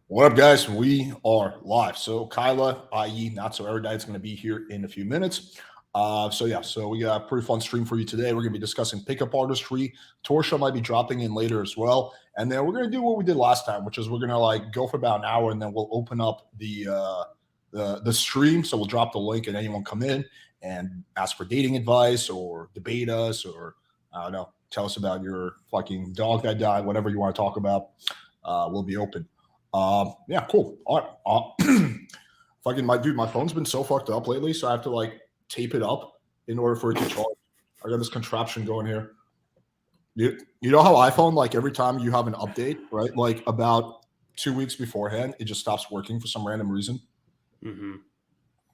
What up, guys? We are live. So Kyla, i.e. Not So Erudite, is going to be here in a few minutes. So we got a pretty fun stream for you today. We're going to be discussing pickup artistry. Torsha might be dropping in later as well. And then we're going to do what we did last time, which is we're going to like go for about an hour, and then we'll open up the stream. So we'll drop the link, and anyone come in and ask for dating advice or debate us, or I don't know, tell us about your fucking dog that died, whatever you want to talk about. We'll be open. Yeah, cool. All right. Fucking my phone's been so fucked up lately, so I have to like tape it up in order for it to charge. I got this contraption going here. You know how iPhone, like every time you have an update, right? Like about 2 weeks beforehand, it just stops working for some random reason. Mm-hmm.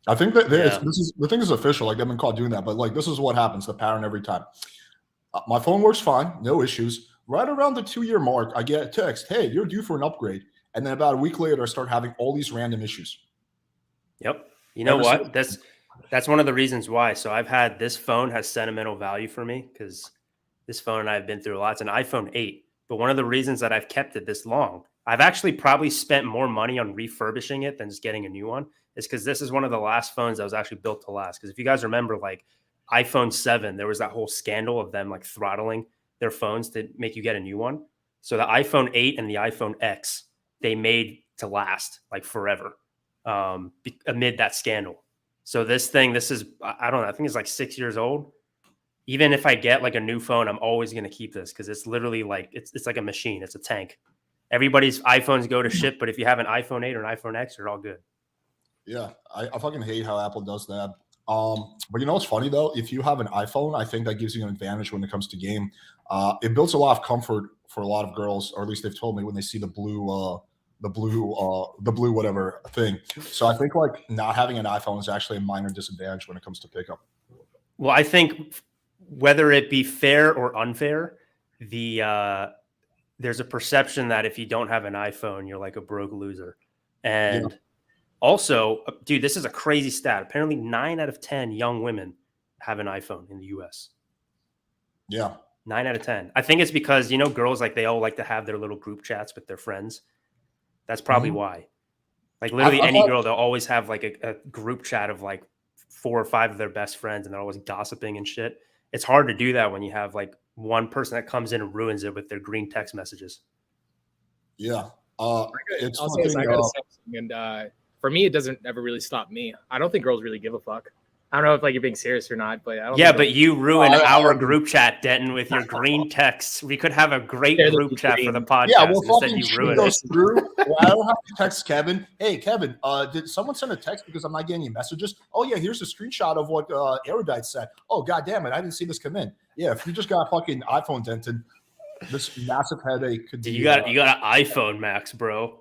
I think that the thing is official. Like they've been caught doing that, but like this is what happens. The pattern every time. My phone works fine, no issues. Right around the 2-year mark, I get a text, "Hey, you're due for an upgrade." And then about a week later, I start having all these random issues. Yep. You know what? That's one of the reasons why. So I've had this phone has sentimental value for me because this phone and I have been through a lot. It's an iPhone 8. But one of the reasons that I've kept it this long, I've actually probably spent more money on refurbishing it than just getting a new one, is because this is one of the last phones that was actually built to last. Because if you guys remember, like iPhone 7, there was that whole scandal of them like throttling their phones to make you get a new one. So the iPhone 8 and the iPhone X, they made to last like forever amid that scandal. So this is, I don't know, I think it's like 6 years old. Even if I get like a new phone, I'm always going to keep this because it's literally like, it's like a machine. It's a tank. Everybody's iPhones go to shit, but if you have an iPhone 8 or an iPhone X, you're all good. Yeah, I fucking hate how Apple does that. But you know what's funny though? If you have an iPhone, I think that gives you an advantage when it comes to game. It builds a lot of comfort for a lot of girls, or at least they've told me when they see the blue whatever thing. So I think like not having an iPhone is actually a minor disadvantage when it comes to pickup. Well, I think whether it be fair or unfair, there's a perception that if you don't have an iPhone, you're like a broke loser. And also, dude, this is a crazy stat. Apparently 9 out of 10 young women have an iPhone in the US. Yeah. 9 out of 10. I think it's because, girls, like they all like to have their little group chats with their friends. That's probably why. Like literally any girl, they'll always have like a group chat of like 4 or 5 of their best friends, and they're always gossiping and shit. It's hard to do that when you have like one person that comes in and ruins it with their green text messages. Yeah. It's I'll say I got a Samsung, and for me, it doesn't ever really stop me. I don't think girls really give a fuck. I don't know if like you're being serious or not, but I don't. Yeah, but you ruin our group chat, Denton, with your green texts. We could have a great group chat for the podcast. Yeah, well, instead you ruin it. Through. Well, I don't have to text Kevin. Hey, Kevin, did someone send a text because I'm not getting any messages? Oh yeah, here's a screenshot of what Erudite said. Oh god damn it, I didn't see this come in. Yeah, if you just got a fucking iPhone, Denton, this massive headache could be. You got an iPhone, Max, bro.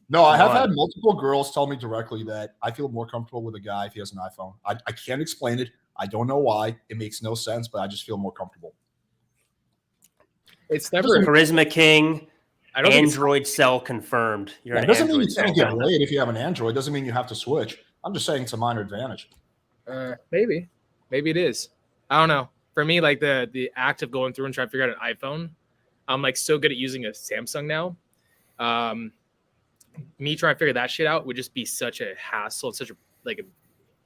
No, I have had multiple girls tell me directly that I feel more comfortable with a guy if he has an iPhone. I can't explain it. I don't know why. It makes no sense, but I just feel more comfortable. It's never Charisma King. Android cell confirmed. It doesn't mean you can't get laid if you have an Android. It doesn't mean you have to switch. I'm just saying it's a minor advantage. Maybe it is. I don't know. For me, like the act of going through and trying to figure out an iPhone, I'm like so good at using a Samsung now. Me trying to figure that shit out would just be such a hassle. It's such a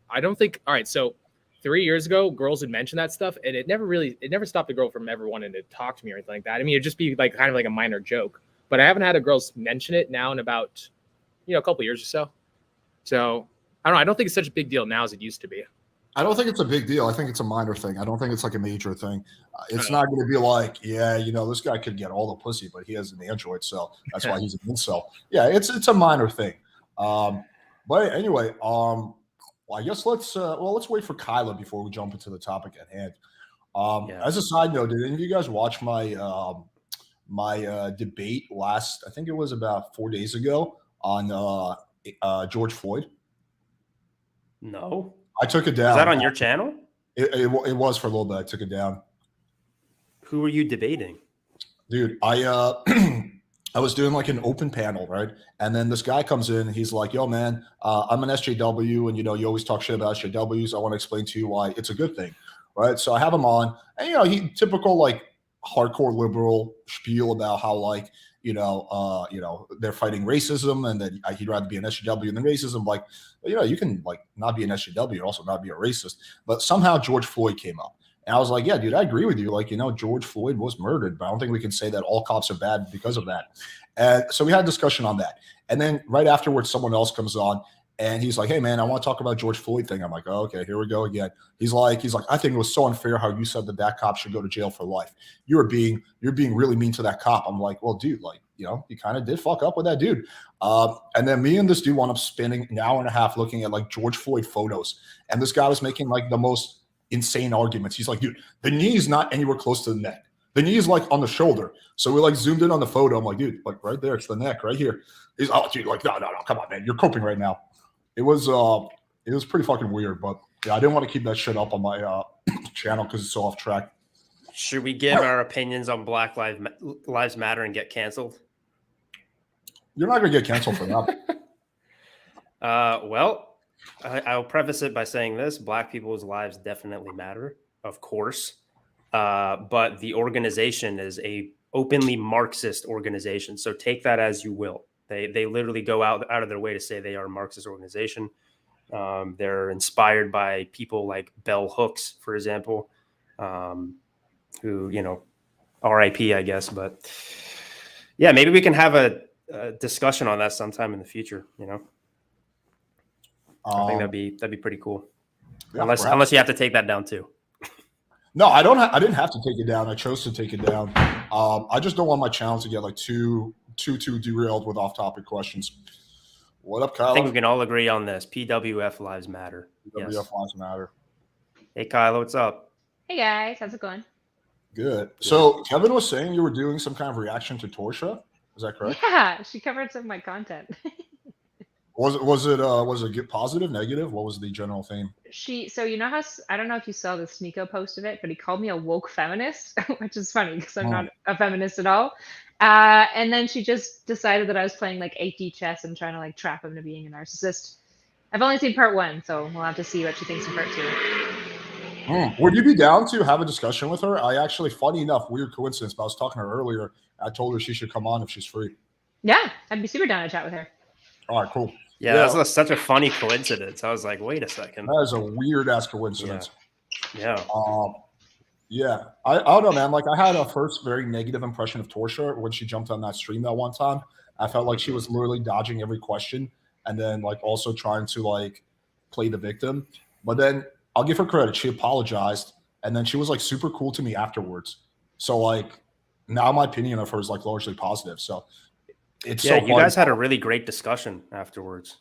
I don't think. All right, so 3 years ago, girls would mention that stuff, and it never stopped a girl from ever wanting to talk to me or anything like that. I mean, it'd just be like kind of like a minor joke. But I haven't had a girl mention it now in about a couple of years or so. So I don't know. I don't think it's such a big deal now as it used to be. I don't think it's a big deal. I think it's a minor thing. I don't think it's like a major thing. It's not going to be like, yeah, this guy could get all the pussy, but he has an Android, so that's why he's an incel. Yeah, it's a minor thing. But anyway, well, I guess let's wait for Kyla before we jump into the topic at hand. As a side note, did any of you guys watch my debate last? I think it was about 4 days ago on George Floyd. No. I took it down. Was that on your channel? It was for a little bit. I took it down. Who were you debating? Dude, I was doing like an open panel, right? And then this guy comes in. He's like, yo, man, I'm an SJW. And, you always talk shit about SJWs. I want to explain to you why it's a good thing, right? So I have him on. And, he typical like hardcore liberal spiel about how like, they're fighting racism, and that he'd rather be an SJW than racism. Like, you can like not be an SJW, also not be a racist. But somehow George Floyd came up. And I was like, yeah, dude, I agree with you. Like, George Floyd was murdered, but I don't think we can say that all cops are bad because of that. And so we had a discussion on that. And then right afterwards, someone else comes on and he's like, hey, man, I want to talk about George Floyd thing. I'm like, oh, okay, here we go again. He's like, I think it was so unfair how you said that cop should go to jail for life. You're being really mean to that cop. I'm like, well, dude, like, you kind of did fuck up with that dude. And then me and this dude wound up spending an hour and a half looking at like George Floyd photos. And this guy was making like the most insane arguments. He's like, dude, the knee is not anywhere close to the neck. The knee is like on the shoulder. So we like zoomed in on the photo. I'm like, dude, like right there, it's the neck right here. He's, oh, dude, like, no, come on, man. You're coping right now. It was pretty fucking weird, but yeah, I didn't want to keep that shit up on my channel because it's so off track. Should we give our opinions on Black Lives Matter and get canceled? You're not going to get canceled for that. Well, I'll preface it by saying this: Black people's lives definitely matter, of course. But the organization is a openly Marxist organization. So take that as you will. They literally go out of their way to say they are a Marxist organization. They're inspired by people like Bell Hooks, for example, who, RIP, I guess. But yeah, maybe we can have a discussion on that sometime in the future. I think that'd be pretty cool. Yeah, unless you have to take that down too. No, I don't. I didn't have to take it down. I chose to take it down. I just don't want my channel to get like too derailed with off-topic questions. What up, Kyle? I think we can all agree on this. PWF lives matter. PWF lives matter. Hey, Kyle, what's up? Hey guys, how's it going? Good. So Kevin was saying you were doing some kind of reaction to Torsha. Is that correct? Yeah, she covered some of my content. Was it positive, negative? What was the general theme? So you know how, I don't know if you saw the Sneako post of it, but he called me a woke feminist, which is funny because I'm not a feminist at all. And then she just decided that I was playing like 8D chess and trying to like trap him to being a narcissist. I've only seen part 1, so we'll have to see what she thinks in part 2. Would you be down to have a discussion with her? I actually, funny enough, weird coincidence, but I was talking to her earlier. I told her she should come on if she's free. Yeah, I'd be super down to chat with her. All right, cool. Yeah, that was such a funny coincidence. I was like, wait a second. That is a weird ass coincidence. Yeah. Yeah. I don't know, man. Like, I had a first very negative impression of Torsha when she jumped on that stream that one time. I felt like she was literally dodging every question and then like also trying to like play the victim. But then I'll give her credit. She apologized and then she was like super cool to me afterwards. So like now my opinion of her is like largely positive. So it's so you guys had a really great discussion afterwards.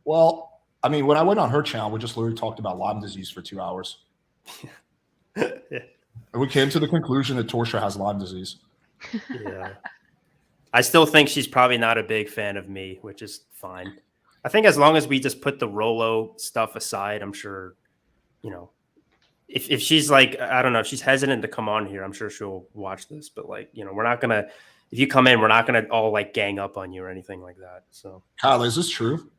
Well, I mean, when I went on her channel, we just literally talked about Lyme disease for 2 hours. And we came to the conclusion that Torsha has Lyme disease. Yeah. I still think she's probably not a big fan of me, which is fine. I think as long as we just put the Rolo stuff aside, I'm sure, if she's like, I don't know, if she's hesitant to come on here, I'm sure she'll watch this. But like, we're not going to, if you come in, we're not going to all like gang up on you or anything like that. So, Kyle, is this true?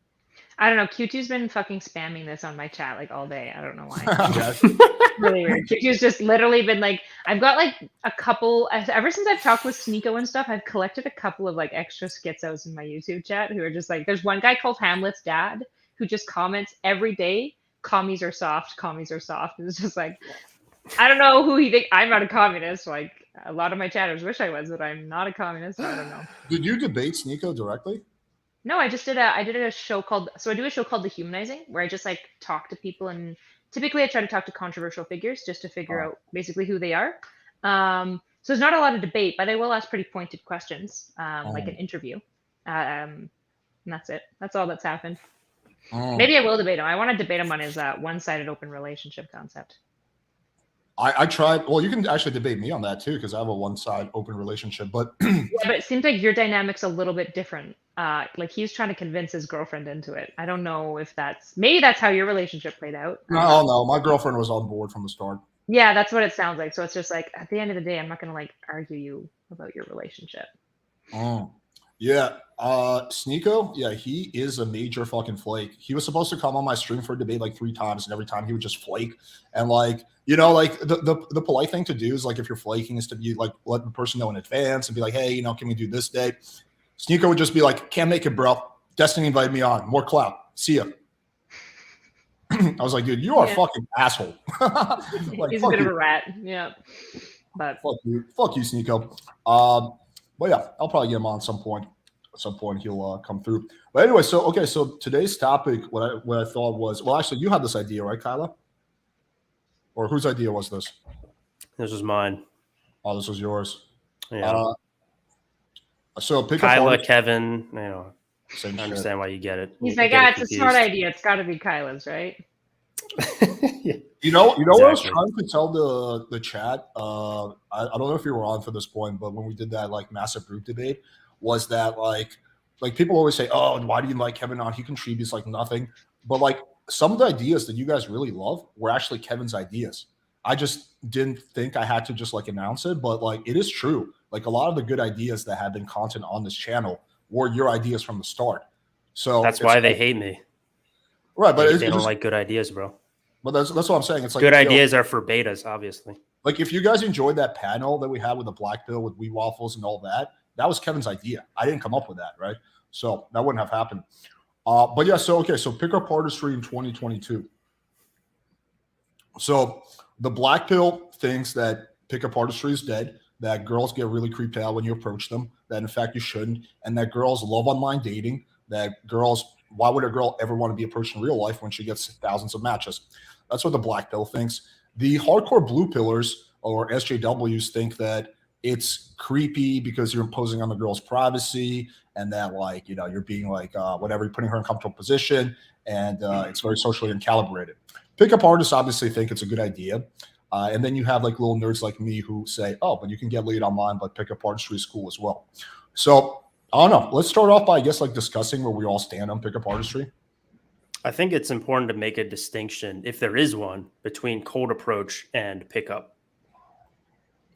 I don't know. Q2's been fucking spamming this on my chat like all day. I don't know why. Really weird. Q2's just literally been like, I've got like a couple, ever since I've talked with Sneako and stuff, I've collected a couple of like extra schizos in my YouTube chat who are just like, there's one guy called Hamlet's dad who just comments every day, commies are soft, commies are soft. It's just like, I don't know who he think. I'm not a communist. Like a lot of my chatters wish I was, but I'm not a communist. I don't know. Did you debate Sneako directly? No, I did a show called, I do a show called The Humanizing, where I just like talk to people, and typically I try to talk to controversial figures just to figure out basically who they are. So there's not a lot of debate, but I will ask pretty pointed questions, like an interview. And that's it. That's all that's happened. Maybe I will debate him. I want to debate him on his one-sided open relationship concept. I tried. Well, you can actually debate me on that too, because I have a one-side open relationship. But yeah, but it seems like your dynamic's a little bit different. Like he's trying to convince his girlfriend into it. I don't know if maybe that's how your relationship played out. No, my girlfriend was on board from the start. Yeah, that's what it sounds like. So it's just like at the end of the day, I'm not gonna like argue you about your relationship. Yeah, Sneako, yeah, he is a major fucking flake. He was supposed to come on my stream for a debate like 3 times, and every time he would just flake. And like You know, like the polite thing to do is like if you're flaking is to be like let the person know in advance and be like, hey, you know, can we do this day? Sneako would just be like, can't make it, bro. Destiny invited me on. More clout. See ya. I was like, dude, you are a fucking asshole. Like, he's a bit of a rat. Yeah. But fuck you, Sneako. But yeah, I'll probably get him on some point. At some point, he'll come through. But anyway, so today's topic, what I thought was, well, actually, you had this idea, right, Kyla? Or whose idea was this? This was mine. Oh, this was yours. Yeah. So pick Kyla, up Kevin. You know, I understand why you get it. He's like, it's a smart idea. It's got to be Kyla's, right? Yeah. You know exactly. What I was trying to tell the chat. I don't know if you were on for this point, but when we did that like massive group debate, was that like people always say, oh, why do you like Kevin on? He contributes like nothing, but like some of the ideas that you guys really love were actually Kevin's ideas. I just didn't think I had to just like announce it, but like it is true. Like a lot of the good ideas that have been content on this channel were your ideas from the start. So that's why they hate me. Right, but they don't like good ideas, bro. But that's what I'm saying. It's like good ideas are for betas, obviously. Like if you guys enjoyed that panel that we had with the Black Pill with Wee Waffles and all that, that was Kevin's idea. I didn't come up with that, right? So that wouldn't have happened. But yeah, so pickup artistry in 2022. So the Black Pill thinks that pickup artistry is dead, that girls get really creeped out when you approach them, that in fact you shouldn't, and that girls love online dating, that girls, why would a girl ever want to be approached in real life when she gets thousands of matches? That's what the Black Pill thinks. The hardcore blue pillars or SJWs think that it's creepy because you're imposing on the girl's privacy and that like, you know, you're being like, whatever, you're putting her in a comfortable position and it's very socially uncalibrated. Pickup artists obviously think it's a good idea. And then you have like little nerds like me who say, oh, but you can get laid online, but pickup artistry is cool as well. So I don't know. Let's start off by, I guess, like discussing where we all stand on pickup artistry. I think it's important to make a distinction, if there is one, between cold approach and pickup.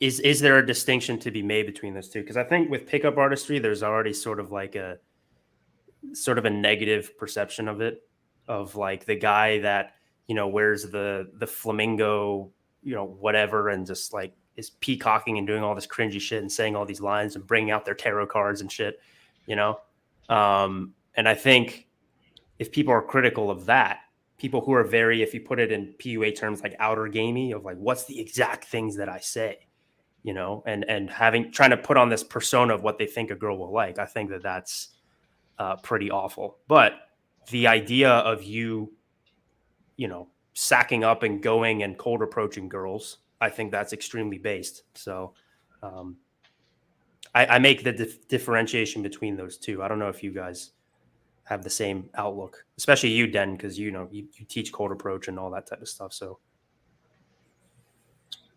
Is there a distinction to be made between those two? Because I think with pickup artistry, there's already sort of a negative perception of it, of like the guy that, you know, wears the flamingo, you know, whatever, and just like is peacocking and doing all this cringy shit and saying all these lines and bringing out their tarot cards and shit, you know? And I think if people are critical of that, people who are very, if you put it in PUA terms, like outer gamey of like, what's the exact things that I say, you know, and trying to put on this persona of what they think a girl will like. I think that that's pretty awful. But the idea of you know, sacking up and going and cold approaching girls, I think that's extremely based. So I make the differentiation between those two. I don't know if you guys have the same outlook, especially you, Den, because you know you teach cold approach and all that type of stuff. So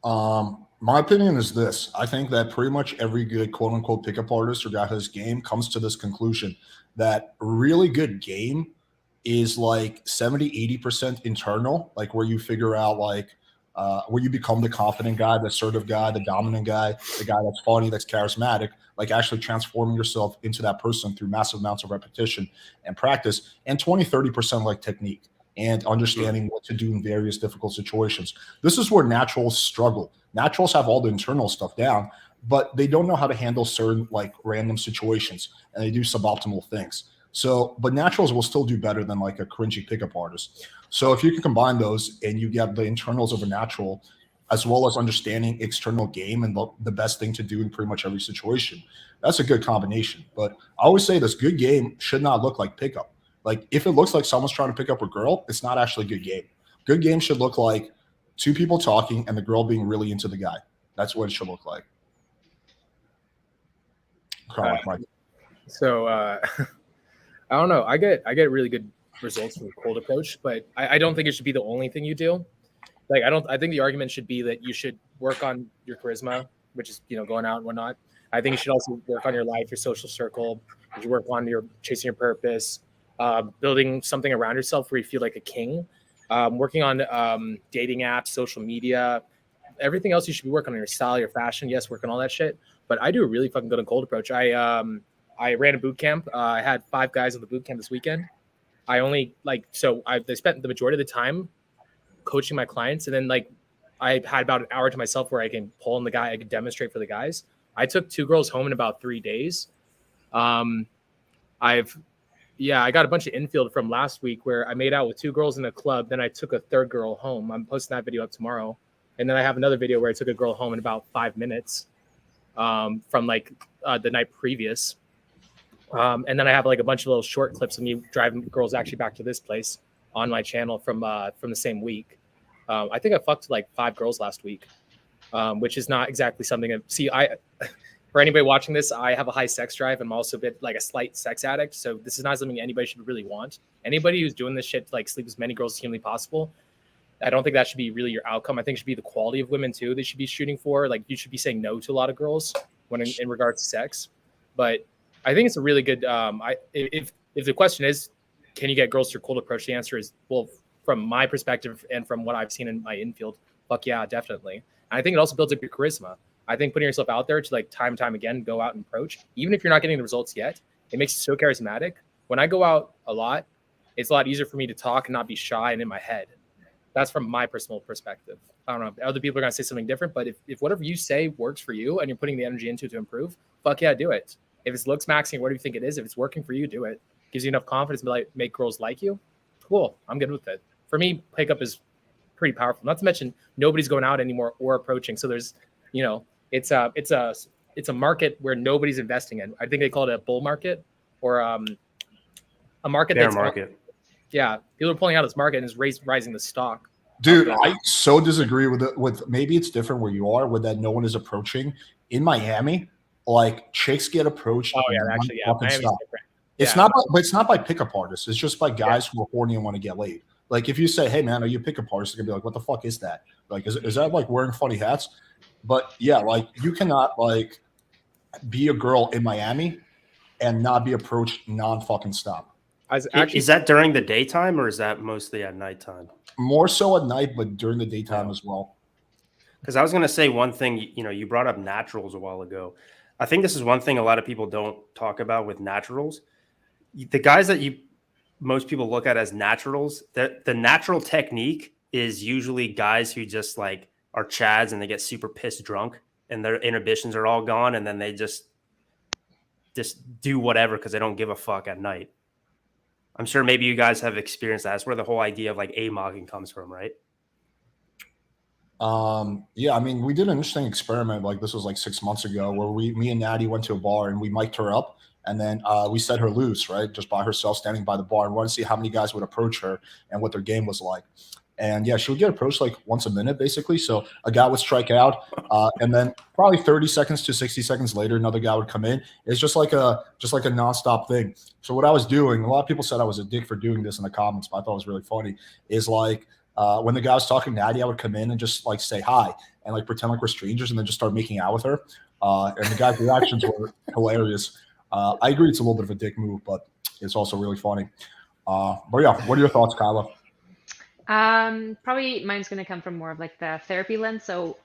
my opinion is this. I think that pretty much every good quote unquote pickup artist or guy who has game comes to this conclusion that really good game is like 70-80% internal, like where you figure out like where you become the confident guy, the assertive guy, the dominant guy, the guy that's funny, that's charismatic, like actually transforming yourself into that person through massive amounts of repetition and practice, and 20-30% like technique and understanding what to do in various difficult situations. This is where naturals struggle. Naturals have all the internal stuff down, but they don't know how to handle certain like random situations, and they do suboptimal things. So, but naturals will still do better than like a cringy pickup artist. So if you can combine those and you get the internals of a natural, as well as understanding external game and the best thing to do in pretty much every situation, that's a good combination. But I always say this good game should not look like pickup. Like if it looks like someone's trying to pick up a girl, it's not actually a good game. Good game should look like two people talking and the girl being really into the guy. That's what it should look like. So I don't know. I get really good results from cold approach, but I don't think it should be the only thing you do. Like I think the argument should be that you should work on your charisma, which is, you know, going out and whatnot. I think you should also work on your life, your social circle. You should work on your chasing your purpose, building something around yourself where you feel like a king. Working on dating apps, social media, everything else you should be working on your style, your fashion. Yes, work on all that shit. But I do a really fucking good on cold approach. I ran a boot camp. I had 5 guys on the boot camp this weekend. I spent the majority of the time coaching my clients, and then like I had about an hour to myself where I can pull in the guy, I could demonstrate for the guys. I took 2 girls home in about 3 days. I got a bunch of infield from last week where I made out with 2 girls in a club. Then I took a 3rd girl home. I'm posting that video up tomorrow. And then I have another video where I took a girl home in about 5 minutes from like the night previous. And then I have like a bunch of little short clips of me driving girls actually back to this place on my channel from the same week. I think I fucked like 5 girls last week, which is not exactly something for anybody watching this, I have a high sex drive. I'm also a bit like a slight sex addict. So this is not something anybody should really want. Anybody who's doing this shit to like sleep as many girls as humanly possible, I don't think that should be really your outcome. I think it should be the quality of women too. They should be shooting for. Like you should be saying no to a lot of girls when in regards to sex. But I think it's a really good. If the question is, can you get girls through cold approach? The answer is, well, from my perspective and from what I've seen in my infield, fuck yeah, definitely. And I think it also builds up your charisma. I think putting yourself out there to like time and time again, go out and approach, even if you're not getting the results yet, it makes you so charismatic. When I go out a lot, it's a lot easier for me to talk and not be shy and in my head. That's from my personal perspective. I don't know. Other people are going to say something different, but if whatever you say works for you and you're putting the energy into it to improve, fuck yeah, do it. If it's looks maxing, what do you think it is? If it's working for you, do it. Gives you enough confidence to like, make girls like you. Cool. I'm good with it. For me, pickup is pretty powerful. Not to mention nobody's going out anymore or approaching. So there's, it's a market where nobody's investing in. I think they call it a bull market or a market. Bear market. Yeah, people are pulling out of this market and is rising the stock. Dude, I so disagree with it. With maybe it's different where you are, with that no one is approaching. In Miami, like chicks get approached. Oh yeah, actually, yeah. Miami's different. It's not, but it's not by pickup artists. It's just by guys who are horny and want to get laid. Like if you say, "Hey man, are you a pickup artist?" They're gonna be like, "What the fuck is that? Like, is that like wearing funny hats?" But yeah, like you cannot like be a girl in Miami and not be approached non-fucking stop. Is that during the daytime or is that mostly at nighttime? More so at night, but during the daytime as well. Because I was going to say one thing, you brought up naturals a while ago. I think this is one thing a lot of people don't talk about with naturals. The guys that most people look at as naturals, the natural technique is usually guys who just like are chads and they get super pissed drunk and their inhibitions are all gone. And then they just do whatever because they don't give a fuck at night. I'm sure maybe you guys have experienced that. That's where the whole idea of like A-mogging comes from, right? Yeah, I mean, we did an interesting experiment. Like this was like 6 months ago where me and Natty went to a bar and we mic'd her up and then we set her loose, right? Just by herself standing by the bar and wanted to see how many guys would approach her and what their game was like. And yeah, she would get approached like once a minute, basically. So a guy would strike out, and then probably 30 seconds to 60 seconds later, another guy would come in. It's just like a nonstop thing. So what I was doing, a lot of people said I was a dick for doing this in the comments, but I thought it was really funny. Is like when the guy was talking to Natty, I would come in and just like say hi and like pretend like we're strangers, and then just start making out with her. And the guy's reactions were hilarious. I agree, it's a little bit of a dick move, but it's also really funny. But yeah, what are your thoughts, Kyla? Probably mine's going to come from more of like the therapy lens. So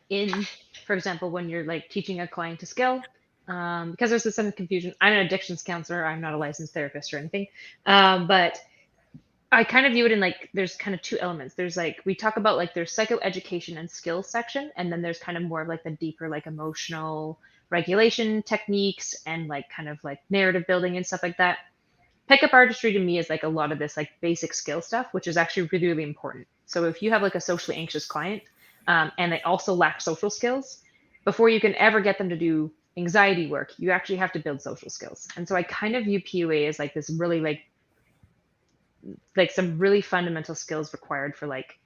for example, when you're like teaching a client a skill, because there's some confusion. I'm an addictions counselor. I'm not a licensed therapist or anything. But I kind of view it in like, there's kind of 2 elements. There's like, we talk about like there's psychoeducation and skills section. And then there's kind of more of like the deeper, like emotional regulation techniques and like kind of like narrative building and stuff like that. Pickup artistry to me is like a lot of this like basic skill stuff, which is actually really, really important. So if you have like a socially anxious client and they also lack social skills, before you can ever get them to do anxiety work, you actually have to build social skills. And so I kind of view PUA as like this really like some really fundamental skills required for like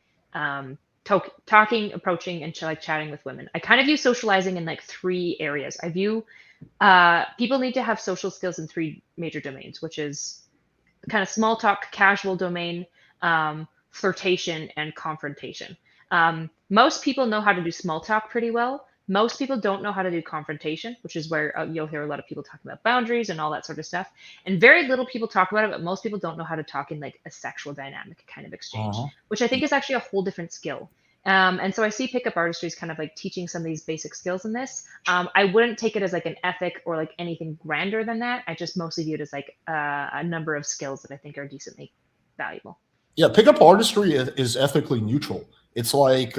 talking, approaching, and like chatting with women. I kind of view socializing in like 3 areas. I view people need to have social skills in 3 major domains, which is kind of small talk, casual domain, flirtation, and confrontation. Most people know how to do small talk pretty well. Most people don't know how to do confrontation, which is where you'll hear a lot of people talking about boundaries and all that sort of stuff. And very little people talk about it, but most people don't know how to talk in like a sexual dynamic kind of exchange, which I think is actually a whole different skill. And so I see pickup artistry as kind of like teaching some of these basic skills in this. I wouldn't take it as like an ethic or like anything grander than that. I just mostly view it as like a number of skills that I think are decently valuable. Yeah, pickup artistry is ethically neutral. It's like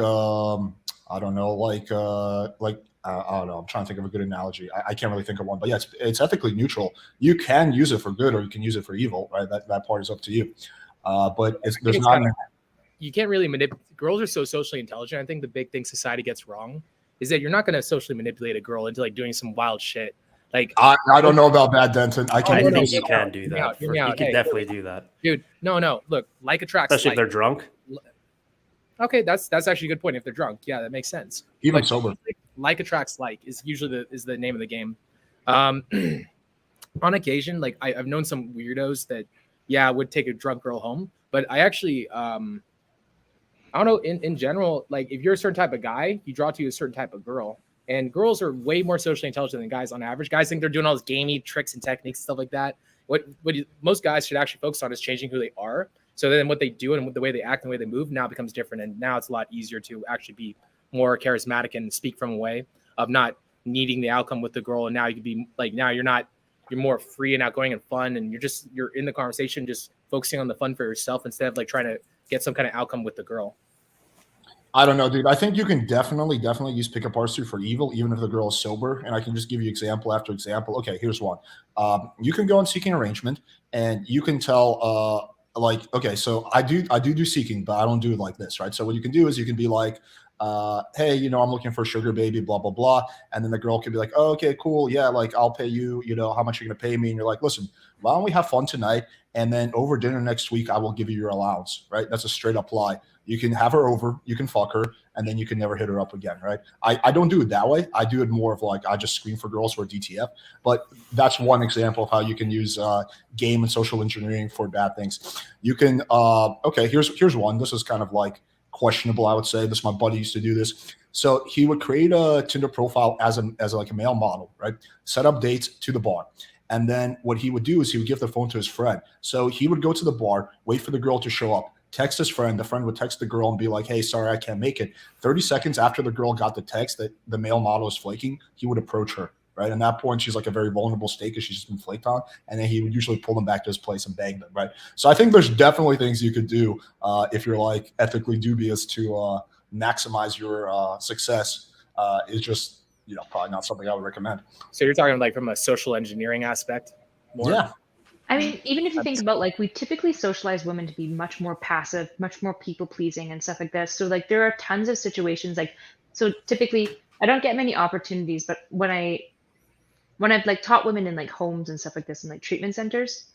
I don't know, I don't know. I'm trying to think of a good analogy. I can't really think of one, but yeah, it's ethically neutral. You can use it for good or you can use it for evil, right? That part is up to you. But there's not. You can't really manipulate. Girls are so socially intelligent. I think the big thing society gets wrong is that you're not going to socially manipulate a girl into like doing some wild shit. Like I don't know about that, Denton. I think you can do that. You can definitely do that, dude. No. Look, like attracts, especially if they're drunk. Okay, that's actually a good point. If they're drunk, yeah, that makes sense. Even sober, like attracts like is usually the name of the game. On occasion, like I've known some weirdos that would take a drunk girl home, but I actually I don't know. In general, like if you're a certain type of guy, you draw to a certain type of girl. And girls are way more socially intelligent than guys on average. Guys think they're doing all these gamey tricks and techniques and stuff like that. What most guys should actually focus on is changing who they are. So then what they do and the way they act and the way they move now becomes different. And now it's a lot easier to actually be more charismatic and speak from a way of not needing the outcome with the girl. And now you can be like, now you're more free and outgoing and fun. And you're in the conversation, just focusing on the fun for yourself instead of like trying to get some kind of outcome with the girl. I don't know, dude. I think you can definitely use pickup artistry for evil, even if the girl is sober. And I can just give you example after example. Okay, here's one. You can go on Seeking Arrangement, and you can tell, okay, so I do seeking, but I don't do it like this, right? So what you can do is you can be like, hey, I'm looking for a sugar baby, blah, blah, blah. And then the girl could be like, oh, okay, cool. Yeah, like I'll pay you, how much you're going to pay me. And you're like, listen, why don't we have fun tonight? And then over dinner next week, I will give you your allowance, right? That's a straight up lie. You can have her over, you can fuck her, and then you can never hit her up again, right? I don't do it that way. I do it more of like I just screen for girls who are DTF. But that's one example of how you can use game and social engineering for bad things. You can okay, here's one. This is kind of like questionable, I would say. My buddy used to do this. So he would create a Tinder profile as like a male model, right? Set up dates to the bar. And then what he would do is he would give the phone to his friend. So he would go to the bar, wait for the girl to show up, text his friend. The friend would text the girl and be like, hey, sorry, I can't make it. 30 seconds after the girl got the text that the male model is flaking, he would approach her, right? And at that point, she's like a very vulnerable state because she's just been flaked on. And then he would usually pull them back to his place and bang them, right? So I think there's definitely things you could do if you're like ethically dubious to maximize your success. Is just, probably not something I would recommend. So you're talking like from a social engineering aspect? More? Yeah. I mean, even if you think about like we typically socialize women to be much more passive, much more people pleasing and stuff like this. So like there are tons of situations like, so typically I don't get many opportunities, but when I've like taught women in like homes and stuff like this and like treatment centers,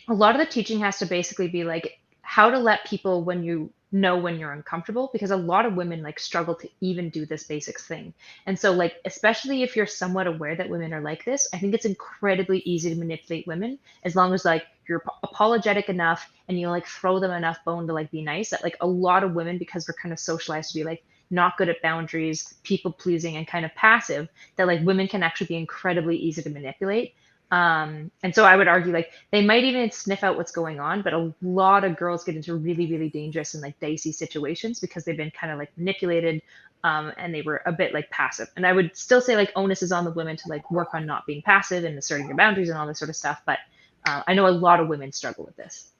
a lot of the teaching has to basically be like how to let people when you're uncomfortable, because a lot of women like struggle to even do this basics thing. And so like, especially if you're somewhat aware that women are like this, I think it's incredibly easy to manipulate women as long as like you're apologetic enough and you like throw them enough bone to like be nice. That like a lot of women, because we're kind of socialized to be like not good at boundaries, people pleasing and kind of passive, that like women can actually be incredibly easy to manipulate. And so I would argue like they might even sniff out what's going on, but a lot of girls get into really, really dangerous and like dicey situations because they've been kind of like manipulated, and they were a bit like passive. And I would still say like onus is on the women to like work on not being passive and asserting your boundaries and all this sort of stuff. But I know a lot of women struggle with this.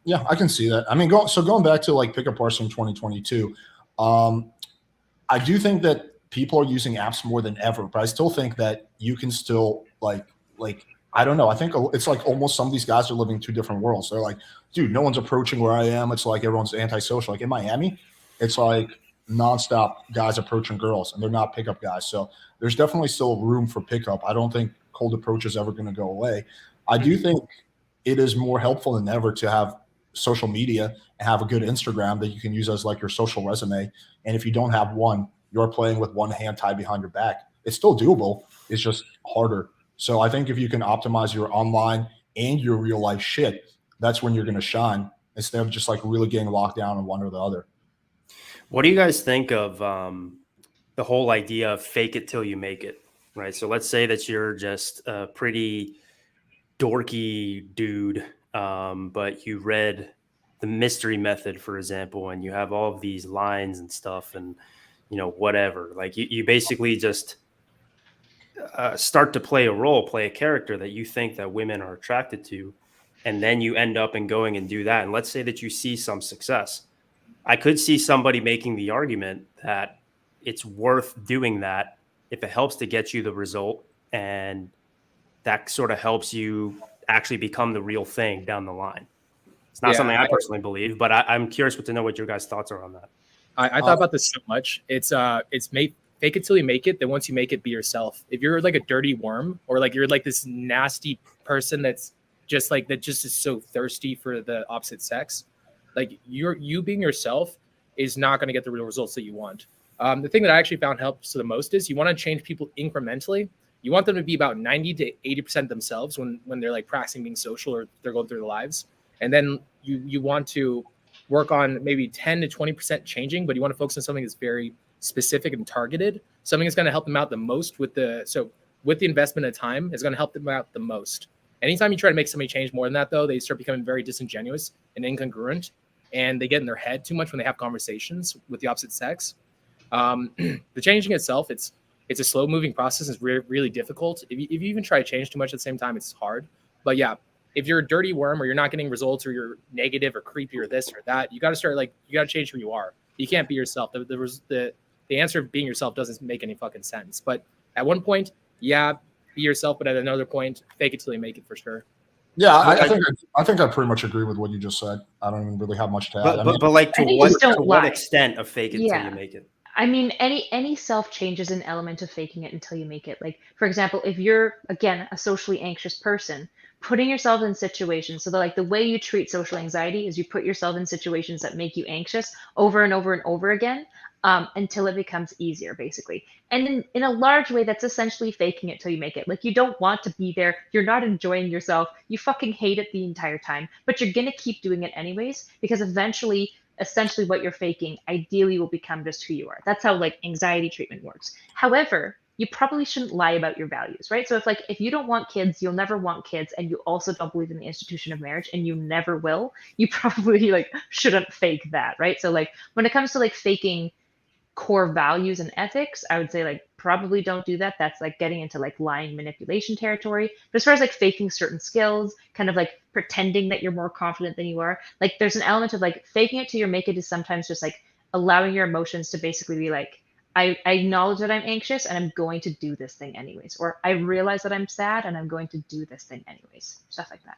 Yeah, I can see that. I mean, going back to like pickup artistry in 2022, I do think that people are using apps more than ever, but I still think that you can still like I don't know. I think it's like almost some of these guys are living two different worlds. They're like, dude, no one's approaching where I am. It's like everyone's antisocial. Like in Miami, it's like nonstop guys approaching girls, and they're not pickup guys. So there's definitely still room for pickup. I don't think cold approach is ever going to go away. I do think it is more helpful than ever to have social media and have a good Instagram that you can use as like your social resume. And if you don't have one, you're playing with one hand tied behind your back. It's still doable. It's just harder. So I think if you can optimize your online and your real life shit, that's when you're going to shine instead of just like really getting locked down on one or the other. What do you guys think of the whole idea of fake it till you make it, right? So let's say that you're just a pretty dorky dude, but you read The Mystery Method, for example, and you have all of these lines and stuff and, whatever. Like you basically just start to play a character that you think that women are attracted to, and then you end up going and do that. And let's say that you see some success. I could see somebody making the argument that it's worth doing that if it helps to get you the result, and that sort of helps you actually become the real thing down the line. It's not something I personally believe, but I'm curious to know what your guys' thoughts are on that. I thought about this so much. It's fake it till you make it. Then once you make it, be yourself. If you're like a dirty worm, or like you're like this nasty person that's just like that, just is so thirsty for the opposite sex, like you being yourself is not going to get the real results that you want. The thing that I actually found helps the most is you want to change people incrementally. You want them to be about 90 to 80% themselves when they're like practicing being social or they're going through their lives. And then you want to work on maybe 10 to 20% changing, but you want to focus on something that's very specific and targeted. Something that's going to help them out the most with the investment of time is going to help them out the most. Anytime you try to make somebody change more than that, though, they start becoming very disingenuous and incongruent, and they get in their head too much when they have conversations with the opposite sex. The changing itself, it's a slow moving process. It's really difficult. If you even try to change too much at the same time, it's hard. But yeah, if you're a dirty worm or you're not getting results or you're negative or creepy or this or that, you got to change who you are. You can't be yourself. The answer of being yourself doesn't make any fucking sense. But at one point, yeah, be yourself. But at another point, fake it till you make it, for sure. Yeah, I think I pretty much agree with what you just said. I don't even really have much to add. But like to what extent of fake it till you make it? I mean, any self change is an element of faking it until you make it. Like, for example, if you're, again, a socially anxious person, putting yourself in situations, so that like the way you treat social anxiety is you put yourself in situations that make you anxious over and over and over again, until it becomes easier, basically. And in a large way, that's essentially faking it till you make it. Like, you don't want to be there. You're not enjoying yourself. You fucking hate it the entire time, but you're going to keep doing it anyways, because eventually, essentially what you're faking ideally will become just who you are. That's how like anxiety treatment works. However, you probably shouldn't lie about your values, right? So if you don't want kids, you'll never want kids, and you also don't believe in the institution of marriage, and you never will, you probably like shouldn't fake that, right? So like when it comes to like faking core values and ethics, I would say like probably don't do that. That's like getting into like lying, manipulation territory. But as far as like faking certain skills, kind of like pretending that you're more confident than you are, like there's an element of like faking it till you make it is sometimes just like allowing your emotions to basically be like, I acknowledge that I'm anxious and I'm going to do this thing anyways, or I realize that I'm sad and I'm going to do this thing anyways, stuff like that.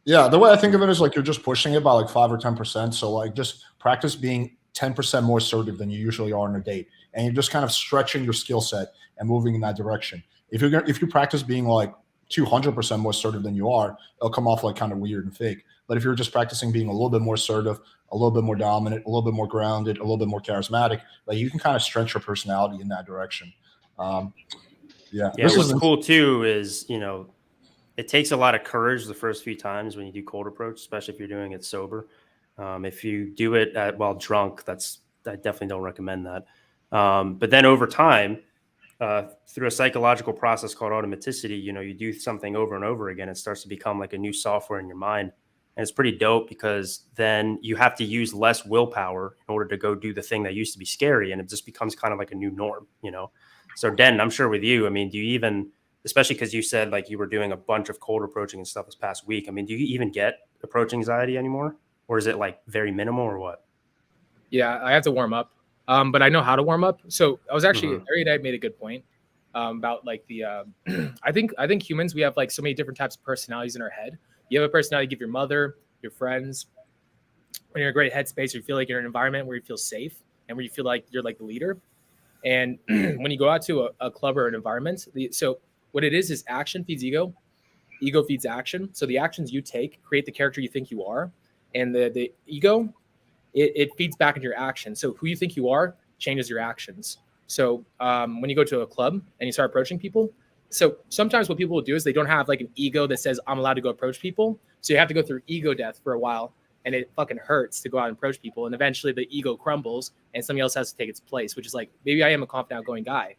Yeah, the way I think of it is like you're just pushing it by like 5 or 10%. So like just practice being 10% more assertive than you usually are on a date, and you're just kind of stretching your skill set and moving in that direction. If you practice being like 200% more assertive than you are, it'll come off like kind of weird and fake. But if you're just practicing being a little bit more assertive, a little bit more dominant, a little bit more grounded, a little bit more charismatic, like you can kind of stretch your personality in that direction. Yeah. What's cool too is, it takes a lot of courage the first few times when you do cold approach, especially if you're doing it sober. If you do it while drunk, I definitely don't recommend that. But then over time, through a psychological process called automaticity, you do something over and over again. It starts to become like a new software in your mind. And it's pretty dope because then you have to use less willpower in order to go do the thing that used to be scary. And it just becomes kind of like a new norm, So Den, I'm sure with you, I mean, do you even, especially because you said like you were doing a bunch of cold approaching and stuff this past week, I mean, do you even get approach anxiety anymore? Or is it like very minimal or what? Yeah, I have to warm up. But I know how to warm up. So I was actually, Ari Knight made a good point about like the, I think humans, we have like so many different types of personalities in our head. You have a personality you give your mother, your friends. When you're in a great headspace, you feel like you're in an environment where you feel safe and where you feel like you're like the leader. And when you go out to a club or an environment, so what it is action feeds ego. Ego feeds action. So the actions you take create the character you think you are. And the ego, it feeds back into your action. So who you think you are changes your actions. So when you go to a club and you start approaching people, so sometimes what people will do is they don't have like an ego that says I'm allowed to go approach people. So you have to go through ego death for a while, and it fucking hurts to go out and approach people. And eventually the ego crumbles and somebody else has to take its place, which is like, maybe I am a confident, outgoing guy.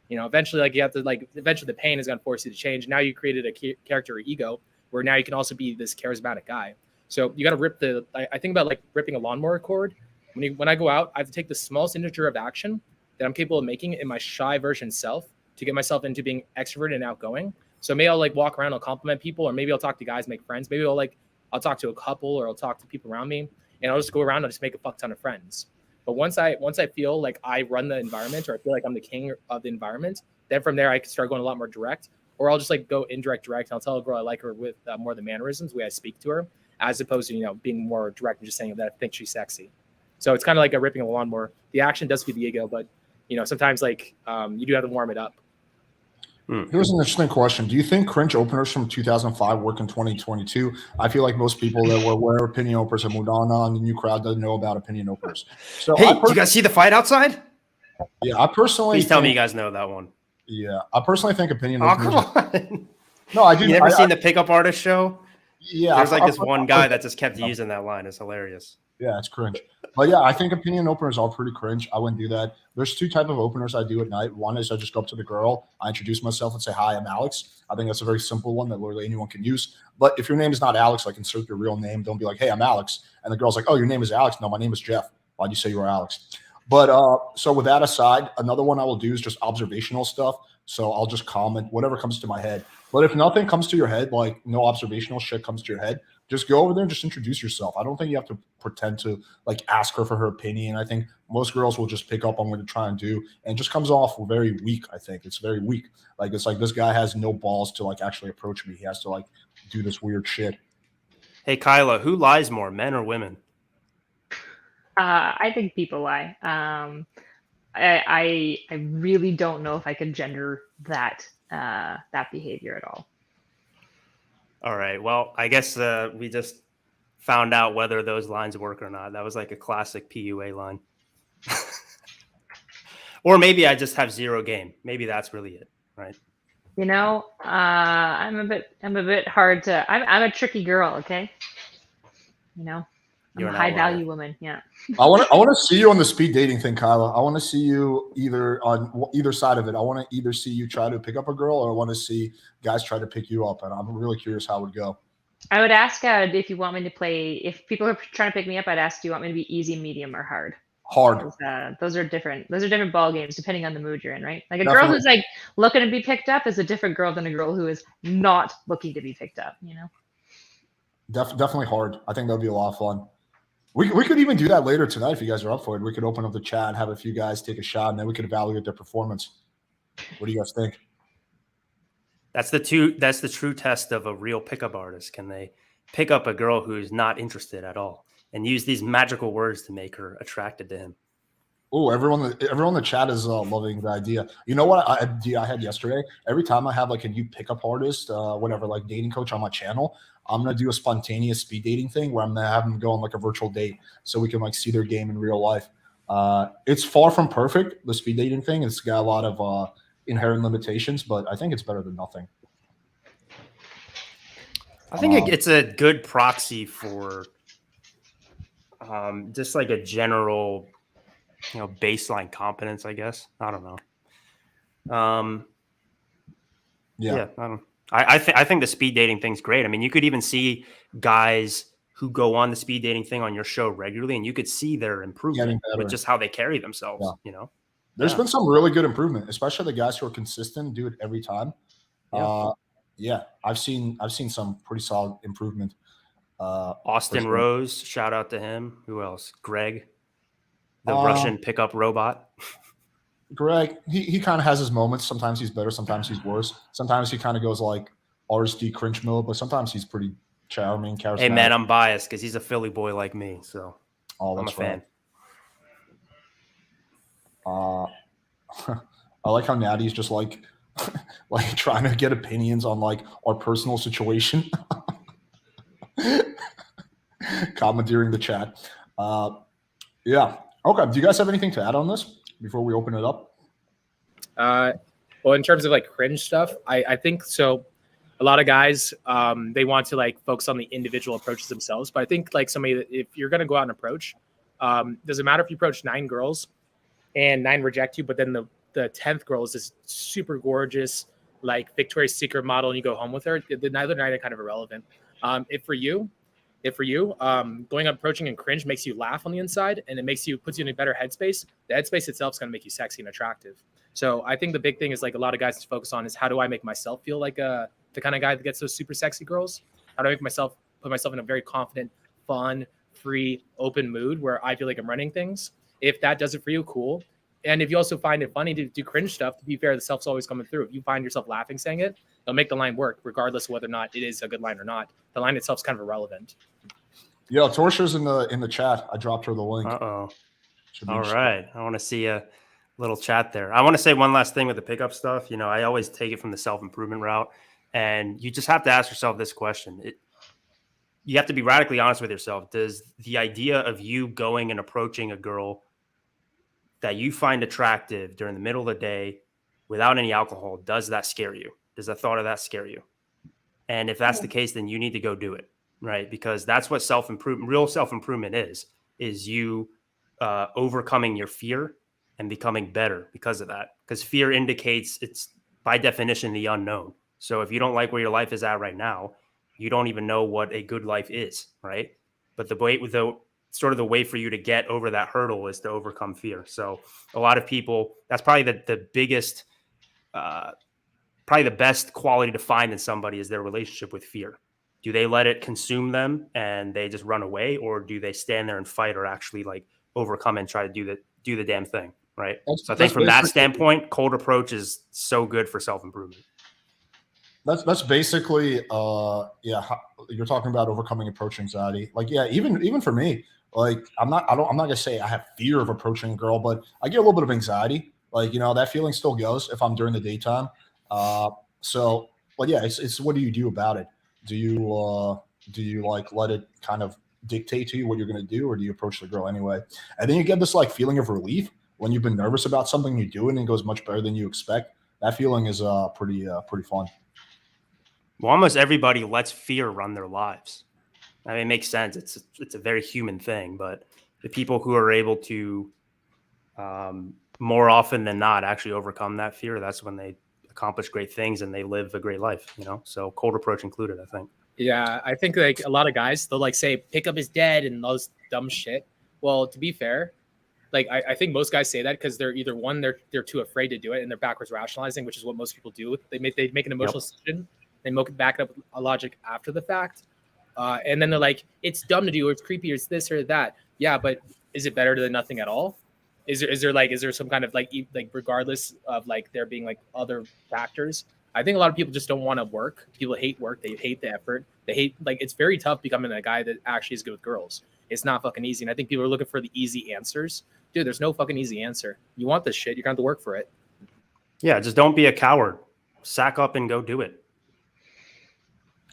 Eventually like you have to eventually the pain is going to force you to change. Now you created a character or ego where now you can also be this charismatic guy. So you got to rip I think about like ripping a lawnmower cord. When I go out, I have to take the smallest integer of action that I'm capable of making in my shy version self to get myself into being extroverted and outgoing. So maybe I'll like walk around, I'll compliment people, or maybe I'll talk to guys, make friends. Maybe I'll talk to a couple, or I'll talk to people around me, and I'll just go around and just make a fuck ton of friends. But once I feel like I run the environment, or I feel like I'm the king of the environment, then from there I can start going a lot more direct, or I'll just like go indirect, direct. And I'll tell a girl I like her with more of the mannerisms, the way I speak to her, as opposed to being more direct and just saying that I think she's sexy. So it's kind of like a ripping of a lawnmower. The action does feed the ego, but sometimes like you do have to warm it up. Here's an interesting question. Do you think cringe openers from 2005 work in 2022? I feel like most people that were aware of opinion openers have moved on, and the new crowd doesn't know about opinion openers. So hey, do you guys see the fight outside? Yeah, I personally Please tell me you guys know that one. Yeah, I personally think opinion openers. Oh, come on. No, I do. You never seen the pickup artist show? Yeah. There's like this one guy that just kept using that line. It's hilarious. Yeah, it's cringe. But yeah, I think opinion openers are pretty cringe. I wouldn't do that. There's two type of openers I do at night. One is I just go up to the girl, I introduce myself and say, hi, I'm Alex. I think that's a very simple one that literally anyone can use. But if your name is not Alex, like insert your real name. Don't be like, hey, I'm Alex. And the girl's like, oh, your name is Alex. No, my name is Jeff. Why'd you say you were Alex? But so with that aside, another one I will do is just observational stuff. So I'll just comment whatever comes to my head. But if nothing comes to your head, like no observational shit comes to your head, just go over there and just introduce yourself. I don't think you have to pretend to like ask her for her opinion. I think most girls will just pick up on what you're trying to do, and just comes off very weak. I think it's very weak. Like it's like this guy has no balls to like actually approach me. He has to like do this weird shit. Hey Kyla, who lies more, men or women? I think people lie. I really don't know if I can gender that behavior at all. All right. Well, I guess we just found out whether those lines work or not. That was like a classic PUA line. Or maybe I just have zero game. Maybe that's really it, right? I'm a bit hard to. I'm a tricky girl. Okay. I'm a high value woman. Yeah. I want to see you on the speed dating thing, Kyla. I want to see you either on either side of it. I want to either see you try to pick up a girl, or I want to see guys try to pick you up. And I'm really curious how it would go. I would ask if you want me to play. If people are trying to pick me up, I'd ask, do you want me to be easy, medium, or hard? Hard. Those are different. Those are different ball games depending on the mood you're in, right? Like a girl who's like looking to be picked up is a different girl than a girl who is not looking to be picked up. Definitely hard. I think that'd be a lot of fun. We could even do that later tonight if you guys are up for it. We could open up the chat and have a few guys take a shot, and then we could evaluate their performance. What do you guys think? That's the true test of a real pickup artist. Can they pick up a girl who's not interested at all and use these magical words to make her attracted to him? Oh, everyone in the chat is loving the idea. You know what idea I had yesterday? Every time I have like a new pickup artist, whatever, like dating coach on my channel, I'm going to do a spontaneous speed dating thing where I'm going to have them go on like a virtual date so we can like see their game in real life. It's far from perfect, the speed dating thing. It's got a lot of inherent limitations, but I think it's better than nothing. I think it's a good proxy for just like a general, baseline competence, I guess. I don't know. Yeah, I don't. I think the speed dating thing's great. I mean, you could even see guys who go on the speed dating thing on your show regularly, and you could see their improvement with just how they carry themselves. Yeah. There's been some really good improvement, especially the guys who are consistent, do it every time. Yeah, I've seen some pretty solid improvement. Austin Rose, shout out to him. Who else? Greg, the Russian pickup robot. Greg, he kind of has his moments. Sometimes he's better, sometimes he's worse. Sometimes he kind of goes like RSD cringe mode, but sometimes he's pretty charming, charismatic. Hey man, I'm biased because he's a Philly boy like me, so I'm a fan. I like how Natty's just like trying to get opinions on like our personal situation. Commandeering the chat. Yeah. Okay. Do you guys have anything to add on this before we open it up? Well, in terms of like cringe stuff, I think so. A lot of guys, they want to like focus on the individual approaches themselves. But I think like if you're going to go out and approach, doesn't matter if you approach 9 girls and 9 reject you, but then the 10th girl is this super gorgeous, like Victoria's Secret model, and you go home with her. Neither 9 are kind of irrelevant. If for you, going up approaching and cringe makes you laugh on the inside, and it puts you in a better headspace. The headspace itself is going to make you sexy and attractive. So I think the big thing is like a lot of guys to focus on is how do I make myself feel like the kind of guy that gets those super sexy girls? How do I put myself in a very confident, fun, free, open mood where I feel like I'm running things? If that does it for you, cool. And if you also find it funny to do cringe stuff, to be fair, the self's always coming through. If you find yourself laughing saying it, it'll make the line work, regardless of whether or not it is a good line or not. The line itself is kind of irrelevant. Yeah, Torsha's in the chat. I dropped her the link. All right. I want to see a little chat there. I want to say one last thing with the pickup stuff. You know, I always take it from the self-improvement route, and you just have to ask yourself this question. You have to be radically honest with yourself. Does the idea of you going and approaching a girl that you find attractive during the middle of the day without any alcohol, does that scare you? Does the thought of that scare you? And if that's the case, then you need to go do it, right? Because that's what real self-improvement is you overcoming your fear and becoming better because of that. Because fear indicates it's by definition the unknown. So if you don't like where your life is at right now, you don't even know what a good life is, right? But the way for you to get over that hurdle is to overcome fear. So a lot of people, that's probably the biggest, probably the best quality to find in somebody is their relationship with fear. Do they let it consume them and they just run away, or do they stand there and fight or actually like overcome and try to do the damn thing, right? So I think from that standpoint, cold approach is so good for self-improvement. That's basically you're talking about overcoming approach anxiety. Like, yeah, even for me, like I'm not gonna say I have fear of approaching a girl, but I get a little bit of anxiety. Like, you know, that feeling still goes if I'm during the daytime. But yeah, it's what do you do about it? Do you like let it kind of dictate to you what you're gonna do, or do you approach the girl anyway? And then you get this like feeling of relief when you've been nervous about something, you do it and it goes much better than you expect. That feeling is pretty fun. Well, almost everybody lets fear run their lives. I mean, it makes sense. It's a very human thing, but the people who are able to more often than not actually overcome that fear, that's when they accomplish great things and they live a great life, you know? So cold approach included, I think. Yeah, I think like a lot of guys, they'll like say pickup is dead and those dumb shit. Well, to be fair, like I think most guys say that because they're either one, they're too afraid to do it and they're backwards rationalizing, which is what most people do. They make an emotional decision, they back it up with a logic after the fact. And then they're like, it's dumb to do, or it's creepy, or it's this or that. Yeah, but is it better than nothing at all? Is there some kind of like regardless of like there being like other factors? I think a lot of people just don't want to work. People hate work. They hate the effort. They hate, like, it's very tough becoming a guy that actually is good with girls. It's not fucking easy. And I think people are looking for the easy answers. Dude, there's no fucking easy answer. You want this shit, you're going to have to work for it. Yeah, just don't be a coward. Sack up and go do it.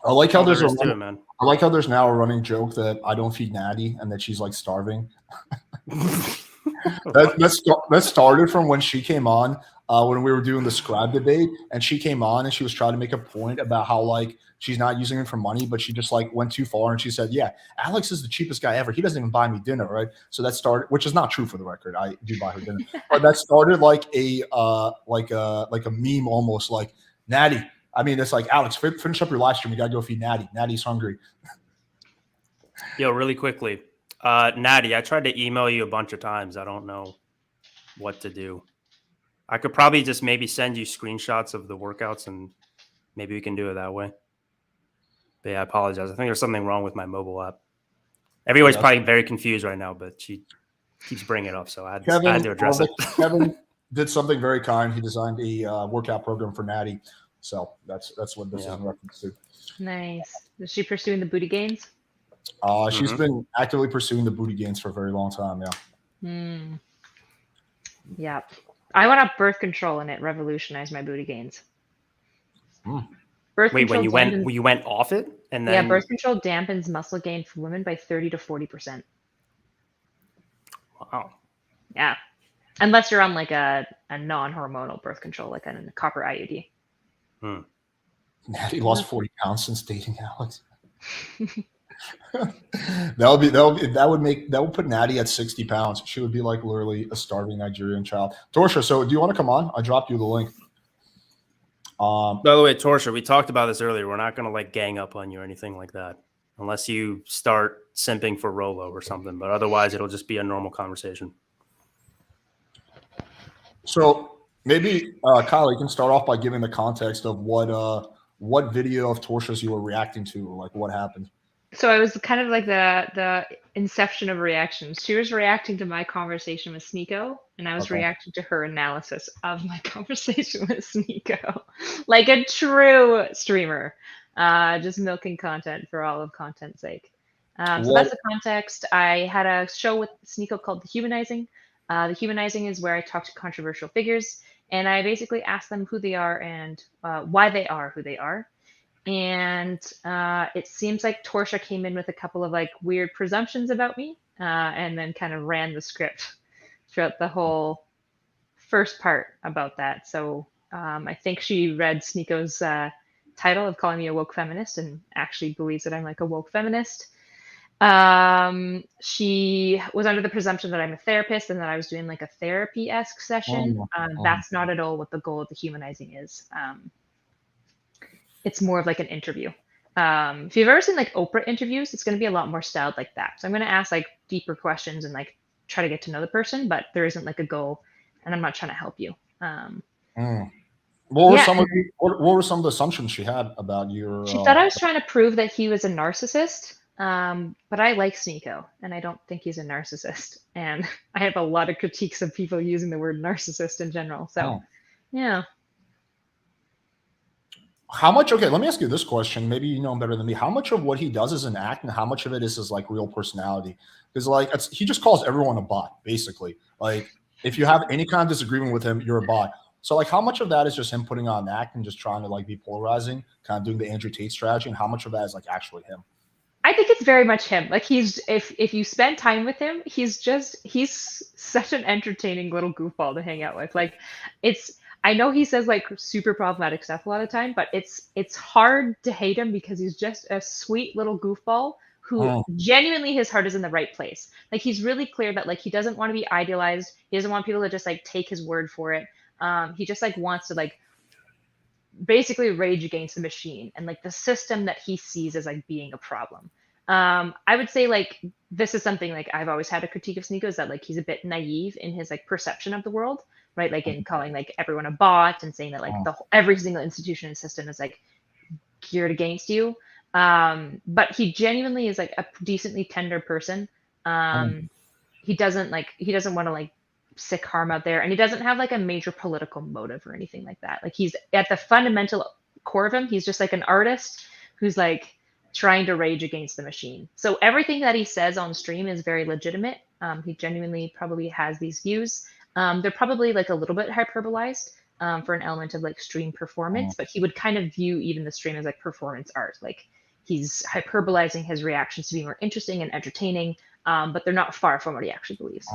I like how there's I like how there's now a running joke that I don't feed Natty and that she's like starving. that started from when she came on when we were doing the scribe debate, and she came on and she was trying to make a point about how like she's not using it for money, but she just like went too far and she said, yeah, Alex is the cheapest guy ever. He doesn't even buy me dinner, right? So that started, which is not true for the record. I do buy her dinner, but that started like a meme almost, like Natty. I mean, it's like, Alex, finish up your live stream. You gotta go feed Natty. Natty's hungry. Yo, really quickly. Natty, I tried to email you a bunch of times. I don't know what to do. I could probably just maybe send you screenshots of the workouts and maybe we can do it that way. But yeah, I apologize. I think there's something wrong with my mobile app. Everybody's probably very confused right now, but she keeps bringing it up, so I had to address it. Kevin did something very kind. He designed a workout program for Natty. So that's what this is in reference to. Nice. Is she pursuing the booty gains? She's been actively pursuing the booty gains for a very long time. Yeah. Yeah. I went up birth control and it revolutionized my booty gains. Wait, when you went off it, and then birth control dampens muscle gain for women by 30 to 40%. Wow. Yeah. Unless you're on like a non-hormonal birth control, like a copper IUD. Natty lost 40 pounds since dating Alex. that would put Natty at 60 pounds. She would be like literally a starving Nigerian child. Torsha, so do you want to come on? I dropped you the link. By the way, Torsha, we talked about this earlier. We're not going to like gang up on you or anything like that, unless you start simping for Rolo or something. But otherwise, it'll just be a normal conversation. So maybe Kyle, you can start off by giving the context of what video of Torsha's you were reacting to, like what happened. So I was kind of like the inception of reactions. She was reacting to my conversation with Sneako, and I was reacting to her analysis of my conversation with Sneako, like a true streamer, just milking content for all of content's sake. So that's the context. I had a show with Sneako called The Humanizing. The Humanizing is where I talk to controversial figures, and I basically ask them who they are and why they are who they are. And it seems like Torsha came in with a couple of like weird presumptions about me, and then kind of ran the script throughout the whole first part about that. So I think she read Sneako's title of calling me a woke feminist and actually believes that I'm like a woke feminist. She was under the presumption that I'm a therapist and that I was doing like a therapy-esque session. That's not at all what the goal of the humanizing is. It's more of like an interview. If you've ever seen like Oprah interviews, it's going to be a lot more styled like that. So I'm going to ask like deeper questions and like try to get to know the person, but there isn't like a goal, and I'm not trying to help you. What were some of the assumptions she had about your? She thought I was trying to prove that he was a narcissist, but I like Sneako, and I don't think he's a narcissist. And I have a lot of critiques of people using the word narcissist in general. So, yeah. How much? Okay, let me ask you this question. Maybe you know him better than me. How much of what he does is an act, and how much of it is his like real personality? Because like he just calls everyone a bot, basically. Like if you have any kind of disagreement with him, you're a bot. So like, how much of that is just him putting on an act and just trying to like be polarizing, kind of doing the Andrew Tate strategy, and how much of that is like actually him? I think it's very much him. Like he's if you spend time with him, he's such an entertaining little goofball to hang out with. Like I know he says like super problematic stuff a lot of the time, but it's hard to hate him because he's just a sweet little goofball who genuinely his heart is in the right place. Like he's really clear that like he doesn't want to be idealized. He doesn't want people to just like take his word for it. He just like wants to like basically rage against the machine and like the system that he sees as like being a problem. I would say like this is something like I've always had a critique of Sneako is that like he's a bit naive in his like perception of the world, right? Like in calling like everyone a bot and saying that like every single institution and system is like geared against you. But he genuinely is like a decently tender person. He doesn't want to like sick harm out there, and he doesn't have like a major political motive or anything like that. Like he's at the fundamental core of him, he's just like an artist who's like trying to rage against the machine. So everything that he says on stream is very legitimate. He genuinely probably has these views. They're probably like a little bit hyperbolized for an element of like stream performance, but he would kind of view even the stream as like performance art. Like he's hyperbolizing his reactions to be more interesting and entertaining, but they're not far from what he actually believes.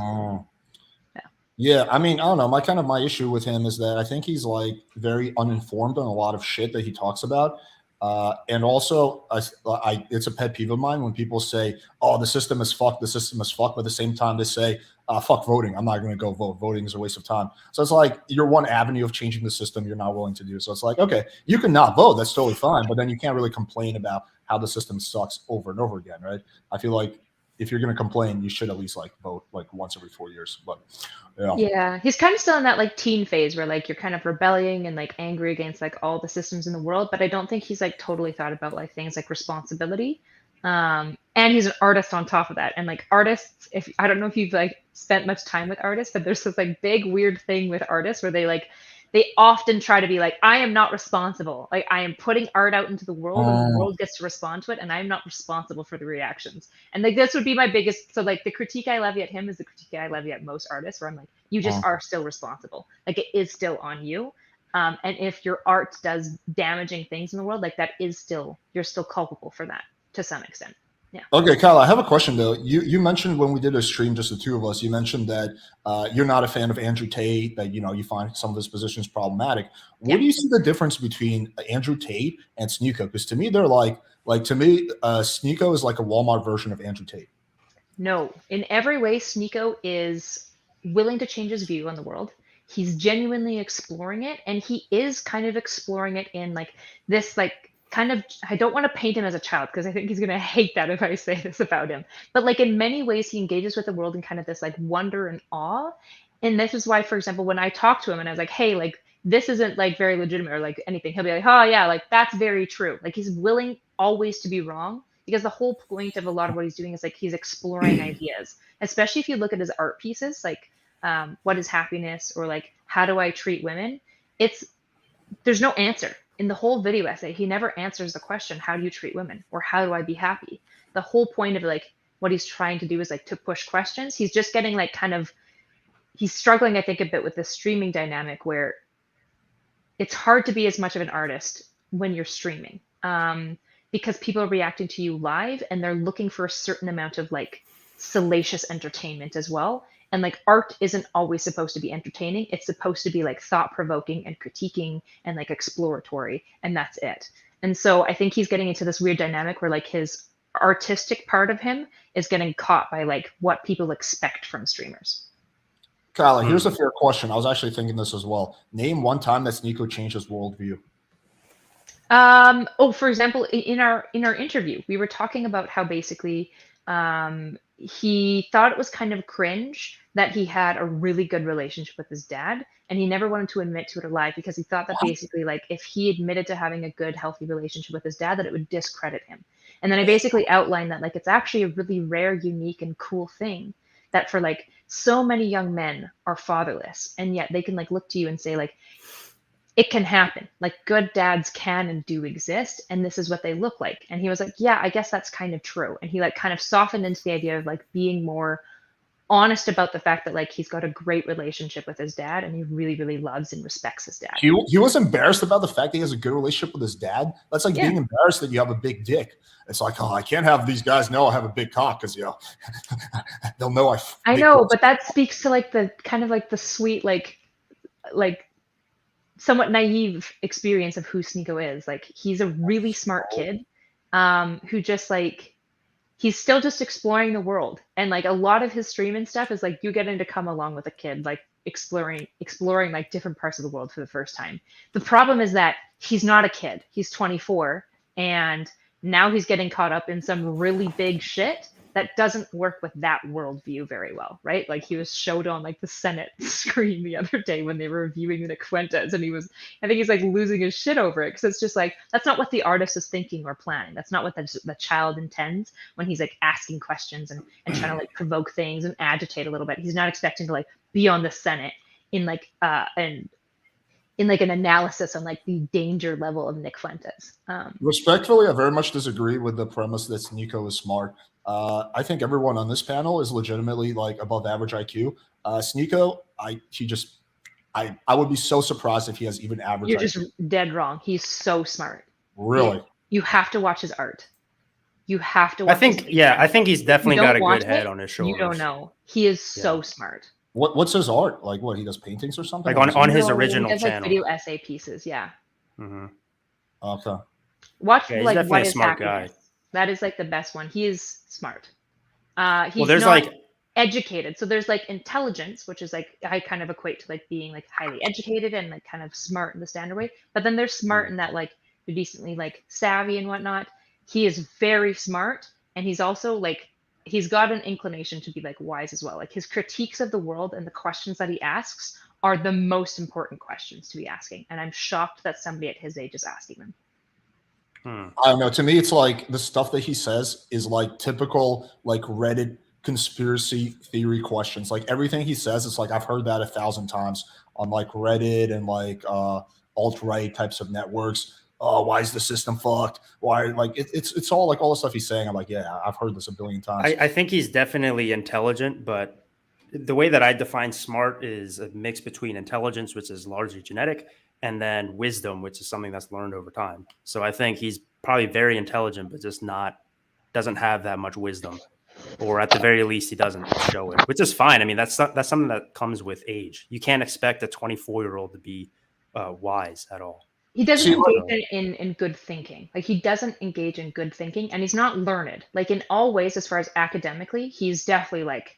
Yeah, I mean, I don't know. My issue with him is that I think he's like very uninformed on a lot of shit that he talks about. And also, it's a pet peeve of mine when people say, "Oh, the system is fucked. The system is fucked." But at the same time, they say, "Fuck voting. I'm not going to go vote. Voting is a waste of time." So it's like you're one avenue of changing the system you're not willing to do. So it's like, okay, you can not vote. That's totally fine. But then you can't really complain about how the system sucks over and over again, right? I feel like if you're going to complain, you should at least like vote like once every 4 years. But yeah, he's kind of still in that like teen phase where like you're kind of rebelling and like angry against like all the systems in the world. But I don't think he's like totally thought about like things like responsibility. And he's an artist on top of that. And like artists, if I don't know if you've like spent much time with artists, but there's this like big weird thing with artists where they often try to be like, I am not responsible. Like I am putting art out into the world and the world gets to respond to it. And I'm not responsible for the reactions. And like, this would be my biggest, so like the critique I levy at him is the critique I levy at most artists where I'm like, you just are still responsible. Like it is still on you. And if your art does damaging things in the world, like that is still, you're still culpable for that to some extent. Yeah. Okay, Kyle, I have a question though. You mentioned when we did a stream, just the two of us, you mentioned that you're not a fan of Andrew Tate, that you find some of his positions problematic. What do you see the difference between Andrew Tate and Sneako? Because to me, they're like to me, Sneako is like a Walmart version of Andrew Tate. No, in every way, Sneako is willing to change his view on the world. He's genuinely exploring it, and he is kind of exploring it in like this like kind of, I don't want to paint him as a child because I think he's going to hate that if I say this about him. But like in many ways, he engages with the world in kind of this like wonder and awe. And this is why, for example, when I talk to him and I was like, hey, like this isn't like very legitimate or like anything, he'll be like, oh yeah, like that's very true. Like he's willing always to be wrong because the whole point of a lot of what he's doing is like he's exploring ideas, especially if you look at his art pieces, like what is happiness, or like how do I treat women. There's no answer in the whole video essay. He never answers the question, how do you treat women, or how do I be happy. The whole point of like what he's trying to do is like to push questions. He's just getting like he's struggling, I think, a bit with the streaming dynamic where it's hard to be as much of an artist when you're streaming, because people are reacting to you live and they're looking for a certain amount of like salacious entertainment as well. And like art isn't always supposed to be entertaining. It's supposed to be like thought provoking and critiquing and like exploratory, and that's it. And so I think he's getting into this weird dynamic where like his artistic part of him is getting caught by like what people expect from streamers. Kyle, here's a fair question. I was actually thinking this as well. Name one time that Sneako changed his worldview. For example, in our interview, we were talking about how basically he thought it was kind of cringe that he had a really good relationship with his dad, and he never wanted to admit to it alive because he thought that basically like if he admitted to having a good, healthy relationship with his dad, that it would discredit him. And then I basically outlined that like it's actually a really rare, unique, and cool thing that for like so many young men are fatherless, and yet they can like look to you and say like, it can happen. Like good dads can and do exist, and this is what they look like. And he was like, yeah, I guess that's kind of true. And he like kind of softened into the idea of like being more honest about the fact that like he's got a great relationship with his dad and he really, really loves and respects his dad. He was embarrassed about the fact that he has a good relationship with his dad. That's like being embarrassed that you have a big dick. It's like, oh, I can't have these guys know I have a big cock because, you know, they'll know I know, but that speaks to like the kind of like the sweet, like somewhat naive experience of who Sneako is. Like he's a really smart kid who just like, he's still just exploring the world. And like a lot of his streaming stuff is like you getting to come along with a kid, like exploring like different parts of the world for the first time. The problem is that he's not a kid. He's 24, and now he's getting caught up in some really big shit that doesn't work with that worldview very well, right? Like he was showed on like the Senate screen the other day when they were reviewing the Confronts, and I think he's like losing his shit over it, because it's just like, that's not what the artist is thinking or planning. That's not what the child intends when he's like asking questions and trying to like provoke things and agitate a little bit. He's not expecting to like be on the Senate in like in like an analysis on like the danger level of Nick Fuentes. Respectfully, I very much disagree with the premise that Sneako is smart. I think everyone on this panel is legitimately like above average IQ. Sneako, I would be so surprised if he has even average You're IQ. just dead wrong. He's so smart. Really? You have to watch his art. You have to watch I think he's definitely got a good head on his shoulders. You don't know. He is so smart. What's his art? Like what, he does paintings or something? Like on his original he does, channel. Like video essay pieces, yeah. Mm-hmm. Okay. Watch he's like definitely what a is smart happiness. guy. That is like the best one. He is smart. He's there's not like educated. So there's like intelligence, which is like I kind of equate to like being like highly educated and like kind of smart in the standard way. But then there's smart in that like you're decently like savvy and whatnot. He is very smart, and he's also like he's got an inclination to be like wise as well. Like his critiques of the world and the questions that he asks are the most important questions to be asking. And I'm shocked that somebody at his age is asking them. I don't know. To me, it's like the stuff that he says is like typical like Reddit conspiracy theory questions. Like everything he says, it's like I've heard that 1,000 times on like Reddit and like alt-right types of networks. Oh, why is the system fucked? Why, like it's all like all the stuff he's saying. I'm like, yeah, I've heard this 1 billion times. I think he's definitely intelligent, but the way that I define smart is a mix between intelligence, which is largely genetic, and then wisdom, which is something that's learned over time. So I think he's probably very intelligent, but just doesn't have that much wisdom, or at the very least, he doesn't show it, which is fine. I mean, that's something that comes with age. You can't expect a 24-year-old to be wise at all. He doesn't engage in good thinking. Like he doesn't engage in good thinking, and he's not learned. Like in all ways, as far as academically, he's definitely like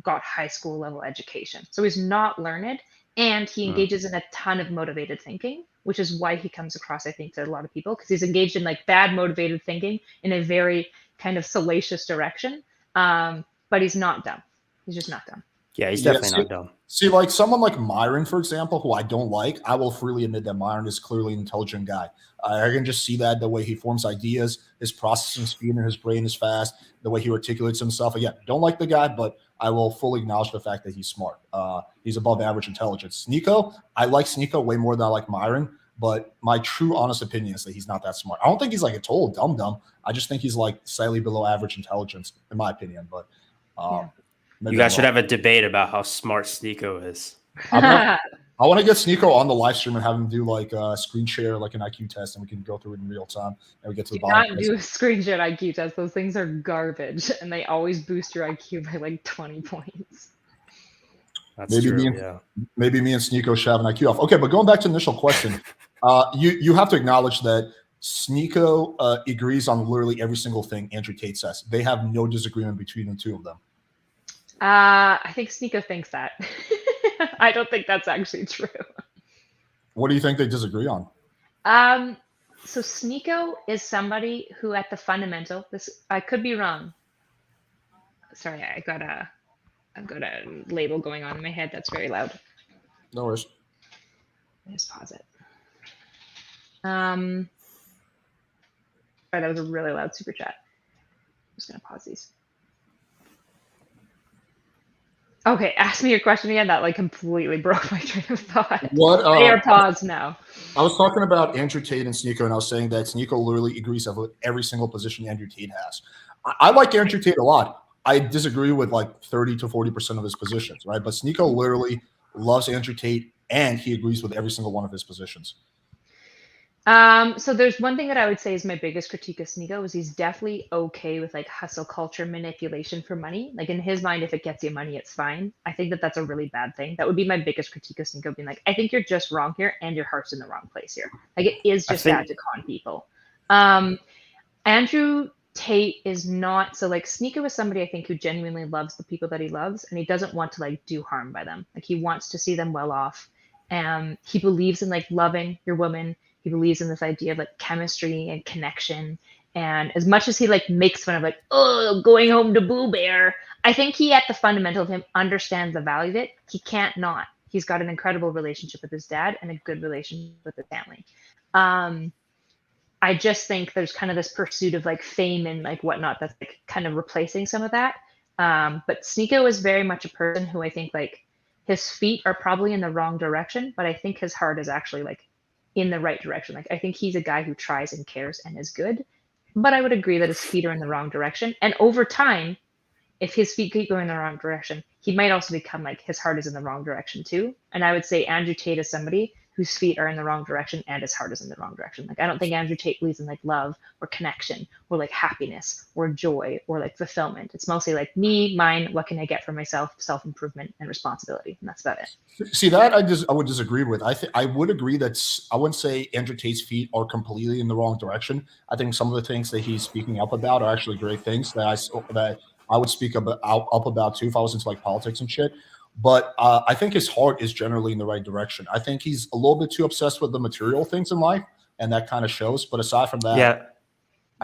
got high school level education. So he's not learned, and he engages in a ton of motivated thinking, which is why he comes across, I think, to a lot of people, because he's engaged in like bad motivated thinking in a very kind of salacious direction. But he's not dumb. He's just not dumb. Yeah, he's definitely not dumb. See, like someone like Myron, for example, who I don't like, I will freely admit that Myron is clearly an intelligent guy. I can just see that the way he forms ideas, his processing speed in his brain is fast, the way he articulates himself. Again, don't like the guy, but I will fully acknowledge the fact that he's smart. He's above average intelligence. Sneako, I like Sneako way more than I like Myron, but my true honest opinion is that he's not that smart. I don't think he's like a total dumb. I just think he's like slightly below average intelligence, in my opinion. But you guys should have a debate about how smart Sneako is. I want to get Sneako on the live stream and have him do like a screen share, like an IQ test, and we can go through it in real time. And we get to the bottom. Not do a screen share IQ test. Those things are garbage, and they always boost your IQ by like 20 points. That's true. Maybe me and Sneako should have an IQ off. Okay, but going back to the initial question, you have to acknowledge that Sneako agrees on literally every single thing Andrew Tate says. They have no disagreement between the two of them. I think Sneako thinks that. I don't think that's actually true. What do you think they disagree on? So Sneako is somebody who, at the fundamental, I could be wrong. Sorry, I've got a label going on in my head that's very loud. No worries. Let me just pause it. Sorry, that was a really loud super chat. I'm just gonna pause these. Okay, ask me your question again. That like completely broke my train of thought. They are paused now. I was talking about Andrew Tate and Sneako, and I was saying that Sneako literally agrees with every single position Andrew Tate has. I like Andrew Tate a lot. I disagree with like 30 to 40% of his positions, right? But Sneako literally loves Andrew Tate, and he agrees with every single one of his positions. So there's one thing that I would say is my biggest critique of Sneako is he's definitely okay with like hustle culture manipulation for money. Like in his mind, if it gets you money, it's fine. I think that that's a really bad thing. That would be my biggest critique of Sneako, being like, I think you're just wrong here and your heart's in the wrong place here. Like it is just bad to con people. Andrew Tate is not, so like Sneako is somebody I think who genuinely loves the people that he loves, and he doesn't want to like do harm by them. Like he wants to see them well off. He believes in like loving your woman. He believes in this idea of like chemistry and connection. And as much as he like makes fun of like, oh, going home to Boo Bear, I think he at the fundamental of him understands the value of it. He can't not. He's got an incredible relationship with his dad and a good relationship with his family. I just think there's kind of this pursuit of like fame and like whatnot that's like kind of replacing some of that. But Sneako is very much a person who I think like his feet are probably in the wrong direction, but I think his heart is actually like in the right direction. Like I think he's a guy who tries and cares and is good, but I would agree that his feet are in the wrong direction. And over time, if his feet keep going in the wrong direction, he might also become like his heart is in the wrong direction too. And I would say Andrew Tate is somebody whose feet are in the wrong direction and his heart is in the wrong direction. Like I don't think Andrew Tate believes in like love or connection or like happiness or joy or like fulfillment. It's mostly like me, mine, what can I get for myself, self-improvement and responsibility. And that's about it. See, that I would disagree with. I would agree that I wouldn't say Andrew Tate's feet are completely in the wrong direction. I think some of the things that he's speaking up about are actually great things that I would speak up about too if I was into like politics and shit. But I think his heart is generally in the right direction. I think he's a little bit too obsessed with the material things in life, and that kind of shows. But aside from that, yeah,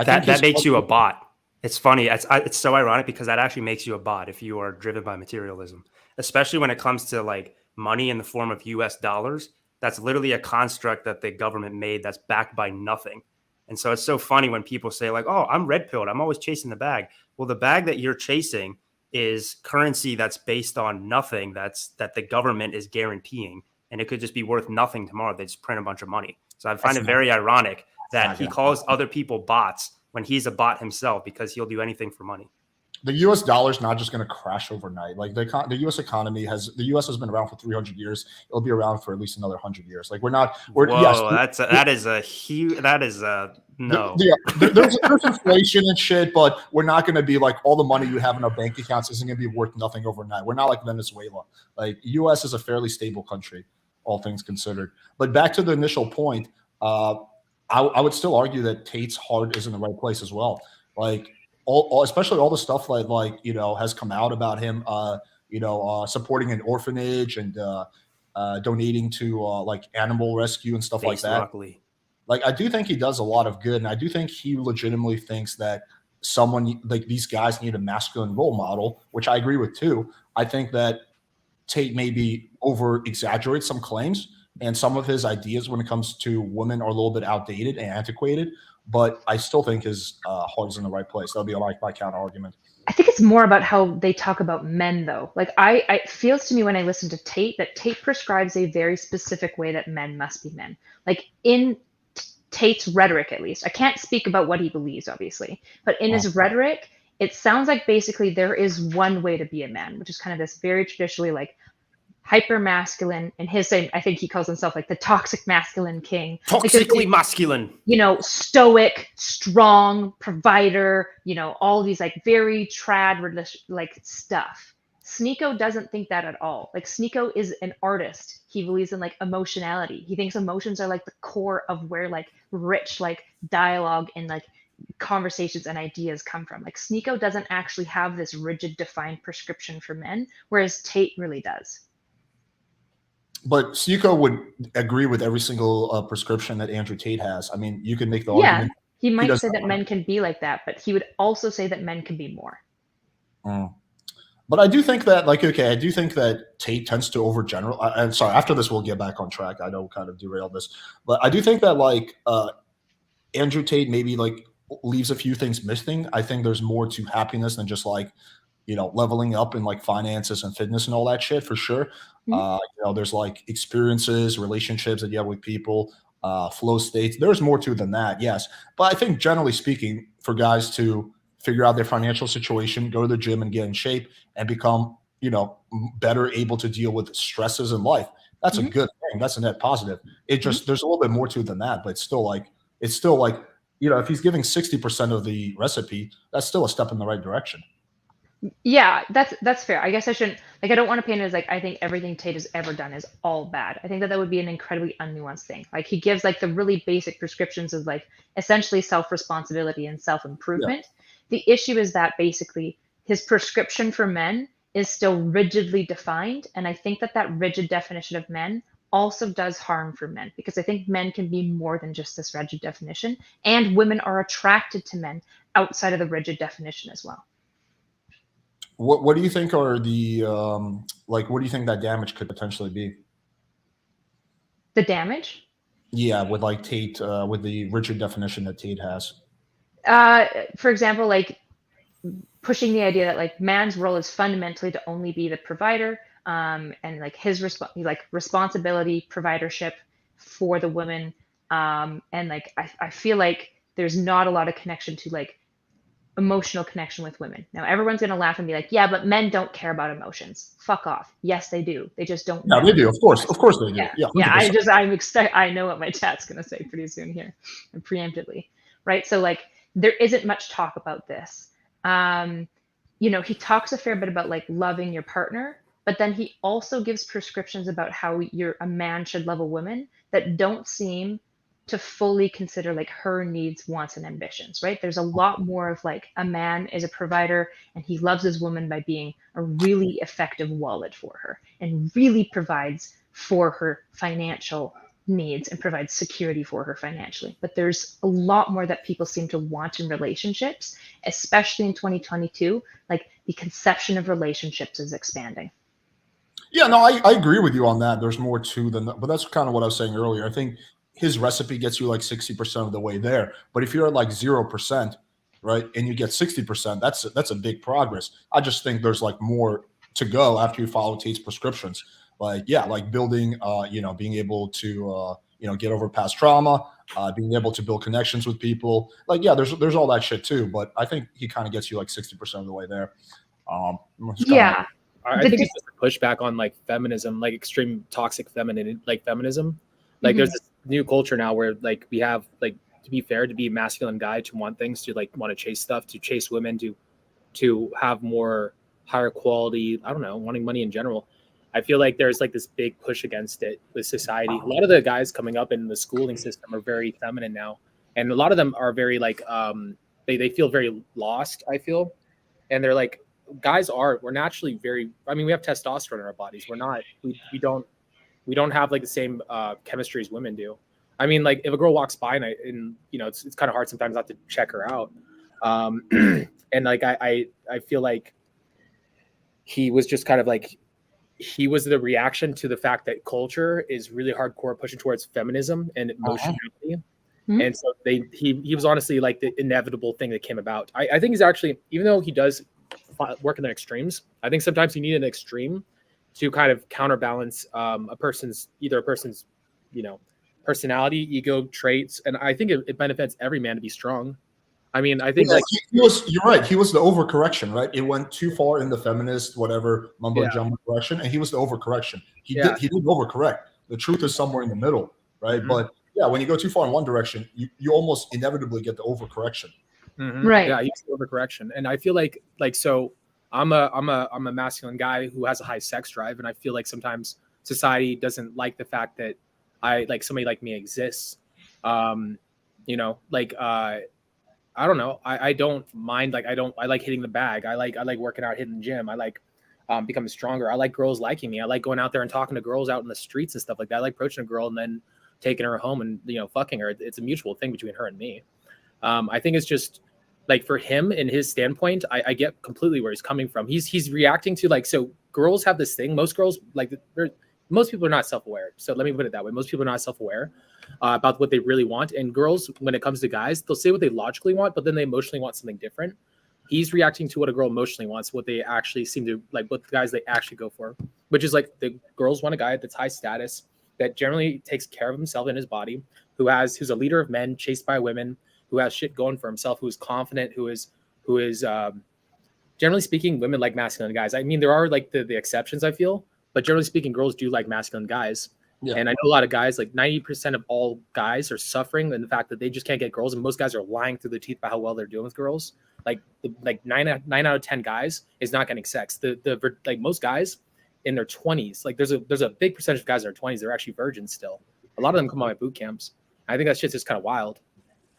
that makes you a bot. It's funny. It's so ironic because that actually makes you a bot if you are driven by materialism, especially when it comes to like money in the form of US dollars. That's literally a construct that the government made that's backed by nothing. And so it's so funny when people say like, oh, I'm red pilled. I'm always chasing the bag. Well, the bag that you're chasing is currency that's based on nothing that the government is guaranteeing. And it could just be worth nothing tomorrow. They just print a bunch of money. So I find it very ironic that he calls other people bots when he's a bot himself because he'll do anything for money. The U.S. dollar is not just going to crash overnight. Like the U.S. economy the U.S. has been around for 300 years. It'll be around for at least another 100 years. Like no. There's inflation and shit, but we're not going to be like all the money you have in our bank accounts isn't going to be worth nothing overnight. We're not like Venezuela. Like U.S. is a fairly stable country, all things considered. But back to the initial point, I would still argue that Tate's heart is in the right place as well. Like. Especially all the stuff like has come out about him, supporting an orphanage and donating to like animal rescue and stuff like that. Luckily. Like I do think he does a lot of good, and I do think he legitimately thinks that someone like these guys need a masculine role model, which I agree with too. I think that Tate maybe over exaggerates some claims, and some of his ideas when it comes to women are a little bit outdated and antiquated. But I still think his heart is in the right place. That'll be my counter argument. I think it's more about how they talk about men, though. Like it feels to me when I listen to Tate that Tate prescribes a very specific way that men must be men. Like in Tate's rhetoric, at least. I can't speak about what he believes, obviously, but in his rhetoric, it sounds like basically there is one way to be a man, which is kind of this very traditionally like hyper masculine. And his same, I think he calls himself like the toxic masculine king. Toxically like, masculine. You know, stoic, strong, provider, you know, all these like very trad like stuff. Sneako doesn't think that at all. Like Sneako is an artist. He believes in like emotionality. He thinks emotions are like the core of where like rich like dialogue and like conversations and ideas come from. Like Sneako doesn't actually have this rigid defined prescription for men, whereas Tate really does. But Sneako would agree with every single prescription that Andrew Tate has. I mean, you can make the argument. He might say that men can be like that, but he would also say that men can be more. But I do think that, like, okay, I do think that Tate tends to overgeneralize. I'm sorry, after this, we'll get back on track. I know kind of derailed this. But I do think that, like, Andrew Tate maybe, like, leaves a few things missing. I think there's more to happiness than just, like, you know, leveling up in, like, finances and fitness and all that shit, for sure. You know, there's, like, experiences, relationships that you have with people, flow states. There's more to it than that, yes. But I think, generally speaking, for guys to figure out their financial situation, go to the gym and get in shape and become, you know, better able to deal with stresses in life. That's a good thing. That's a net positive. It just, there's a little bit more to it than that, but it's still like, you know, if he's giving 60% of the recipe, that's still a step in the right direction. Yeah, that's fair. I guess I shouldn't, like, I don't want to paint it as like, I think everything Tate has ever done is all bad. I think that would be an incredibly unnuanced thing. Like he gives like the really basic prescriptions of like essentially self-responsibility and self-improvement. Yeah. The issue is that basically his prescription for men is still rigidly defined. And I think that rigid definition of men also does harm for men, because I think men can be more than just this rigid definition, and women are attracted to men outside of the rigid definition as well. What do you think are the like, what do you think that damage could potentially be? The damage? Yeah, with like Tate, with the rigid definition that Tate has. For example, like pushing the idea that like man's role is fundamentally to only be the provider, and like his responsibility, providership for the woman, and like I feel like there's not a lot of connection to like emotional connection with women. Now everyone's gonna laugh and be like, yeah, but men don't care about emotions. Fuck off. Yes, they do. They just don't. Yeah, they do. Of course they do. Yeah. I know what my chat's gonna say pretty soon here, and preemptively, right? So like there isn't much talk about this. You know, he talks a fair bit about like loving your partner, but then he also gives prescriptions about how a man should love a woman that don't seem to fully consider like her needs, wants, and ambitions, right? There's a lot more of like a man is a provider and he loves his woman by being a really effective wallet for her and really provides for her financial needs and provides security for her financially. But there's a lot more that people seem to want in relationships, especially in 2022. Like the conception of relationships is expanding. Yeah, no, I agree with you on that. There's more to than that, but that's kind of what I was saying earlier. I think his recipe gets you like 60% of the way there. But if you're at like 0%, right, and you get 60%, that's a big progress. I just think there's like more to go after you follow Tate's prescriptions. Like, yeah, like building, you know, being able to, you know, get over past trauma, being able to build connections with people. Like, yeah, there's all that shit too. But I think he kind of gets you like 60% of the way there. Yeah. I think it's just a pushback on like feminism, like extreme toxic feminine, like feminism. Like there's this new culture now where like we have like, to be fair, to be a masculine guy, to want things, to like want to chase stuff, to chase women, to have more higher quality, I don't know, wanting money in general. I feel like there's like this big push against it with society. A lot of the guys coming up in the schooling system are very feminine now. And a lot of them are very like, they feel very lost, I feel. And they're like, we're naturally very, I mean, we have testosterone in our bodies. We don't have like the same chemistry as women do. I mean, like if a girl walks by and you know, it's kind of hard sometimes not to check her out. And like, I feel like he was just kind of like he was the reaction to the fact that culture is really hardcore pushing towards feminism and emotionality. And so he was honestly like the inevitable thing that came about. I think he's actually, even though he does work in the extremes, I think sometimes you need an extreme to kind of counterbalance a person's personality, ego, traits. And I think it benefits every man to be strong. I mean, I think you're right. He was the overcorrection, right? It went too far in the feminist, whatever mumbo jumbo direction, and he was the overcorrection. He did overcorrect. The truth is somewhere in the middle, right? But yeah, when you go too far in one direction, you almost inevitably get the overcorrection. Right. Yeah, he's the overcorrection. And I feel like so I'm a masculine guy who has a high sex drive, and I feel like sometimes society doesn't like the fact that somebody like me exists. I don't know. I don't mind. I like hitting the bag. I like working out, hitting the gym. I like becoming stronger. I like girls liking me. I like going out there and talking to girls out in the streets and stuff like that. I like approaching a girl and then taking her home and, fucking her. It's a mutual thing between her and me. I think it's just like for him and his standpoint, I get completely where he's coming from. He's reacting to so girls have this thing. Most girls most people are not self-aware. So let me put it that way. Most people are not self-aware about what they really want. And girls, when it comes to guys, they'll say what they logically want, but then they emotionally want something different. He's reacting to what a girl emotionally wants, what they actually seem to like, what the guys they actually go for, which is like the girls want a guy that's high status, that generally takes care of himself and his body, who's a leader of men, chased by women, who has shit going for himself, who's confident, who is generally speaking, women like masculine guys. I mean, there are like the exceptions, I feel. But generally speaking, girls do like masculine guys. Yeah. And I know a lot of guys, like 90% of all guys are suffering in the fact that they just can't get girls. And most guys are lying through their teeth about how well they're doing with girls. Like 9 out of 10 guys is not getting sex. Like most guys in their 20s, like there's a big percentage of guys in their 20s that are actually virgins still. A lot of them come on my boot camps. I think that shit's just kind of wild.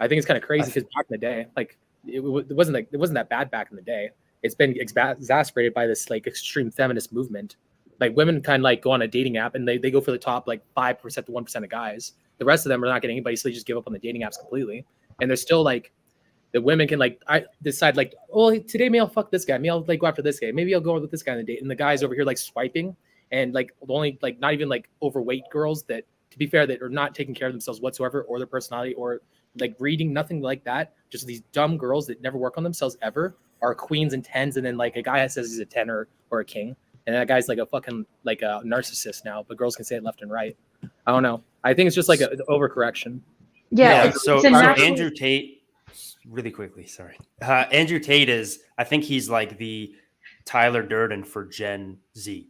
I think it's kind of crazy because back in the day, like it wasn't that bad back in the day. It's been exacerbated by this like extreme feminist movement. Like women kind of like go on a dating app and they go for the top like 5% to 1% of guys. The rest of them are not getting anybody, so they just give up on the dating apps completely. And there's still like the women can like decide like, oh, today maybe I'll fuck this guy, maybe I'll like go after this guy, maybe I'll go with this guy on the date. And the guys over here like swiping and like only like not even like overweight girls that, to be fair, that are not taking care of themselves whatsoever or their personality or like reading, nothing like that. Just these dumb girls that never work on themselves ever are queens and 10s, and then like a guy says he's a 10 or a king. And that guy's like a fucking like a narcissist now, but girls can say it left and right. I don't know. I think it's just like an overcorrection. Yeah. So Andrew Tate, really quickly, sorry. Andrew Tate I think he's like the Tyler Durden for Gen Z.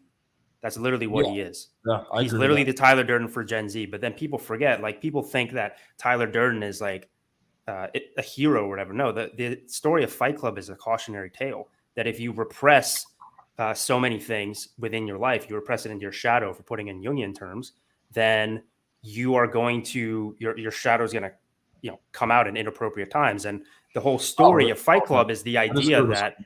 That's literally what he is. Yeah, he's literally the Tyler Durden for Gen Z. But then people forget, like people think that Tyler Durden is like a hero or whatever. No, the story of Fight Club is a cautionary tale that if you repress so many things within your life, you repress it into your shadow, for putting in Jungian terms, then you are going to, your shadow is going to, come out in inappropriate times. And the whole story of Fight Club is the idea that,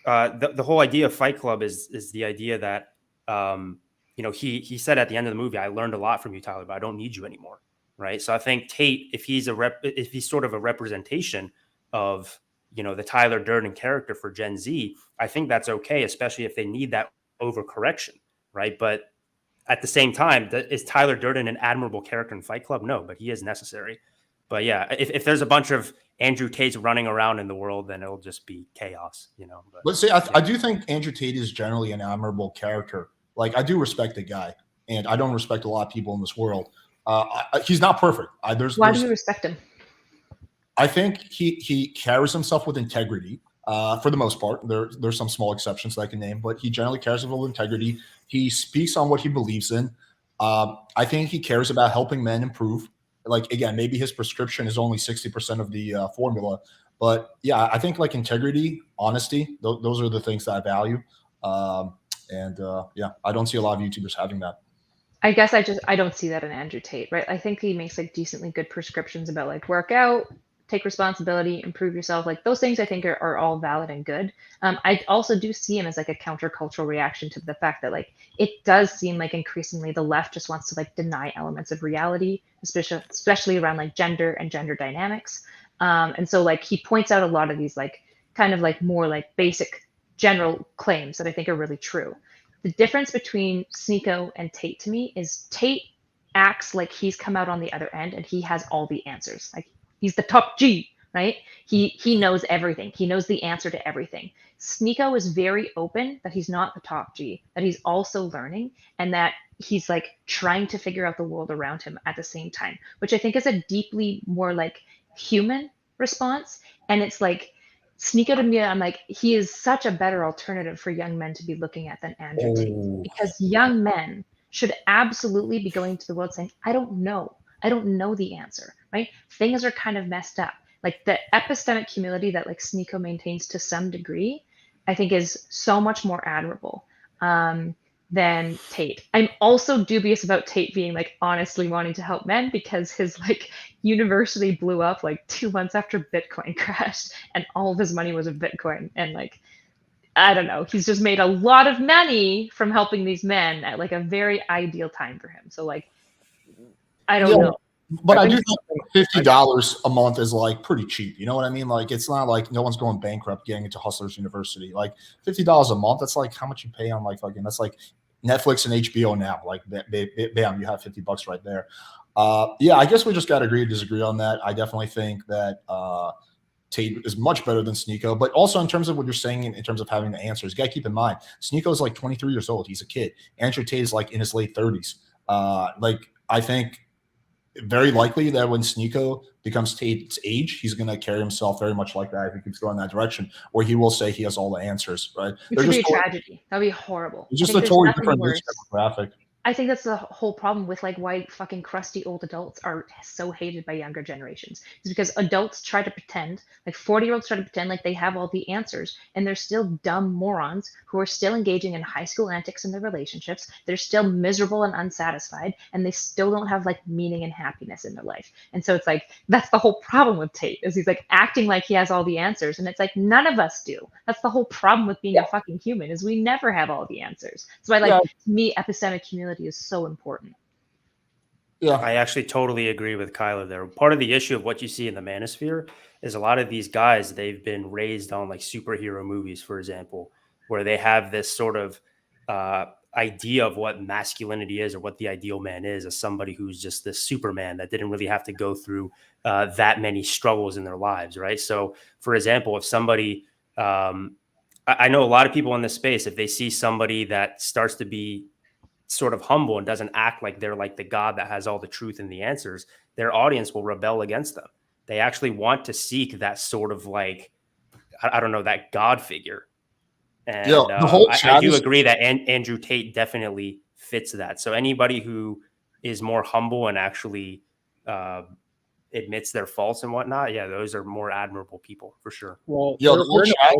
the whole idea of Fight Club is the idea that, he said at the end of the movie, I learned a lot from you, Tyler, but I don't need you anymore. Right. So I think Tate, if he's sort of a representation of, the Tyler Durden character for Gen Z, I think that's okay, especially if they need that overcorrection, right? But at the same time, is Tyler Durden an admirable character in Fight Club? No, but he is necessary. But yeah, if there's a bunch of Andrew Tates running around in the world, then it'll just be chaos, But let's say I do think Andrew Tate is generally an admirable character. Like I do respect the guy, and I don't respect a lot of people in this world. He's not perfect. Why do you respect him? I think he carries himself with integrity for the most part. There's some small exceptions that I can name, but he generally carries himself with integrity. He speaks on what he believes in. I think he cares about helping men improve. Like, again, maybe his prescription is only 60% of the formula. But, yeah, I think, like, integrity, honesty, those are the things that I value. Yeah, I don't see a lot of YouTubers having that. I guess I don't see that in Andrew Tate, right? I think he makes, like, decently good prescriptions about, like, work out, take responsibility, improve yourself. Like those things I think are all valid and good. I also do see him as like a countercultural reaction to the fact that like it does seem like increasingly the left just wants to like deny elements of reality, especially around like gender and gender dynamics. And so like he points out a lot of these like kind of like more like basic general claims that I think are really true. the difference between Sneako and Tate to me is Tate acts like he's come out on the other end and he has all the answers. Like he's the top G, right? He knows everything. He knows the answer to everything. Sneako is very open that he's not the top G, that he's also learning, and that he's like trying to figure out the world around him at the same time, which I think is a deeply more like human response. And it's like Sneako to me, I'm like, he is such a better alternative for young men to be looking at than Andrew Tate, because young men should absolutely be going to the world saying, I don't know the answer, right? Things are kind of messed up. Like the epistemic humility that like Sneako maintains to some degree, I think is so much more admirable than Tate. I'm also dubious about Tate being like honestly wanting to help men, because his like university blew up like 2 months after Bitcoin crashed and all of his money was in Bitcoin. And like, I don't know, he's just made a lot of money from helping these men at like a very ideal time for him. So like, I don't know. But I do think $50 a month is like pretty cheap. You know what I mean? Like it's not like no one's going bankrupt getting into Hustlers University. Like $50 a month, that's like how much you pay on like fucking, that's like Netflix and HBO now. Like bam, you have $50 right there. Yeah, I guess we just got to agree to disagree on that. I definitely think that Tate is much better than Sneako, but also in terms of what you're saying in terms of having the answers, you got to keep in mind, Sneako is like 23 years old. He's a kid. Andrew Tate is like in his late 30s. Like I think very likely that when Sneako becomes Tate's age, he's going to carry himself very much like that if he keeps going that direction, or he will say he has all the answers, right? Which would be a tragedy. That would be horrible. It's just a totally different demographic. I think that's the whole problem with like why fucking crusty old adults are so hated by younger generations, is because adults try to pretend, like 40-year-olds try to pretend like they have all the answers, and they're still dumb morons who are still engaging in high school antics in their relationships. They're still miserable and unsatisfied, and they still don't have like meaning and happiness in their life. And so it's like, that's the whole problem with Tate, is he's like acting like he has all the answers, and it's like none of us do. That's the whole problem with being a fucking human, is we never have all the answers. So I like, to me, epistemic humility is so important. Yeah, I actually totally agree with Kyla there. Part of the issue of what you see in the manosphere is a lot of these guys, they've been raised on like superhero movies, for example, where they have this sort of idea of what masculinity is, or what the ideal man is, as somebody who's just this Superman that didn't really have to go through that many struggles in their lives, right? So, for example, if somebody, I know a lot of people in this space, if they see somebody that starts to be sort of humble and doesn't act like they're like the God that has all the truth and the answers, their audience will rebel against them. They actually want to seek that sort of like, I don't know, that God figure. And I do agree that Andrew Tate definitely fits that. So anybody who is more humble and actually admits their faults and whatnot, yeah, those are more admirable people for sure. Well, yeah, the whole chat,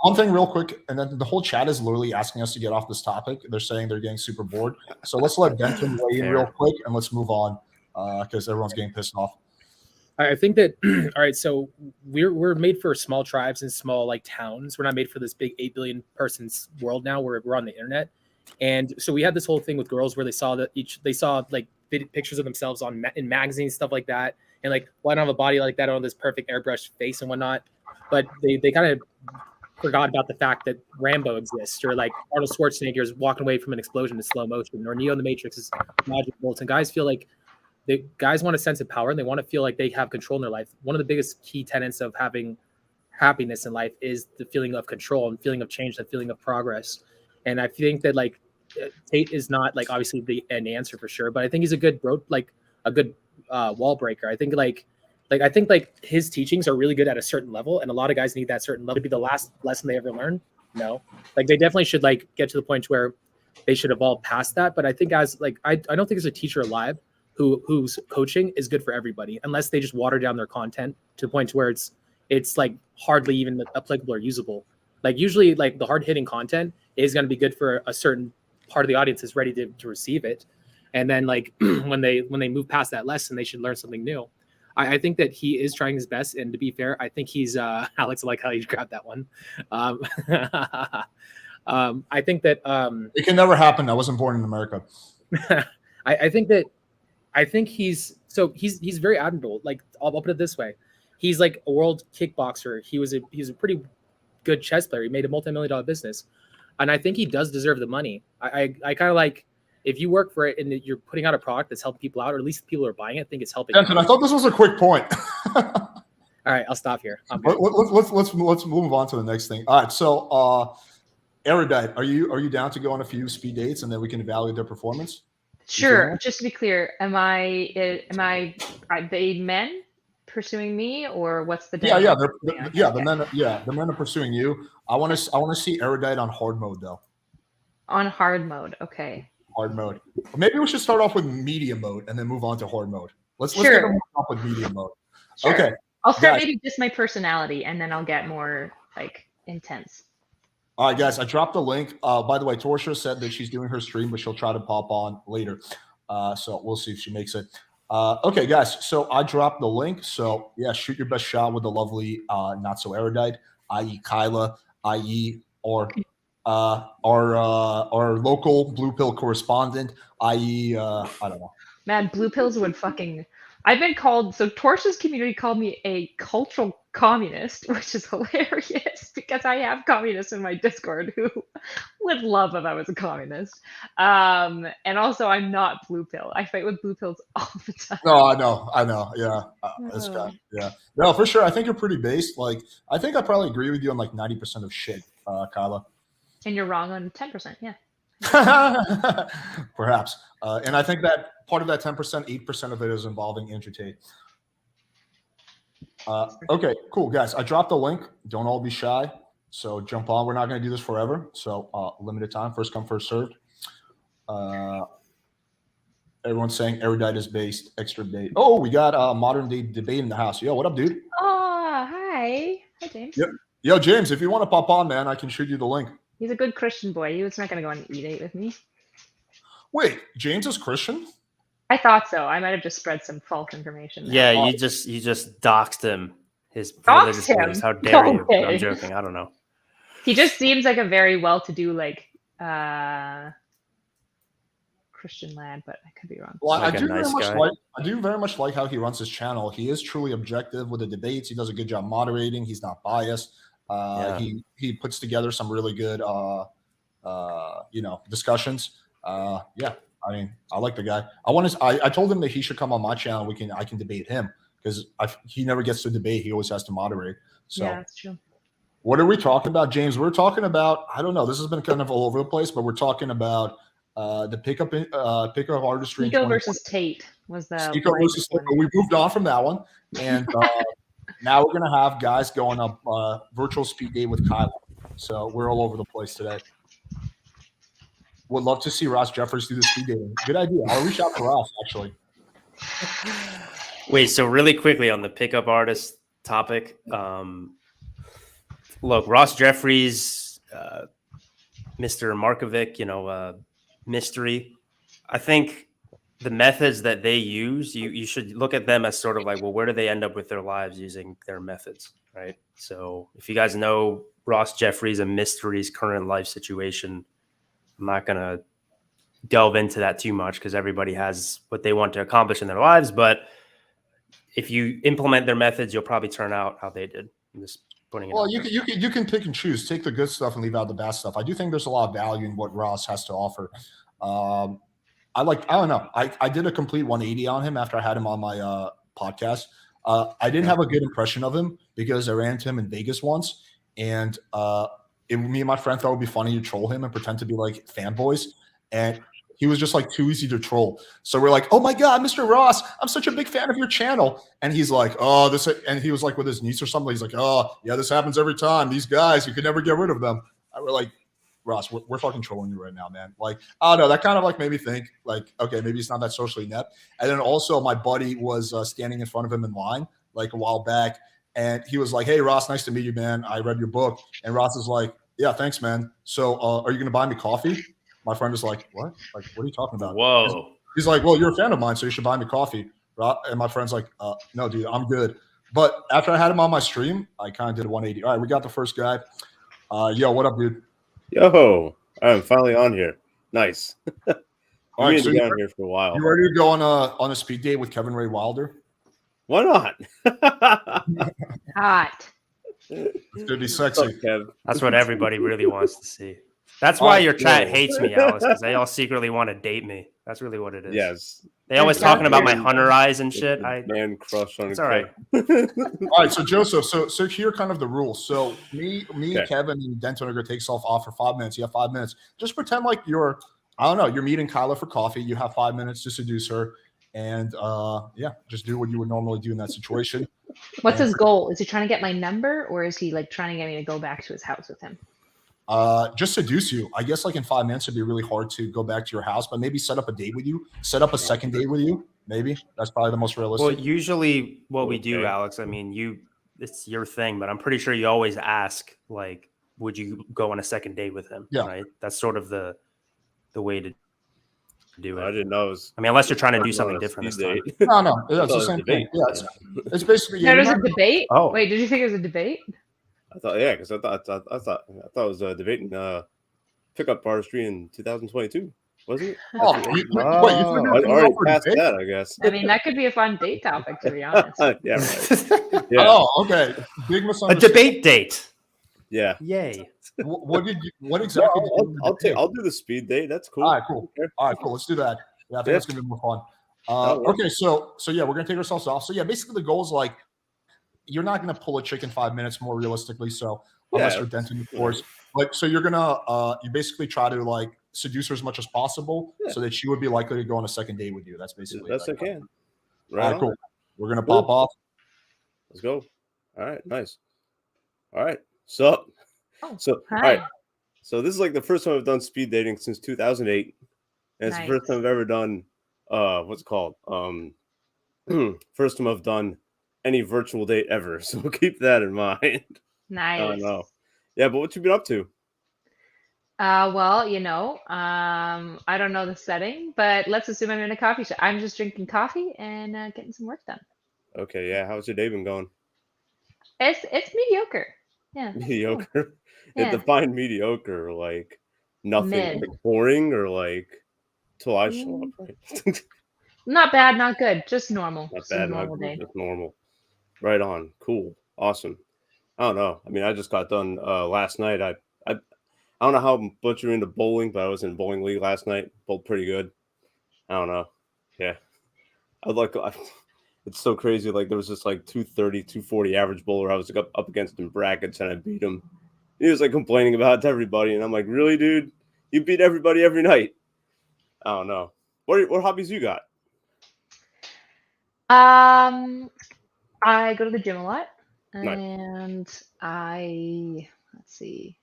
one thing real quick, and then the whole chat is literally asking us to get off this topic. They're saying they're getting super bored. So let's let Benton weigh in real quick, and let's move on because everyone's getting pissed off. I think that all right, so we're made for small tribes and small like towns. We're not made for this big 8 billion persons world now where we're on the internet. And so we had this whole thing with girls where they saw like pictures of themselves in magazines, stuff like that. And like, why don't have a body like that on this perfect airbrushed face and whatnot? But they kind of forgot about the fact that Rambo exists, or like Arnold Schwarzenegger is walking away from an explosion in slow motion, or Neo in the Matrix is magic bullets. And guys feel like guys want a sense of power, and they want to feel like they have control in their life. One of the biggest key tenets of having happiness in life is the feeling of control and feeling of change, the feeling of progress. And I think that like Tate is not like obviously an answer for sure, but I think he's a good wall breaker. I think I think his teachings are really good at a certain level, and a lot of guys need that certain level to be the last lesson they ever learn. No, like they definitely should like get to the point where they should evolve past that. But I think as like I don't think there's a teacher alive whose coaching is good for everybody, unless they just water down their content to the point where it's like hardly even applicable or usable. Like usually like the hard hitting content is going to be good for a certain part of the audience is ready to receive it. And then like when they move past that lesson, they should learn something new. I think that he is trying his best. And to be fair, I think he's Alex, I like how you grabbed that one. I think that it can never happen. I wasn't born in America. I think he's very admirable. Like I'll put it this way. He's like a world kickboxer. He was a pretty good chess player. He made a multi-million-dollar business. and I think he does deserve the money. I kind of like if you work for it and you're putting out a product that's helping people out, or at least people are buying it. I think it's helping. Benson, I thought this was a quick point. All right, I'll stop here. Let's move on to the next thing. All right, so Erudite, are you down to go on a few speed dates and then we can evaluate their performance? Sure. Just to be clear, are they men pursuing me, or what's the the men are pursuing you. I want to see Erudite on hard mode though. On hard mode, okay. Hard mode. Maybe we should start off with medium mode and then move on to hard mode. Let's get them off with medium mode. Sure. Okay. I'll start maybe just my personality, and then I'll get more like intense. All right, guys, I dropped the link. By the way, Torsha said that she's doing her stream, but she'll try to pop on later. So we'll see if she makes it. Okay, guys, so I dropped the link. So, yeah, shoot your best shot with the lovely Not So Erudite, i.e. Kyla, i.e. or our local Blue Pill correspondent, i.e. I don't know. Man, Blue Pills would fucking... I've been called, so Torsha's community called me a cultural communist, which is hilarious because I have communists in my Discord who would love if I was a communist. And also, I'm not Blue Pill. I fight with Blue Pills all the time. No, I know. Yeah, this guy. Yeah, no, for sure. I think you're pretty based. Like, I think I probably agree with you on like 90% of shit, Kyla. And you're wrong on 10%. Yeah. Perhaps. And I think that part of that 10%, 8% of it is involving Andrew Tate. Okay, cool, guys. I dropped the link. Don't all be shy. So jump on. We're not going to do this forever. So limited time. First come, first served. Everyone's saying Erudite is based. Extra date. Oh, we got a modern day debate in the house. Yo, what up, dude? Oh, hi. Hi, James. Yep. Yo, James, if you want to pop on, man, I can shoot you the link. He's a good Christian boy. He was not going to go on an e-date with me. Wait, James is Christian? I thought so. I might have just spread some false information there. Yeah, you just doxed him. His religious beliefs. How dare you? I'm joking. I don't know. He just seems like a very well-to-do, like, Christian lad, but I could be wrong. Well, like I do very much like how he runs his channel. He is truly objective with the debates. He does a good job moderating. He's not biased. He puts together some really good, discussions. Yeah, I mean, I like the guy. I told him that he should come on my channel. I can debate him because he never gets to debate. He always has to moderate. So yeah, that's true. What are we talking about, James? We're talking about, I don't know. This has been kind of all over the place, but we're talking about the pickup artistry. Sneako versus Tate was the Sneako versus Tate. We moved on from that one, and now we're gonna have guys going up virtual speed date with Kyle. So we're all over the place today. Would love to see Ross Jeffries do the speed dating. Good idea. I'll reach out to Ross actually. Wait, so really quickly on the pickup artist topic, look, Ross Jeffries, Mr. Markovic, mystery. I think the methods that they use, you should look at them as sort of like, well, where do they end up with their lives using their methods, right? So if you guys know Ross Jeffries and Mystery's current life situation, I'm not going to delve into that too much because everybody has what they want to accomplish in their lives. But if you implement their methods, you'll probably turn out how they did. I'm just putting it out there. You can pick and choose. Take the good stuff and leave out the bad stuff. I do think there's a lot of value in what Ross has to offer. I don't know. I did a complete 180 on him after I had him on my podcast. I didn't have a good impression of him because I ran into him in Vegas once, and me and my friend thought it would be funny to troll him and pretend to be like fanboys, and he was just like too easy to troll. So we're like, "Oh my God, Mr. Ross, I'm such a big fan of your channel." And he's like, "Oh, this," and he was like with his niece or something. He's like, "Oh, yeah, this happens every time. These guys, you could never get rid of them." And we're like, Ross, we're fucking trolling you right now, man. Like, oh no, that kind of like made me think, like, okay, maybe it's not that socially inept. And then also my buddy was standing in front of him in line like a while back, and he was like, "Hey, Ross, nice to meet you, man. I read your book." And Ross is like, "Yeah, thanks, man. So are you gonna buy me coffee?" My friend is like, "What? Like, what are you talking about?" Whoa. He's like, "Well, you're a fan of mine, so you should buy me coffee." And my friend's like, "No, dude, I'm good." But after I had him on my stream, I kind of did a 180. All right, we got the first guy. Yo, what up, dude? Yo, I'm finally on here. Nice. All right, so been on here for a while. You ready to go on a speed date with Kevin Ray Wilder? Why not? Hot. It's gonna be sexy. Kev? That's what everybody really wants to see. That's why your chat hates me, Alex, because they all secretly want to date me. That's really what it is. Yes. They always talking about my hunter eyes and shit. Man crush on it's all right. All right, so Joseph, so here are kind of the rules. So me, Okay. Kevin, and Denton are gonna take self off for 5 minutes. You have 5 minutes. Just pretend like you're, I don't know, you're meeting Kyla for coffee. You have 5 minutes to seduce her, and yeah, just do what you would normally do in that situation. What's his goal? Is he trying to get my number, or is he like trying to get me to go back to his house with him? Just seduce you. I guess like in 5 minutes, it'd be really hard to go back to your house, but maybe set up a date with you. Set up a second date with you. Maybe that's probably the most realistic. Well, usually what we do, Alex, I mean, it's your thing, but I'm pretty sure you always ask, like, would you go on a second date with him? Yeah. Right. That's sort of the way to do it. I didn't know. I mean, unless you're trying to do something different this time. No, that's the same thing. Yeah, it's basically. No, there's a debate. Oh, wait, did you think it was a debate? I thought, yeah, because I thought it was debating pickup artistry in 2022, wasn't it? Oh, I already passed that, I guess. I mean, that could be a fun date topic, to be honest. Yeah, right. Yeah. Oh, okay. Big a misunderstanding. debate date. Yeah. Yay. What exactly? I'll do the speed date. That's cool. All right, cool. All right, cool. Let's do that. Yeah, I think that's gonna be more fun. Okay, so yeah, we're gonna take ourselves off. So yeah, basically the goal is like you're not gonna pull a chick in 5 minutes more realistically. So unless you're Denton, of course. Like so you're gonna you basically try to like seduce her as much as possible so that she would be likely to go on a second date with you. That's basically that's like, I can. Right. All right, cool. We're gonna pop off. Let's go. All right, nice. All right. So all right. So this is like the first time I've done speed dating since 2008. And it's the first time I've ever done what's it called? First time I've done any virtual date ever. So keep that in mind. Nice. I know. Yeah, but what you been up to? Well, I don't know the setting, but let's assume I'm in a coffee shop. I'm just drinking coffee and getting some work done. Okay, yeah. How's your day been going? It's mediocre. Yeah. Mediocre. Yeah. It defined mediocre, like nothing, Mid. like boring or like till I show up, right? Not bad, not good, just normal. Not Just a bad, normal not day. good, just normal. Right on. Cool. Awesome. I don't know. I mean, I just got done last night. I don't know how much you're into bowling, but I was in bowling league last night. Bowled pretty good. I don't know. Yeah. It's so crazy. Like there was just like 230, 240 average bowler. I was like up against in brackets and I beat him. He was like complaining about it to everybody. And I'm like, really, dude? You beat everybody every night. I don't know. What hobbies you got? I go to the gym a lot, Nice. and let's see,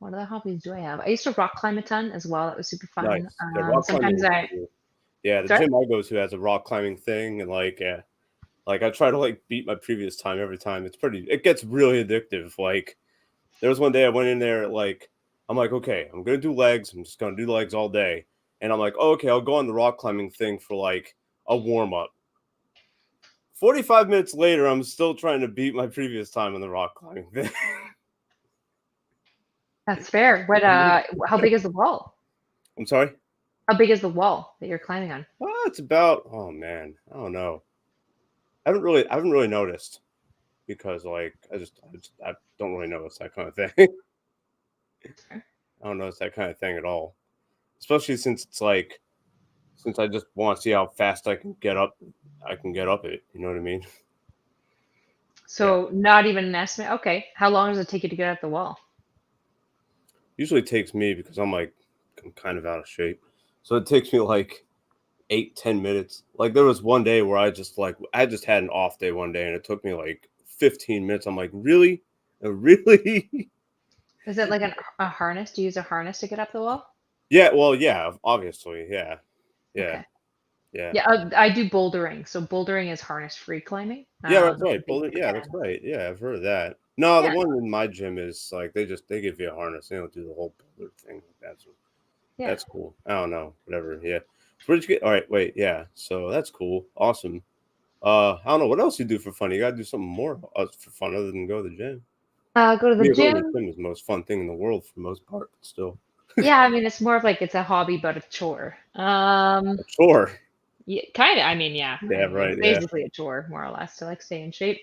what other hobbies do I have? I used to rock climb a ton as well. That was super fun. Nice. Yeah, rock Sometimes climbing is cool. Yeah, the gym I go to has a rock climbing thing, and like I try to like beat my previous time every time. It gets really addictive. Like there was one day I went in there, like I'm like, okay, I'm gonna do legs. I'm just gonna do legs all day, and I'm like, oh, okay, I'll go on the rock climbing thing for like a warm up. 45 minutes later, I'm still trying to beat my previous time on the rock climbing thing. That's fair. What? How big is the wall? I'm sorry? How big is the wall that you're climbing on? It's about, oh man, I don't know. I haven't really noticed because like I don't really notice that kind of thing. I don't notice that kind of thing at all. Especially since I just want to see how fast I can get up it. You know what I mean? So not even an estimate. Okay. How long does it take you to get up the wall? Usually takes me because I'm kind of out of shape. So it takes me like 8-10 minutes. Like there was one day where I just had an off day one day and it took me like 15 minutes. I'm like, really? Really? Is it like a harness? Do you use a harness to get up the wall? Yeah, well, yeah, obviously. Yeah. Okay. Yeah. Yeah, I do bouldering. So bouldering is harness-free climbing. Yeah, that's right. That's right. Yeah, I've heard of that. No, the one in my gym is like they give you a harness. They don't do the whole boulder thing. That's cool. I don't know. Whatever. Yeah. So where did you get? All right. Wait. Yeah. So that's cool. Awesome. I don't know what else you do for fun. You gotta do something more for fun other than go to the gym. Go to the gym. Going to the gym is the most fun thing in the world for the most part. But still. Yeah, I mean it's more of like it's a hobby, but a chore. A chore. Yeah, kind of. I mean, yeah. Yeah, right. It's basically a chore, more or less, to like stay in shape.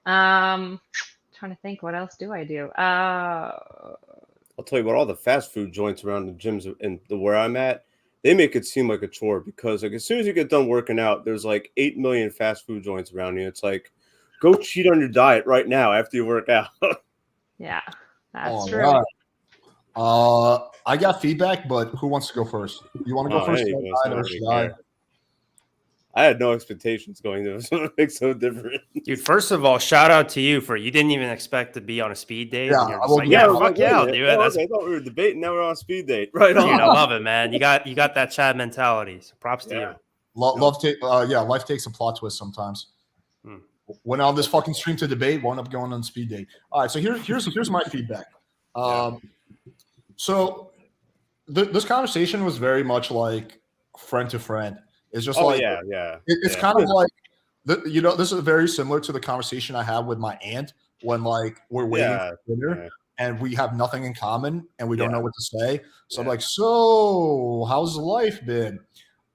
Trying to think, what else do I do? I'll tell you what, all the fast food joints around the gyms and where I'm at, they make it seem like a chore because like as soon as you get done working out, there's like 8 million fast food joints around you. It's like, go cheat on your diet right now after you work out. Yeah, that's All true. right. I got feedback, but who wants to go first? You want to go first? I had no expectations going to so it makes no difference. Dude, first of all, shout out to you for you didn't even expect to be on a speed date. Yeah, and you're just like, yeah, fuck yeah, dude. I thought we were debating, now we're on a speed date. Right on. Dude, I love it, man. You got that Chad mentality. So props to you. Life takes a plot twist sometimes. Went on this fucking stream to debate, wound up going on speed date. All right, so here's my feedback. So this conversation was very much like friend to friend. It's just it's kind of like this is very similar to the conversation I had with my aunt when like we're waiting for dinner and we have nothing in common and we don't know what to say. So I'm like, so how's life been?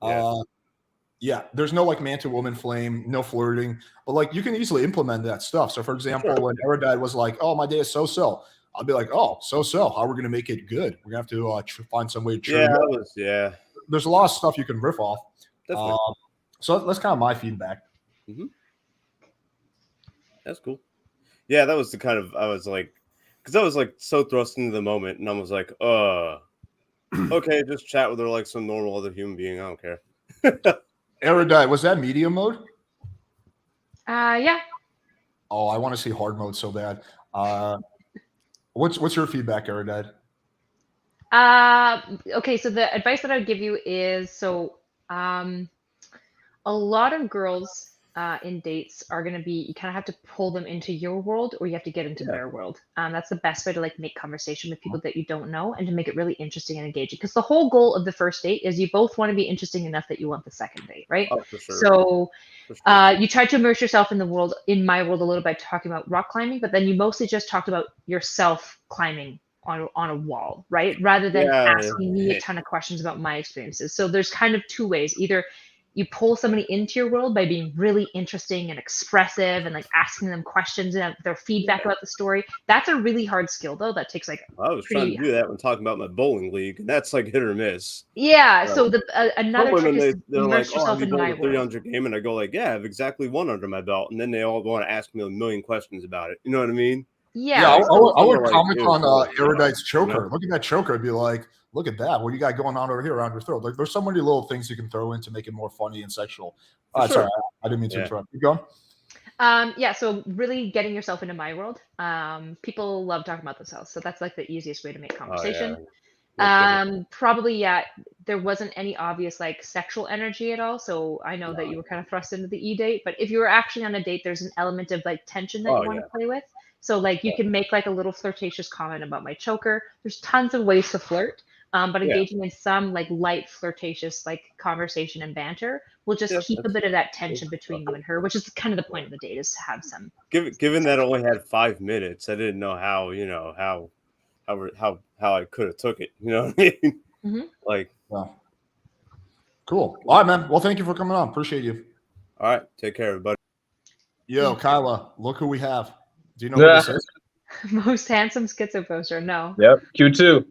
There's no like man to woman flame, no flirting, but like you can easily implement that stuff. So for example, when Erudite was like, oh, my day is so, I'll be like, oh, so how are we gonna make it good? We're gonna have to find some way to There's a lot of stuff you can riff off. So that's kind of my feedback. That's cool. Yeah, that was the kind of I was like, because I was like so thrust into the moment, and I was like, okay, just chat with her like some normal other human being. I don't care. Erudite, was that medium mode? Yeah. Oh, I want to see hard mode so bad. What's your feedback, Erudite? Okay, so the advice that I would give you is a lot of girls in dates are going to be, you kind of have to pull them into your world or you have to get into their world. That's the best way to like make conversation with people that you don't know and to make it really interesting and engaging. Because the whole goal of the first date is you both want to be interesting enough that you want the second date, right? Oh, for sure. So you try to immerse yourself in my world a little by talking about rock climbing, but then you mostly just talked about yourself climbing on a wall, right? Rather than asking me a ton of questions about my experiences. So there's kind of two ways. Either you pull somebody into your world by being really interesting and expressive and like asking them questions and their feedback about the story. That's a really hard skill though. That takes like I was trying to do that when talking about my bowling league, and that's like hit or miss. Yeah. So another trick is they're immerse like, yourself in my world. 300 game, and I go like, yeah, I have exactly one under my belt, and then they all want to ask me a million questions about it. You know what I mean? Yeah. I would comment on Erudite's choker. Look at that choker. I'd be like, look at that. What do you got going on over here around your throat? Like, there's so many little things you can throw in to make it more funny and sexual. Sorry, I didn't mean to interrupt. Keep going. So really getting yourself into my world. People love talking about themselves. So that's like the easiest way to make conversation. Probably, there wasn't any obvious like sexual energy at all. So I know that you were kind of thrust into the e-date, but if you were actually on a date, there's an element of like tension that you want to play with. So like you can make like a little flirtatious comment about my choker. There's tons of ways to flirt. But engaging in some like light flirtatious like conversation and banter will just keep a bit of that tension between you and her, which is kind of the point of the date, is to have some. Given that I only had 5 minutes, I didn't know how I could have took it. You know what I mean? Cool. All right, man. Well, thank you for coming on. Appreciate you. All right, take care, everybody. Yo, Kyla, look who we have. Do you know who this is? Most handsome schizo poster. No. Yep. Q2.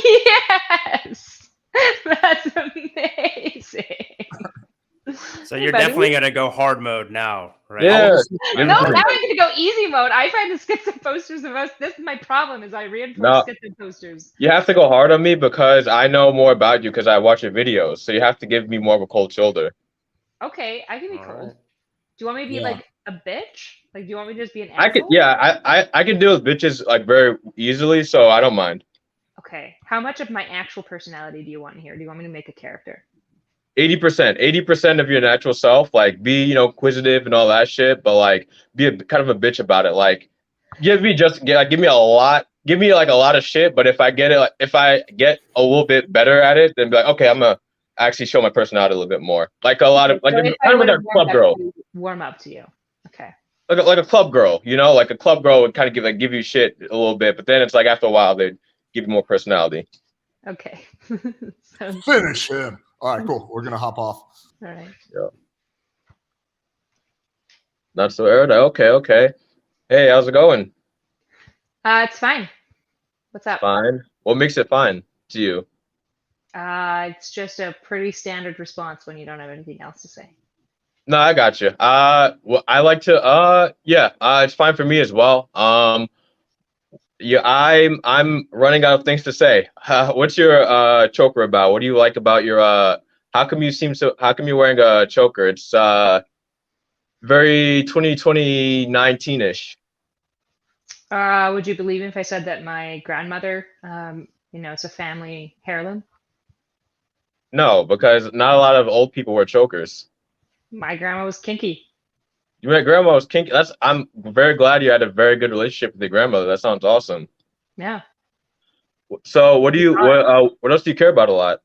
Yes, that's amazing. So you're definitely gonna go hard mode now, right? Yeah. No, now I'm gonna go easy mode. I find the schizo posters the most. This is my problem. Is I reinforce schizo posters. You have to go hard on me because I know more about you because I watch your videos. So you have to give me more of a cold shoulder. Okay, I can be cold. Do you want me to be like a bitch? Like, do you want me to just be an asshole? I could. Yeah, I can deal with bitches like very easily, so I don't mind. Okay. How much of my actual personality do you want in here? Do you want me to make a character? 80%. 80% of your natural self. Like, be, inquisitive and all that shit, but like, be kind of a bitch about it. Like, give me a lot of shit. But if I get a little bit better at it, then be like, okay, I'm gonna actually show my personality a little bit more. Like a lot of like kind of like a club girl. Warm up to you. Okay. Like a club girl, like a club girl would kind of give you shit a little bit, but then it's like after a while they'd give you more personality. Okay. Finish him. All right, cool. We're gonna hop off. All right. Yeah. Not so Erudite. Okay. Hey, how's it going? It's fine. What's up? Fine. What makes it fine to you? It's just a pretty standard response when you don't have anything else to say. No, I got you. Well, I like to. It's fine for me as well. Yeah, I'm running out of things to say. What's your choker about? What do you like about your How come you seem so? How come you're wearing a choker? It's very 2019-ish. Would you believe if I said that my grandmother, it's a family heirloom? No, because not a lot of old people wear chokers. My grandma was kinky. Your grandma was kinky. I'm very glad you had a very good relationship with your grandmother. That sounds awesome. Yeah. So what else do you care about a lot?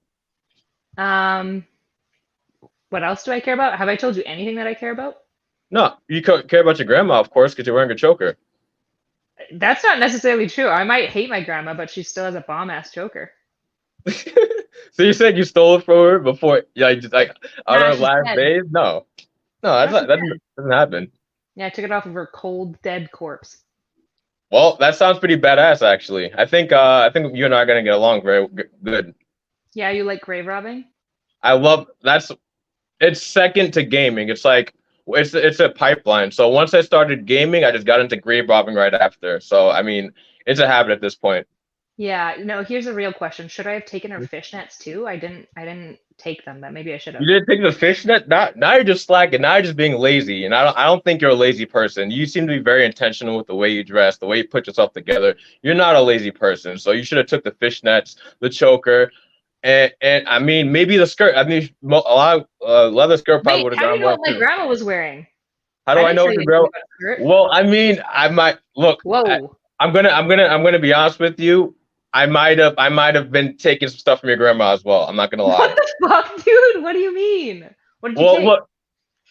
What else do I care about? Have I told you anything that I care about? No, you care about your grandma, of course, because you're wearing a choker. That's not necessarily true. I might hate my grandma, but she still has a bomb-ass choker. So you said you stole it from her before, just like on her last days? No, that doesn't happen. Yeah, I took it off of her cold, dead corpse. Well, that sounds pretty badass, actually. I think you and I are gonna get along very good. Yeah, you like grave robbing? It's second to gaming. It's like it's a pipeline. So once I started gaming, I just got into grave robbing right after. So I mean, it's a habit at this point. Yeah, no, here's a real question. Should I have taken her fishnets too? I didn't take them, but maybe I should have. You didn't take the fishnet? Now you're just slacking. Now you're just being lazy. And I don't think you're a lazy person. You seem to be very intentional with the way you dress, the way you put yourself together. You're not a lazy person. So you should have took the fishnets, the choker, and I mean maybe the skirt. I mean a lot of leather skirt probably would have gone well. How do you know what my grandma was wearing? How do I know what your grandma? Well, I mean, I might look. Whoa. I'm gonna be honest with you. I might have been taking some stuff from your grandma as well. I'm not gonna lie. What the fuck, dude? What do you mean? What did you take?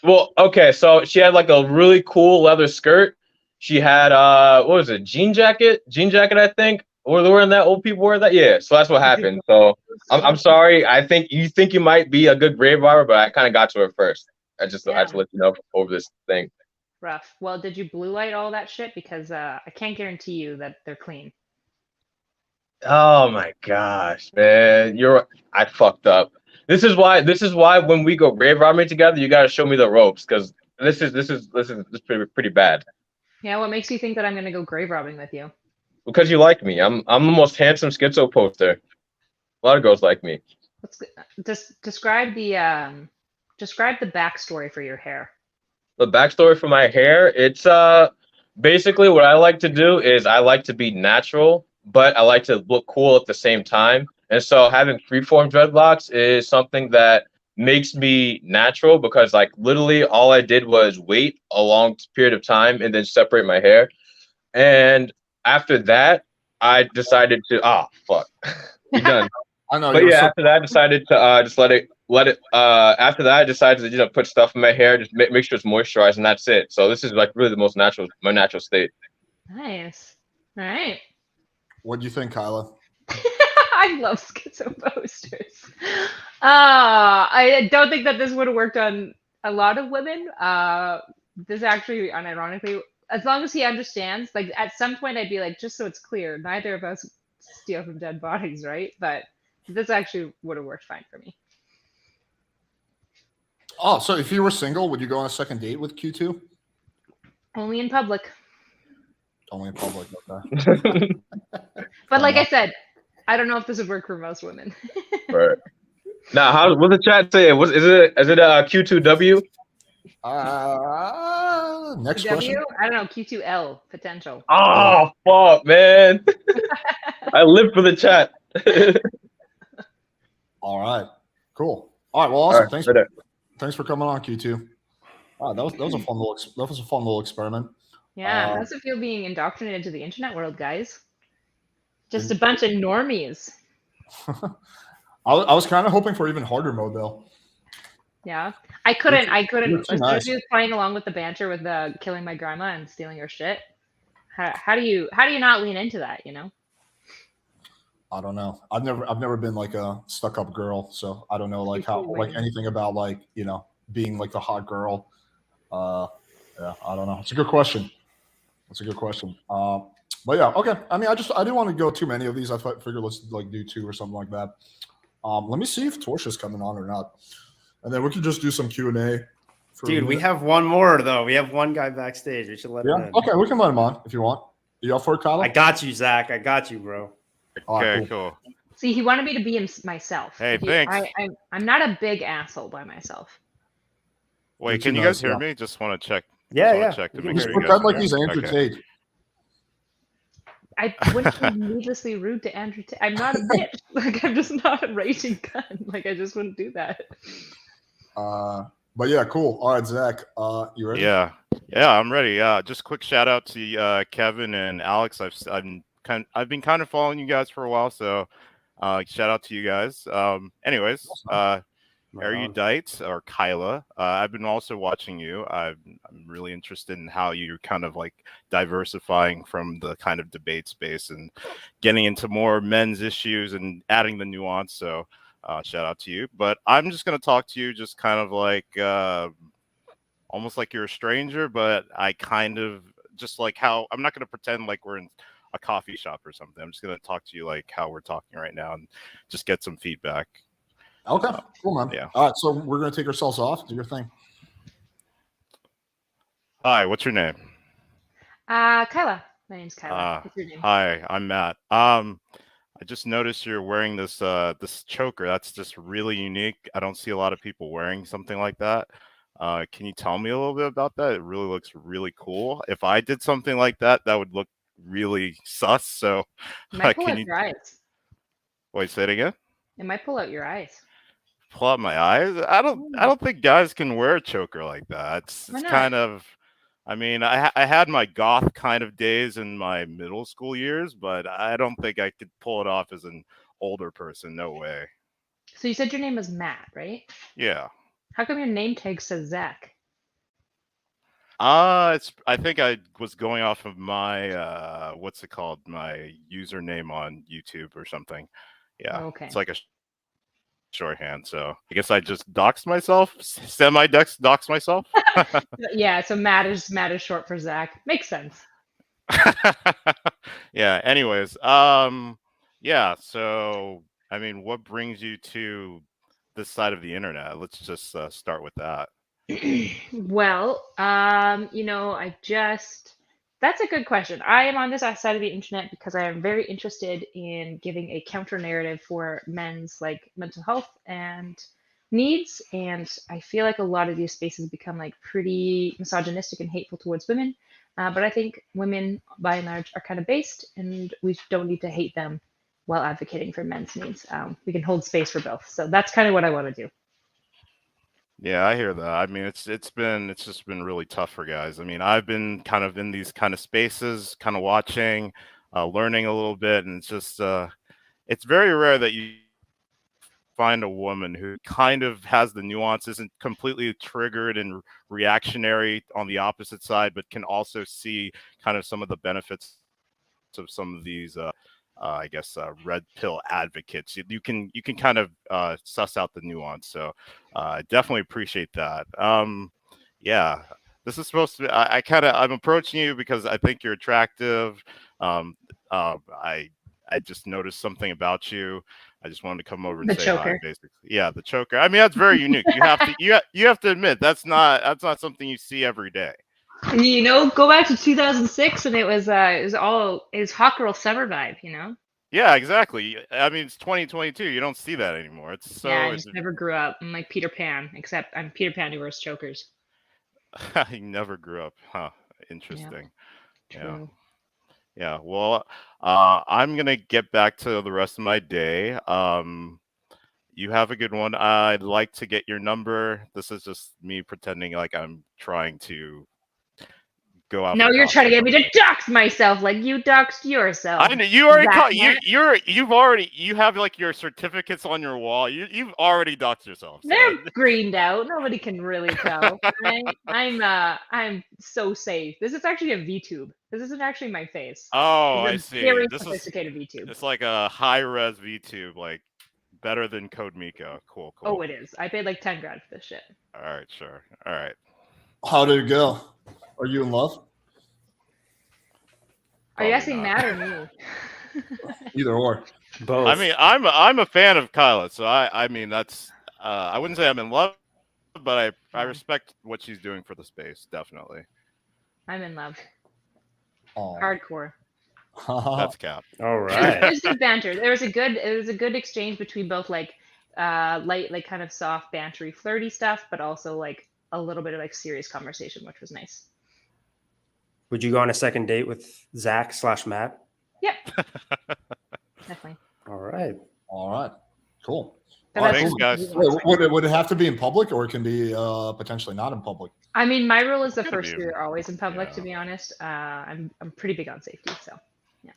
Well, okay. So she had like a really cool leather skirt. She had what was it? Jean jacket, I think. Or they wearing that. Old people wear that. Yeah. So that's what happened. So I'm sorry. I think you might be a good grave robber, but I kind of got to her first. I had to let you know over this thing. Rough. Well, did you blue light all that shit? Because I can't guarantee you that they're clean. Oh my gosh, man. I fucked up. This is why when we go grave robbing together, you gotta show me the ropes, because this is pretty bad. Yeah, what makes you think that I'm gonna go grave robbing with you? Because you like me. I'm the most handsome schizo poster. A lot of girls like me. Let's describe the backstory for your hair. The backstory for my hair, it's basically what I like to do is I like to be natural, but I like to look cool at the same time. And so having freeform dreadlocks is something that makes me natural, because like literally all I did was wait a long period of time and then separate my hair. And after that, I decided to you're done. I know. But yeah, after that, I decided to just let it. After that, I decided to put stuff in my hair, just make sure it's moisturized, and that's it. So this is like really my natural state. Nice. All right. What do you think, Kyla? I love schizo posters. I don't think that this would have worked on a lot of women. This actually, unironically, as long as he understands, like at some point I'd be like, just so it's clear, neither of us steal from dead bodies, right? But this actually would have worked fine for me. Oh, so if you were single, would you go on a second date with Q2? Only in public. Only in public, okay. But like I said, I don't know if this would work for most women. Right. Now, what's the chat say? Is it Q2W? Next question. I don't know. Q2L potential. Oh fuck, man! I live for the chat. All right. Cool. All right. Well, awesome. Thanks for coming on, Q2. Wow, that was a fun little experiment. Yeah. How's it feel being indoctrinated into the internet world, guys? Just a bunch of normies. I was kind of hoping for even harder mode though. Yeah, I couldn't. As soon as he was playing along with the banter with the killing my grandma and stealing her shit, how do you not lean into that? You know. I don't know. I've never been like a stuck up girl, so I don't know like how like anything about like being like the hot girl. Yeah, I don't know. It's a good question. But yeah, okay. I mean, I didn't want to go too many of these. I figured let's like do 2 or something like that. Let me see if Torsha's coming on or not, and then we can just do some Q&A. Dude, we have one more though. We have one guy backstage. We should let him in. Okay, we can let him on if you want. You up for it, Kyle? I got you, Zach. I got you, bro. Okay, cool. See, he wanted me to be myself. Hey, thanks. I'm not a big asshole by myself. Wait, can you guys hear me? Just want to check. Yeah. Check to Just make sure you pretend guys like he's Andrew Tate. I wouldn't be needlessly rude to Andrew Tate. I'm not a bitch. Like, I'm just not a raging gun. Like, I just wouldn't do that. But yeah, cool. All right, Zach, you ready? Yeah, I'm ready. Just quick shout out to Kevin and Alex. I've been kind of following you guys for a while, so shout out to you guys. Anyways, Erudite or Kyla, I've been also watching you. I'm really interested in how you're kind of like diversifying from the kind of debate space and getting into more men's issues and adding the nuance. So shout out to you. But I'm just going to talk to you just kind of like almost like you're a stranger, but I kind of just like how I'm not going to pretend like we're in a coffee shop or something. I'm just going to talk to you like how we're talking right now and just get some feedback. Okay, cool, man. Yeah. All right, so we're going to take ourselves off. Do your thing. Hi, what's your name? Kyla. My name's Kyla. What's your name? Hi, I'm Matt. I just noticed you're wearing this this choker. That's just really unique. I don't see a lot of people wearing something like that. Can you tell me a little bit about that? It really looks really cool. If I did something like that, that would look really sus. So It might pull out your eyes. Wait, say it again. It might pull out your eyes. Pull out my eyes? I don't think guys can wear a choker like that. It's kind of, I mean, I had my goth kind of days in my middle school years, but I don't think I could pull it off as an older person. No way. So you said your name was Matt, right? Yeah. How come your name tag says Zach? I think I was going off of my what's it called? My username on YouTube or something. Yeah. Okay. It's like a shorthand, so I guess I just doxed myself, doxed myself. Yeah, so Matt is short for Zach. Makes sense. Yeah. Anyways, yeah. So I mean, what brings you to this side of the internet? Let's just start with that. Well, that's a good question. I am on this side of the internet because I am very interested in giving a counter narrative for men's like mental health and needs. And I feel like a lot of these spaces become like pretty misogynistic and hateful towards women. But I think women by and large are kind of based, and we don't need to hate them while advocating for men's needs. We can hold space for both. So that's kind of what I want to do. Yeah, I hear that. I mean, it's just been really tough for guys. I mean, I've been kind of in these kind of spaces, kind of watching, learning a little bit, and it's just it's very rare that you find a woman who kind of has the nuance, isn't completely triggered and reactionary on the opposite side, but can also see kind of some of the benefits of some of these I guess red pill advocates. You can kind of suss out the nuance. So I definitely appreciate that. Yeah, this is supposed to be. I'm approaching you because I think you're attractive. I just noticed something about you. I just wanted to come over and say hi. Basically, yeah, the choker. I mean, that's very unique. You have to admit that's not something you see every day. Go back to 2006, and it was hot girl summer vibe. Yeah, exactly. I mean, it's 2022. You don't see that anymore. It's so. Yeah, I just never grew up. I'm like Peter Pan, except I'm Peter Pan who wears chokers. He never grew up, huh? Interesting. Yeah. True. Yeah. Well, I'm gonna get back to the rest of my day. You have a good one. I'd like to get your number. This is just me pretending like I'm trying to go out. No, you're trying to get me to dox myself, like you doxed yourself. I know you already caught you have like your certificates on your wall. You've already doxed yourself. So. They're greened out. Nobody can really tell. I'm so safe. This is actually a VTube. This isn't actually my face. Oh, I see. Very sophisticated VTube. It's like a high res VTube, like better than Code Miko. Cool. Oh, it is. I paid like 10 grand for this shit. All right, sure. All right. How did it go? Are you in love? Are you Probably asking not. Matt or me? Either or. Both. I mean, I'm a fan of Kyla, so I mean that's I wouldn't say I'm in love, but I respect what she's doing for the space, definitely. I'm in love. Oh. Hardcore. That's cap. All It right. was good banter. It was a good exchange between both like light, like kind of soft, bantery, flirty stuff, but also like a little bit of like serious conversation, which was nice. Would you go on a second date with Zach/Matt? Yep. Definitely. All right. All right. Cool. But All right, Thanks, cool. guys. Wait, would it have to be in public, or it can be potentially not in public? I mean, my rule is the Gotta first be. year always in public. Yeah. To be honest, I'm pretty big on safety. So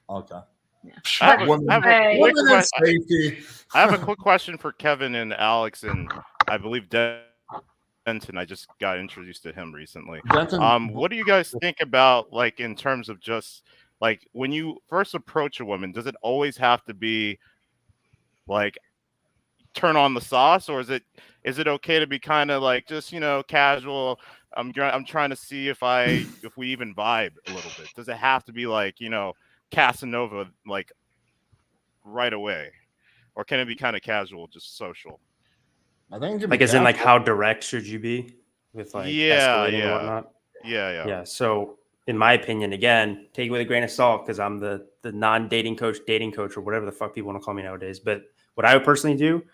Okay. yeah. I have a Women- quick women and que- safety. I have a quick question for Kevin and Alex, and I believe Denton. I just got introduced to him recently. Denton, What do you guys think about, like, in terms of just like when you first approach a woman? Does it always have to be like turn on the sauce, or is it okay to be kind of like just casual? I'm trying to see if we even vibe a little bit. Does it have to be like Casanova like right away, or can it be kind of casual, just social? I think it could be Like, as in, like, casual. how direct should you be with like escalating and whatnot? Yeah. So, in my opinion, again, take it with a grain of salt because I'm the non-dating coach, dating coach, or whatever the fuck people want to call me nowadays. But what I would personally do,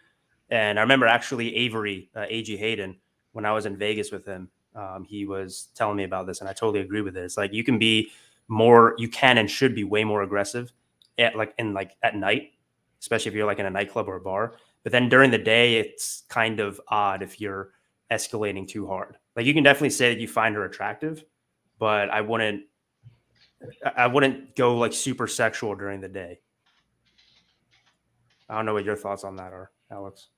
and I remember actually Avery, A.G. Hayden, when I was in Vegas with him, he was telling me about this, and I totally agree with it. It's like you can and should be way more aggressive at night, especially if you're like in a nightclub or a bar. But then during the day, it's kind of odd if you're escalating too hard. Like, you can definitely say that you find her attractive, but I wouldn't go like super sexual during the day. I don't know what your thoughts on that are, Alex.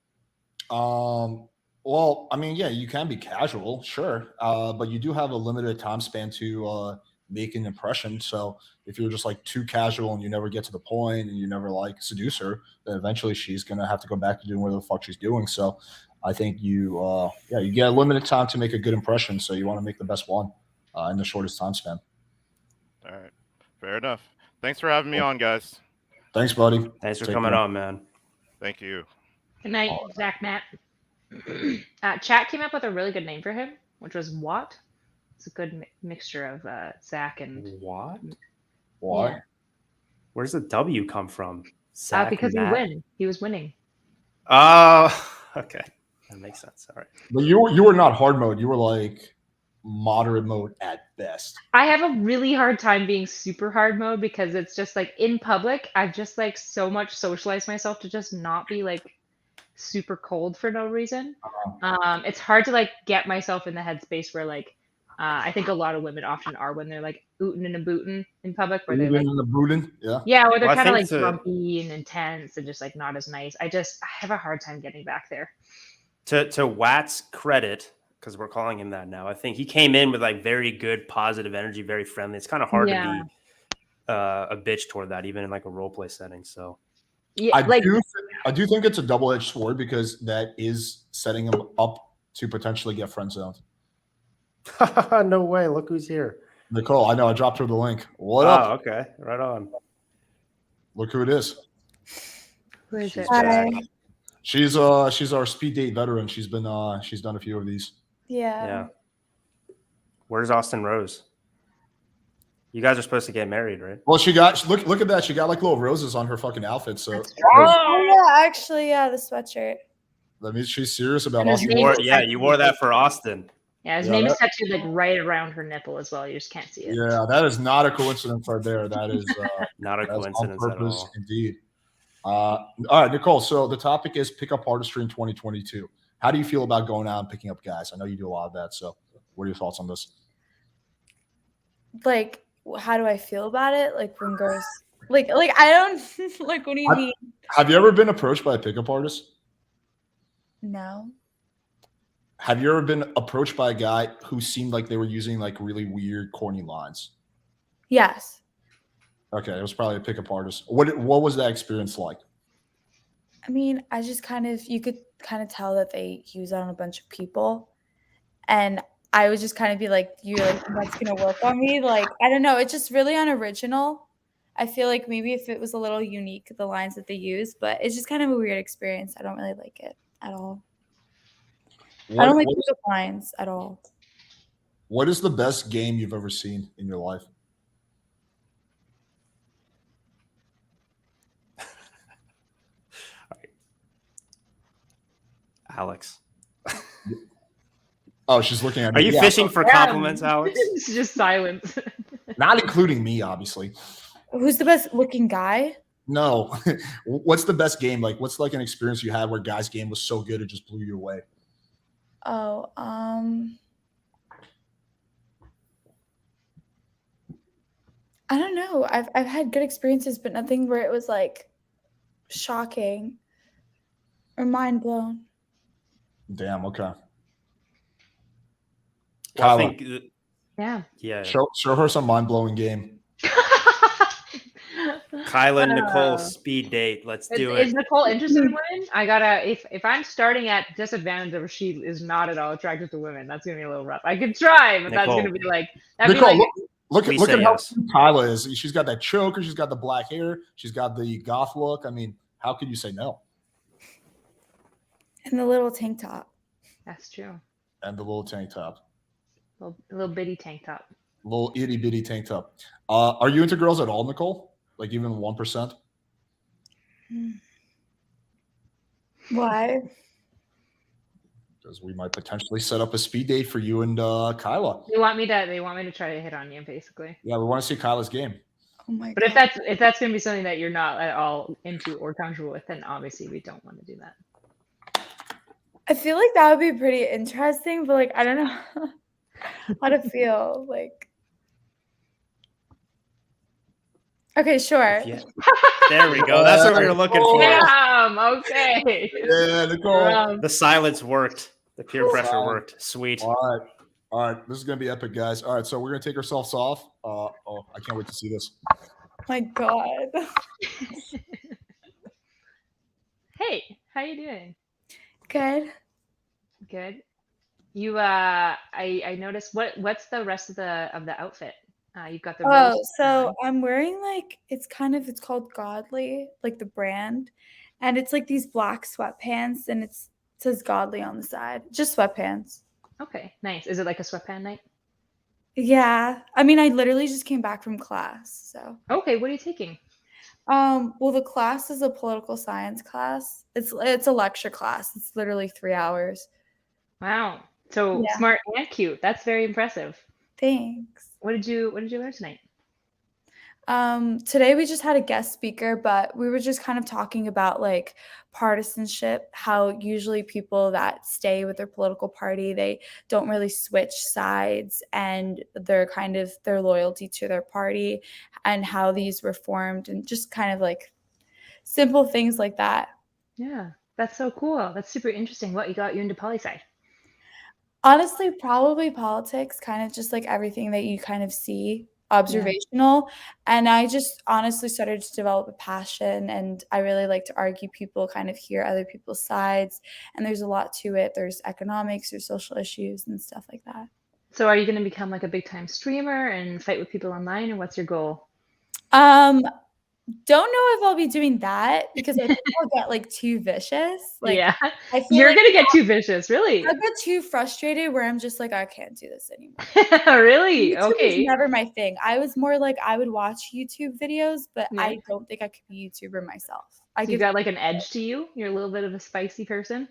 Well, I mean, yeah, you can be casual, sure, but you do have a limited time span to make an impression. So if you're just like too casual and you never get to the point and you never like seduce her, then eventually she's gonna have to go back to doing whatever the fuck she's doing. So I think you get a limited time to make a good impression. So you want to make the best one in the shortest time span. All right, fair enough. Thanks for having me on, guys. Thanks, buddy. Thanks for Take coming care. on, man. Thank you. Good night, Zach, Matt. Chat came up with a really good name for him, which was Watt. It's a good mixture of Zach and What? Why? Yeah. Where's the W come from? Zach, because Matt? he was winning. Oh, okay, that makes sense. All right. But you were not hard mode. You were like moderate mode at best. I have a really hard time being super hard mode because it's just like in public, I've just like so much socialized myself to just not be like super cold for no reason. It's hard to like get myself in the headspace where like I think a lot of women often are when they're like ootin' and a bootin' in public, where they're like where they're kind of like grumpy and intense and just like not as nice. I have a hard time getting back there. To Watt's credit, because we're calling him that now, I think he came in with like very good positive energy, very friendly. It's kind of hard to be a bitch toward that, even in like a role play setting. So yeah, I do think it's a double-edged sword because that is setting him up to potentially get friend zoned. No way! Look who's here, Nicole. I know. I dropped her the link. What up? Okay, right on. Look who it is. Who is it? Hi. She's our speed date veteran. She's done a few of these. Yeah. Where's Austin Rose? You guys are supposed to get married, right? Well, she got look at that. She got like little roses on her fucking outfit. So Oh yeah, actually, yeah, the sweatshirt. that means she's serious about And his Austin. name You wore that for Austin. Yeah, his name is tattooed like right around her nipple as well. You just can't see it. Yeah, that is not a coincidence right there. That is not a coincidence on at purpose, all. indeed. All right, Nicole. So the topic is pickup artistry in 2022. How do you feel about going out and picking up guys? I know you do a lot of that. So what are your thoughts on this? Like, how do I feel about it? Like when girls, like I don't like. What do you mean? Have you ever been approached by a pickup artist? No. Have you ever been approached by a guy who seemed like they were using like really weird, corny lines? Yes. Okay, it was probably a pickup artist. What was that experience like? I mean, you could kind of tell that they use it on a bunch of people, and I would just kind of be like, "You're like, that's gonna work on me." Like, I don't know. It's just really unoriginal. I feel like maybe if it was a little unique, the lines that they use, but it's just kind of a weird experience. I don't really like it at all. I don't like pickup lines at all. What is the best game you've ever seen in your life? Alex. Oh, she's looking at me. Are you fishing for compliments, Alex? It's just silence. Not including me, obviously. Who's the best looking guy? No. What's the best game? Like, what's like an experience you had where Guy's game was so good it just blew you away? Oh, I don't know. I've had good experiences, but nothing where it was like shocking or mind blown. Damn. Okay. Well, I Kyla, think, Yeah. show her some mind blowing game. Kyla and Nicole speed date. Let's do Is it. Nicole interested in women? I gotta if I'm starting at disadvantage or she is not at all attracted to women, that's gonna be a little rough. I could try, but that's Nicole. gonna be like that'd Nicole, be like look We at say how yes. cute Kyla is. She's got that choker. She's got the black hair. She's got the goth look. I mean, how could you say no? And the little tank top. that's true. And the little tank top, Little bitty tank top. little itty bitty tank top. Are you into girls at all, Nicole? Like even 1%? Why? Because we might potentially set up a speed date for you and Kyla. They want me to try to hit on you, basically. Yeah, we want to see Kyla's game. Oh my But god. if that's gonna be something that you're not at all into or comfortable with, then obviously we don't want to do that. I feel like that would be pretty interesting, but like I don't know how to feel. Like okay, sure. Yeah. There we go. That's what we were looking for. Damn, okay. Yeah, Nicole. The silence worked. The peer pressure worked. Sweet. All right. This is gonna be epic, guys. All right, so we're gonna take ourselves off. Oh, I can't wait to see this. My god. Hey, how you doing? Good. Good. You I noticed what's the rest of the outfit? You've got the Oh, rose so on. I'm wearing like it's called Godly, like the brand, and it's like these black sweatpants, and it says Godly on the side. Just sweatpants. Okay, nice. Is it like a sweatpant night? Yeah. I mean, I literally just came back from class, so. Okay, what are you taking? Well, the class is a political science class. It's a lecture class. It's literally 3 hours. Wow. So Yeah. smart and cute. That's very impressive. Thanks. What did you learn tonight? Today we just had a guest speaker, but we were just kind of talking about like partisanship, how usually people that stay with their political party, they don't really switch sides and they're kind of their loyalty to their party and how these were formed and just kind of like simple things like that. Yeah, that's so cool. That's super interesting. What got you into poli-sci? Honestly, probably politics, kind of just like everything that you kind of see observational. And I just honestly started to develop a passion and I really like to argue people, kind of hear other people's sides. And there's a lot to it. There's economics, there's social issues and stuff like that. So are you going to become like a big time streamer and fight with people online, or what's your goal? Don't know if I'll be doing that because I think I'll get like too vicious. Like, yeah, I feel you're like gonna get too vicious, really. I'll get too frustrated where I'm just like, I can't do this anymore. Really? YouTube Okay. was never my thing. I was more like I would watch YouTube videos, but Yeah. I don't think I could be a YouTuber myself. So you got like an edge to you. You're a little bit of a spicy person.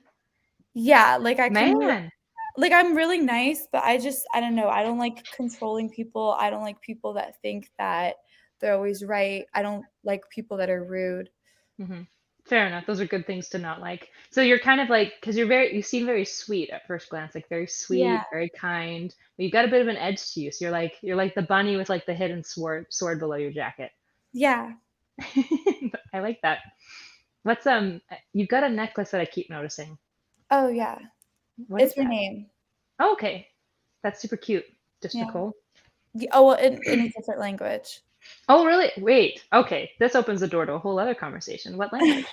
Yeah, like I can. Man. Like I'm really nice, but I don't know. I don't like controlling people. I don't like people that think that they're always right. I don't like people that are rude. Mm-hmm. Fair enough. Those are good things to not like. So you're kind of like, because you seem very sweet at first glance, like very sweet, Yeah. very kind. But you've got a bit of an edge to you. So you're like the bunny with like the hidden sword below your jacket. Yeah. I like that. What's you've got a necklace that I keep noticing. Oh yeah. What It's is her that? name. Oh, okay. That's super cute. Just Yeah. Nicole. Oh, well, in a different language. Oh, really? Wait. Okay. This opens the door to a whole other conversation. What language?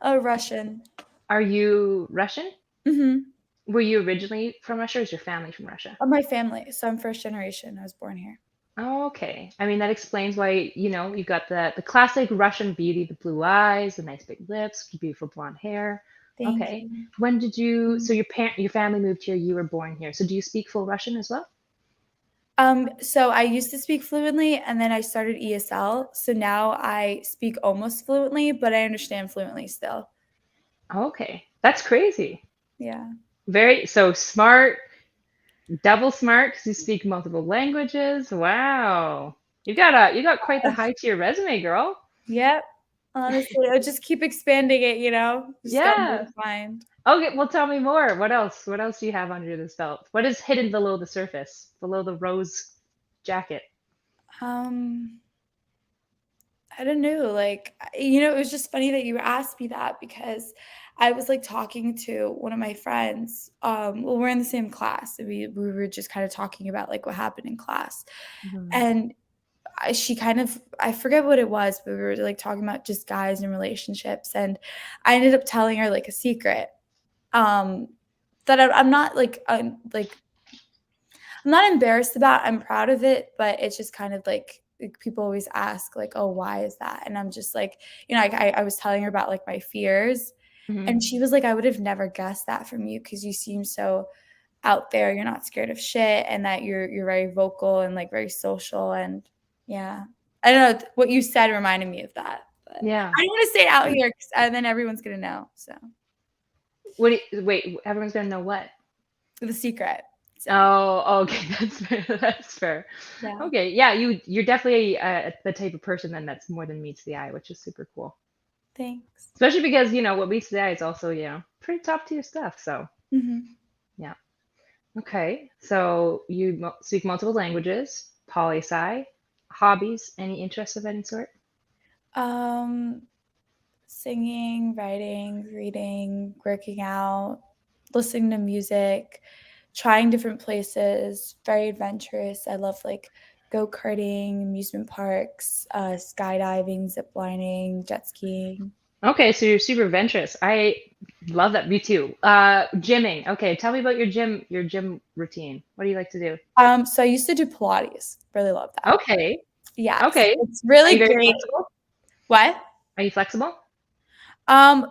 Oh, Russian. Are you Russian? Mm-hmm. Were you originally from Russia, or is your family from Russia? My family. So I'm first generation. I was born here. Oh, okay. I mean, that explains why, you got the classic Russian beauty, the blue eyes, the nice big lips, beautiful blonde hair. Thank Okay. you. When did so your family moved here, you were born here. So do you speak full Russian as well? So I used to speak fluently and then I started ESL. So now I speak almost fluently, but I understand fluently still. Okay. That's crazy. Yeah. Very, so smart, double smart because you speak multiple languages. Wow. You got quite the high tier resume, girl. Yep. Honestly, I'll just keep expanding it, Just got more Yeah. to find. Okay, well tell me more. What else? What else do you have under this belt? What is hidden below the surface, below the rose jacket? I don't know. Like, it was just funny that you asked me that because I was like talking to one of my friends. Well, we're in the same class. And we were just kind of talking about like what happened in class. And she I forget what it was, but we were like talking about just guys and relationships. And I ended up telling her like a secret that I'm not I'm not embarrassed about. I'm proud of it, but it's just kind of like people always ask like, oh, why is that? And I'm just like, I was telling her about like my fears and she was like, I would have never guessed that from you because you seem so out there. You're not scared of shit and that you're very vocal and like very social. And yeah, I don't know, what you said reminded me of that. But Yeah. I don't want to say it out here and then everyone's going to know. So wait, everyone's gonna know what? the secret. So. Oh, okay, that's fair. That's fair. Yeah. Okay, yeah, you're definitely the type of person then that's more than meets the eye, which is super cool. Thanks. Especially because what meets the eye is also pretty top tier stuff. So yeah. Okay, so you speak multiple languages, poli-sci, hobbies, any interests of any sort? Singing, writing, reading, working out, listening to music, trying different places, very adventurous. I love like go-karting, amusement parks, skydiving, ziplining, jet skiing. Okay, so you're super adventurous. I love that. Me too. Gymming. Okay, tell me about your gym routine. What do you like to do? So I used to do Pilates. Really love that. Okay. Yeah. Okay. It's really Are you very great. flexible? What? Are you flexible?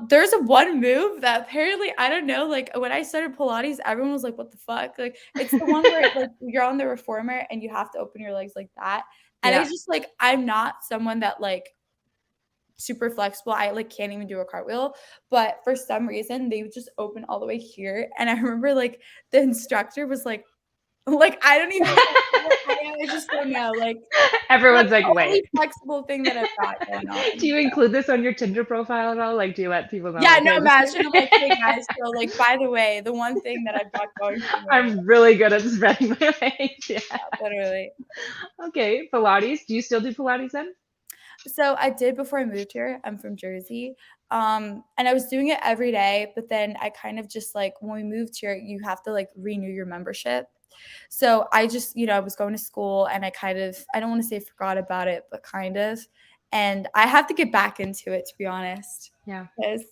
There's one move that apparently, I don't know, like when I started Pilates, everyone was like, what the fuck? Like it's the one where like you're on the reformer and you have to open your legs like that. And Yeah. it's just like, I'm not someone that like super flexible. I like can't even do a cartwheel, but for some reason they would just open all the way here. And I remember like the instructor was like I don't even I just don't know. Like Everyone's like, the wait. only flexible thing that I've got going on. Do you include this on your Tinder profile at all? Like, do you let people know? Yeah, like, no, hey, imagine I'm like, hey guys, so like, by the way, the one thing that I've got going for me. I'm really good at spreading my legs. Yeah. Literally. Okay, Pilates. Do you still do Pilates then? So I did before I moved here. I'm from Jersey. And I was doing it every day, but then I kind of just like when we moved here, you have to like renew your membership. So I just, I was going to school and I don't want to say forgot about it, but kind of. And I have to get back into it, to be honest. Yeah. Because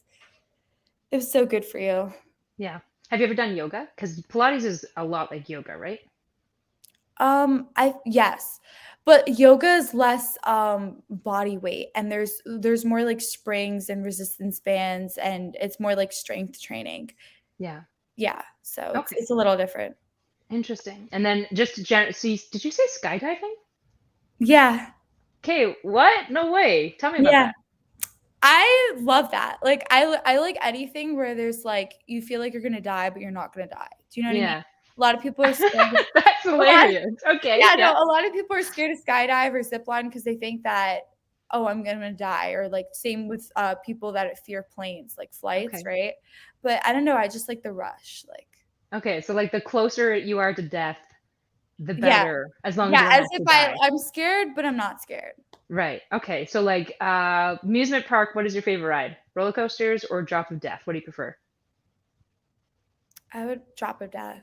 it was so good for you. Yeah. Have you ever done yoga? Because Pilates is a lot like yoga, right? Yes. But yoga is less body weight and there's more like springs and resistance bands and it's more like strength training. Yeah. Yeah. So it's a little different. Interesting. And then just so did you say skydiving? Yeah. Okay, what? No way. Tell me about that. I love that. Like I like anything where there's like you feel like you're gonna die, but you're not gonna die. Do you know what I mean? A lot of people are scared. That's hilarious. Okay. Yeah, no, a lot of people are scared to skydive or zip line because they think that, oh, I'm gonna die. Or like same with people that fear planes, like flights, right? But I don't know. I just like the rush. Like okay, so like the closer you are to death, the better. As long as you're as not if to die. I'm scared, but I'm not scared. Right. Okay. So like amusement park, what is your favorite ride? Roller coasters or drop of death? What do you prefer? I would drop of death.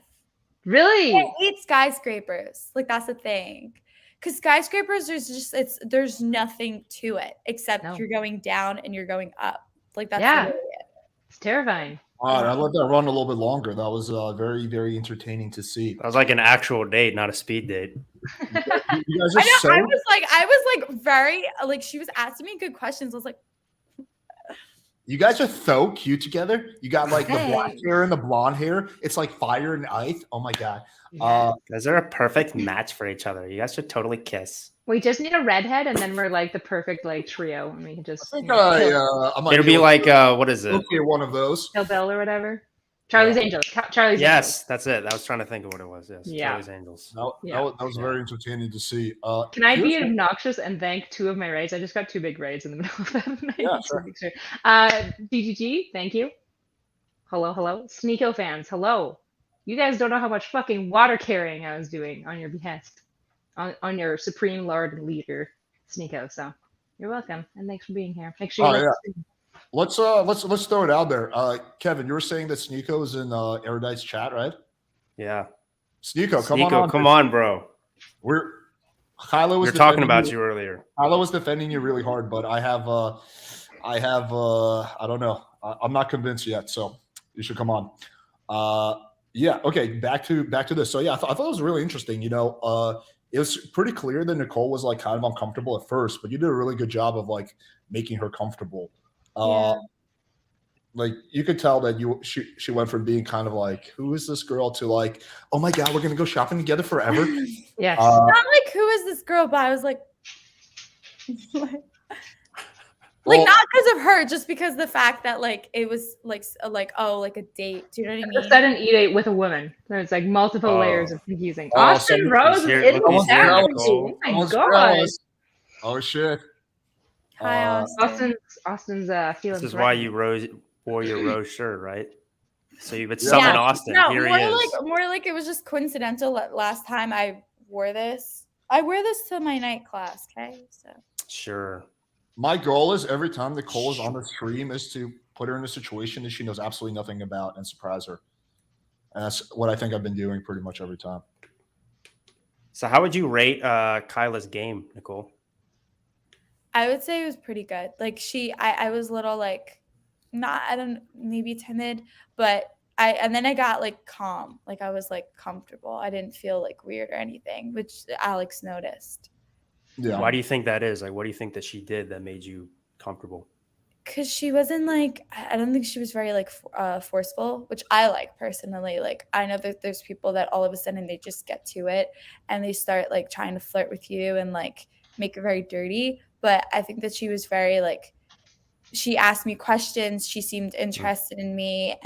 Really? I hate skyscrapers. Like that's the thing. Because skyscrapers, there's nothing to it except you're going down and you're going up. Like that's literally it. It's terrifying. All right, I let that run a little bit longer. That was very, very entertaining to see. That was like an actual date, not a speed date. You guys I are know. so. I was like very like she was asking me good questions. I was like, You guys are so cute together. You got like the black Hey. hair and the blonde hair. It's like fire and ice. Oh my god. Yeah. You guys are a perfect match for each other. You guys should totally kiss. We just need a redhead, and then we're like the perfect like trio, and we can just I think kill, I might It'll be like what is it? okay, one of those. Kill Bill or whatever. Charlie's Angels. Charlie's Angels. Yes, that's it. I was trying to think of what it was. Yes, Yeah. Charlie's Angels. Yeah. That was very entertaining to see. Can I be here's- obnoxious and thank two of my raids? I just got two big raids in the middle of that night. Yeah, So sure. make sure. DGG, thank you. Hello. Sneako fans, hello. You guys don't know how much fucking water carrying I was doing on your behest, on your supreme lord and leader, Sneako. So you're welcome, and thanks for being here. Make sure you like the stream. Let's throw it out there. Kevin, you were saying that Sneako is in Erudite's chat, right? Yeah. Sneako, Come on, bro. Kylo was We were talking about you earlier. Kylo was defending you really hard, but I don't know. I'm not convinced yet, so you should come on. Yeah. Okay. Back to this. So yeah, I thought it was really interesting. You know, it was pretty clear that Nicole was like kind of uncomfortable at first, but you did a really good job of like making her comfortable. Like you could tell that she went from being kind of like, who is this girl, to like, oh my god, we're gonna go shopping together forever. Yes. not like who is this girl, but I was like, Well, not because of her, just because the fact that like it was like oh like a date. Do you know what I mean? Just said an e-date with a woman. There's like multiple layers of confusing. Austin so- Rose is Here- in look the who's here, chat. Nicole. Oh my god. Oh shit. Hi, Austin. Austin's feeling. This is why you wore your rose shirt, right? So you would Yeah. summon Austin. No, Here more he is. like it was just coincidental. Last time I wore this, I wear this to my night class. Okay, so Sure. My goal is every time Nicole is on the stream is to put her in a situation that she knows absolutely nothing about and surprise her. And that's what I think I've been doing pretty much every time. So how would you rate Kyla's game, Nicole? I would say it was pretty good. Like I was a little like maybe timid, but and then I got like calm. Like I was like comfortable. I didn't feel like weird or anything, which Alex noticed. Yeah. Why do you think that is? Like, what do you think that she did that made you comfortable? Because she wasn't like, I don't think she was very like forceful, which I like personally. Like I know that there's people that all of a sudden they just get to it and they start like trying to flirt with you and like make it very dirty. But I think that she was very like, she asked me questions. She seemed interested in me,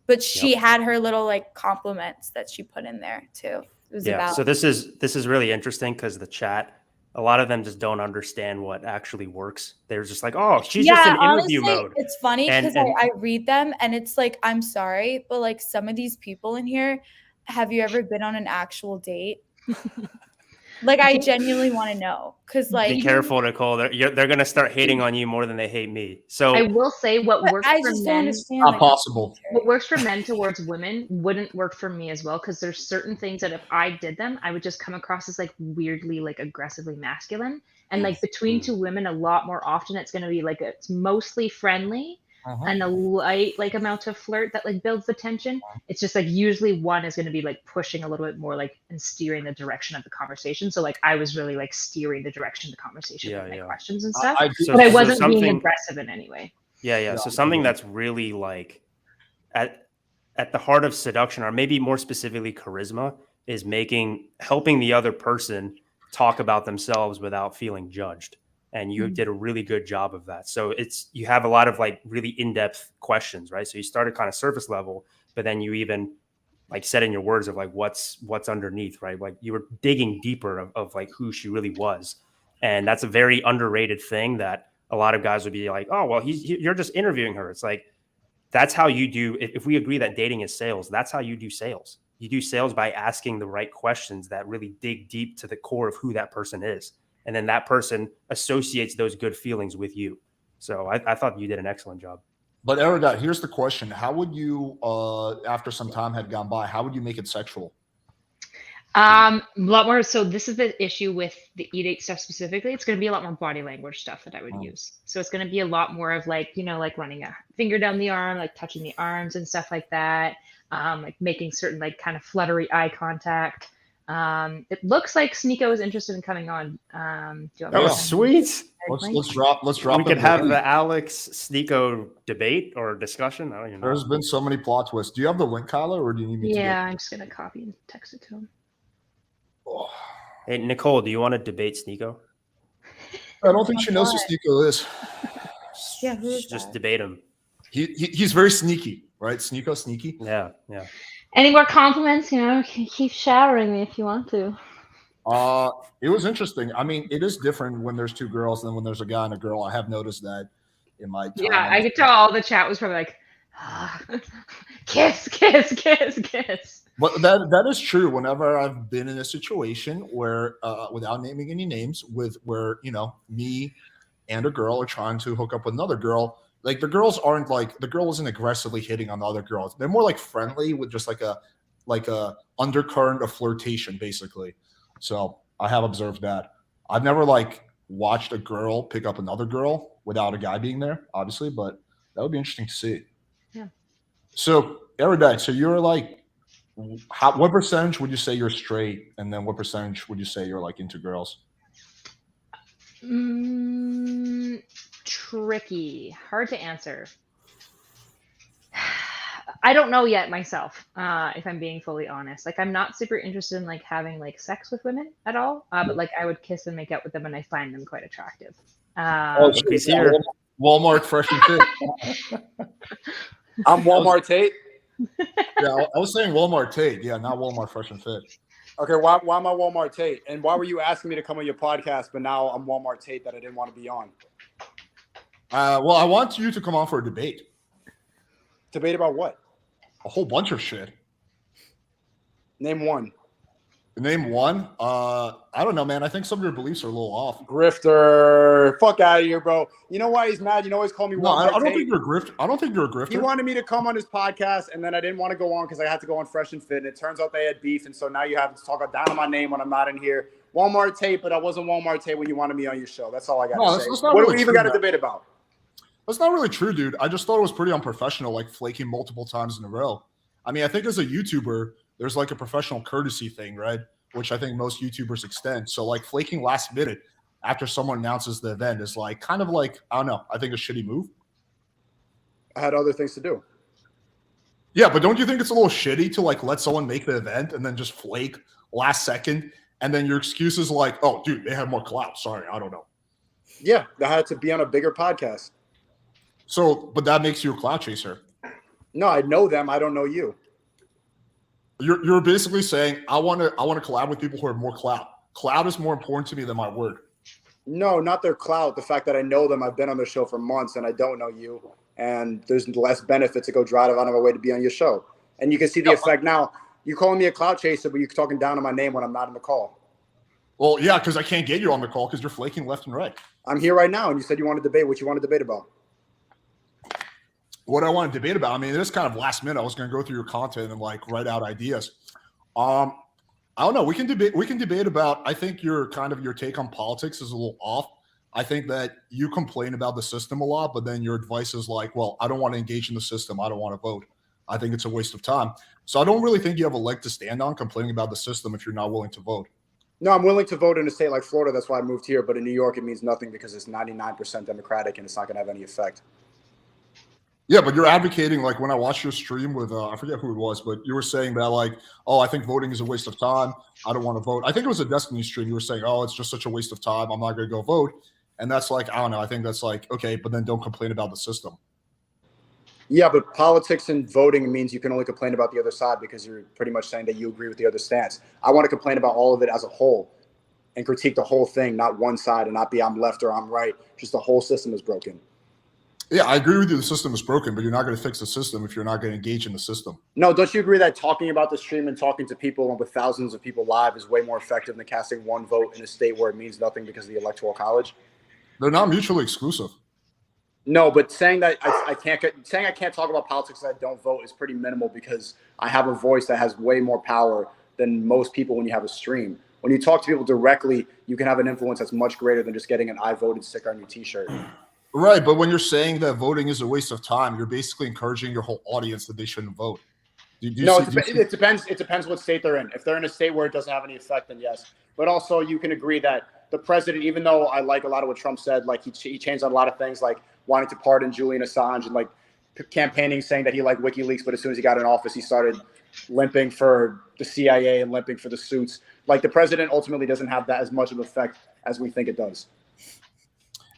but she had her little like compliments that she put in there too. It was about. So this is really interesting because the chat, a lot of them just don't understand what actually works. They're just like, oh, she's just in interview mode. It's funny because I read them and it's like, I'm sorry, but like some of these people in here, have you ever been on an actual date? Like I genuinely want to know because like be careful, Nicole. They're gonna start hating on you more than they hate me. So I will say what works I for just don't men. understand. Not like, possible. What works for men towards women wouldn't work for me as well, because there's certain things that if I did them, I would just come across as like weirdly like aggressively masculine. And like between two women, a lot more often it's going to be like it's mostly friendly and a light like amount of flirt that like builds the tension. It's just like usually one is going to be like pushing a little bit more like and steering the direction of the conversation. So like I was really like steering the direction of the conversation with my questions and stuff, but I wasn't being aggressive in any way. Yeah. So something that's really like at the heart of seduction, or maybe more specifically charisma, is helping the other person talk about themselves without feeling judged. And you did a really good job of that. So you have a lot of like really in-depth questions, right? So you started kind of surface level, but then you even like said in your words of like what's underneath, right? Like you were digging deeper of like who she really was. And that's a very underrated thing that a lot of guys would be like, oh, well, you're just interviewing her. It's like, that's how you do. If we agree that dating is sales, that's how you do sales. You do sales by asking the right questions that really dig deep to the core of who that person is. And then that person associates those good feelings with you. So I thought you did an excellent job. But Erudite, here's the question. How would you, after some time had gone by, how would you make it sexual? A lot more. So this is the issue with the e-date stuff specifically. It's going to be a lot more body language stuff that I would use. So it's going to be a lot more of like, like running a finger down the arm, like touching the arms and stuff like that. Like making certain like kind of fluttery eye contact. It looks like Sneako is interested in coming on. That was sweet. Let's drop. We could have the Alex Sneako debate or discussion. I don't even know. There's been so many plot twists. Do you have the link, Kyla, or do you need me to? Yeah, I'm just gonna copy and text it to him. Oh. Hey, Nicole, do you want to debate Sneako? I don't think she knows who Sneako is. Yeah, who is Just that? debate him. He's very sneaky, right? Sneako, sneaky. Yeah. Any more compliments? Keep showering me if you want to. It was interesting. I mean, it is different when there's two girls than when there's a guy and a girl. I have noticed that in my time. Yeah, I could tell all the chat was probably like, kiss, kiss, kiss, kiss. But that is true. Whenever I've been in a situation where, without naming any names, where me and a girl are trying to hook up with another girl, like the girl isn't aggressively hitting on the other girls. They're more like friendly with just like a undercurrent of flirtation, basically. So I have observed that. I've never watched a girl pick up another girl without a guy being there, obviously, but that would be interesting to see. Yeah. So Erudite, so you're what percentage would you say you're straight, and then what percentage would you say you're into girls? Tricky, hard to answer. I don't know yet myself, if I'm being fully honest. I'm not super interested in having sex with women at all. But I would kiss and make out with them, and I find them quite attractive. Walmart fresh and fit. I'm Walmart Tate. Yeah, I was saying Walmart Tate. Yeah, not Walmart fresh and fit. Okay, why am I Walmart Tate? And why were you asking me to come on your podcast, but now I'm Walmart Tate that I didn't want to be on? Well, I want you to come on for a debate. Debate about what? A whole bunch of shit. Name one. Name one? I don't know, man. I think some of your beliefs are a little off. Grifter. Fuck out of here, bro. You know why he's mad? You know why he's calling me Walmart Tate? I don't think you're a grifter. I don't think you're a grifter. He wanted me to come on his podcast, and then I didn't want to go on because I had to go on Fresh and Fit, and it turns out they had beef, and so now you have to talk down on my name when I'm not in here. Walmart Tate, but I wasn't Walmart Tate when you wanted me on your show. That's all I got to say. What do we even got to debate about? That's not really true, dude. I just thought it was pretty unprofessional, flaking multiple times in a row. I mean, I think as a YouTuber, there's a professional courtesy thing, right? Which I think most YouTubers extend. So flaking last minute after someone announces the event is I don't know. I think a shitty move. I had other things to do. Yeah, but don't you think it's a little shitty to let someone make the event and then just flake last second, and then your excuse is oh, dude, they have more clout. Sorry, I don't know. Yeah, I had to be on a bigger podcast. So, but that makes you a clout chaser. No, I know them. I don't know you. You're basically saying I want to collab with people who are more clout. Clout is more important to me than my word. No, not their clout. The fact that I know them, I've been on their show for months, and I don't know you. And there's less benefit to go drive out of my way to be on your show. And you can see the effect now. You calling me a clout chaser, but you're talking down on my name when I'm not in the call. Well, yeah, because I can't get you on the call because you're flaking left and right. I'm here right now, and you said you want to debate. What you want to debate about? What I want to debate about, I mean, it is kind of last minute. I was going to go through your content and write out ideas. I don't know. We can debate about. I think your take on politics is a little off. I think that you complain about the system a lot, but then your advice is well, I don't want to engage in the system. I don't want to vote. I think it's a waste of time. So I don't really think you have a leg to stand on complaining about the system if you're not willing to vote. No, I'm willing to vote in a state like Florida. That's why I moved here. But in New York, it means nothing because it's 99% Democratic and it's not going to have any effect. Yeah, but you're advocating when I watched your stream with I forget who it was, but you were saying that oh, I think voting is a waste of time. I don't want to vote. I think it was a Destiny stream. You were saying, oh, it's just such a waste of time. I'm not going to go vote. And that's I don't know. I think that's okay, but then don't complain about the system. Yeah, but politics and voting means you can only complain about the other side because you're pretty much saying that you agree with the other stance. I want to complain about all of it as a whole and critique the whole thing, not one side and not be I'm left or I'm right. Just the whole system is broken. Yeah, I agree with you. The system is broken, but you're not going to fix the system if you're not going to engage in the system. No, don't you agree that talking about the stream and talking to people with thousands of people live is way more effective than casting one vote in a state where it means nothing because of the Electoral College? They're not mutually exclusive. No, but saying that I can't talk about politics and I don't vote is pretty minimal because I have a voice that has way more power than most people when you have a stream. When you talk to people directly, you can have an influence that's much greater than just getting an I voted sticker on your T-shirt. Right, but when you're saying that voting is a waste of time, you're basically encouraging your whole audience that they shouldn't vote. It depends. It depends what state they're in. If they're in a state where it doesn't have any effect, then yes. But also, you can agree that the president, even though I like a lot of what Trump said, like he changed on a lot of things, like wanting to pardon Julian Assange and like campaigning saying that he liked WikiLeaks, but as soon as he got in office, he started limping for the CIA and limping for the suits. Like the president ultimately doesn't have that as much of an effect as we think it does.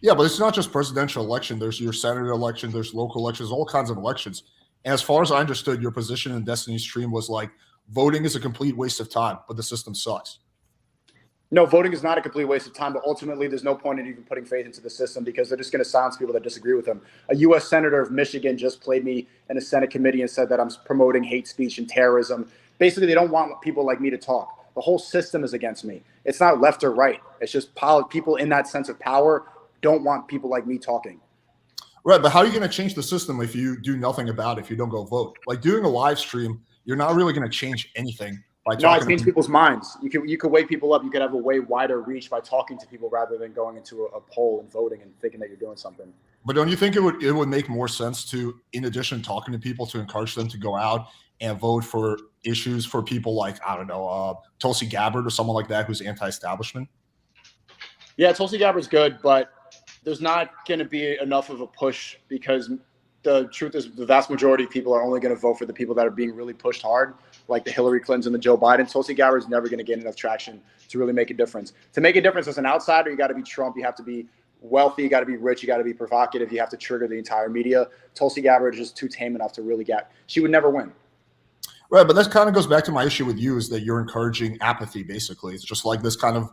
Yeah, but it's not just presidential election. There's your senator election. There's local elections, all kinds of elections. And as far as I understood, your position in Destiny's stream was like voting is a complete waste of time, but the system sucks. No, voting is not a complete waste of time, but ultimately there's no point in even putting faith into the system because they're just going to silence people that disagree with them. A U.S. Senator of Michigan just played me in a Senate committee and said that I'm promoting hate speech and terrorism. Basically, they don't want people like me to talk. The whole system is against me. It's not left or right. It's just people in that sense of power don't want people like me talking. Right, but how are you going to change the system if you do nothing about it, if you don't go vote? Like doing a live stream, you're not really going to change anything by talking. No, I change people's minds. You could wake people up. You could have a way wider reach by talking to people rather than going into a poll and voting and thinking that you're doing something. But don't you think it would make more sense to, in addition to talking to people, to encourage them to go out and vote for issues for people like, I don't know, Tulsi Gabbard or someone like that who's anti-establishment? Yeah, Tulsi Gabbard's good, but there's not going to be enough of a push because the truth is the vast majority of people are only going to vote for the people that are being really pushed hard, like the Hillary Clintons and the Joe Biden. Tulsi Gabbard's never going to get enough traction to really make a difference. To make a difference as an outsider, you got to be Trump. You have to be wealthy. You got to be rich. You got to be provocative. You have to trigger the entire media. Tulsi Gabbard is just too tame enough to really get. She would never win. Right, but that kind of goes back to my issue with you is that you're encouraging apathy, basically. It's just like this kind of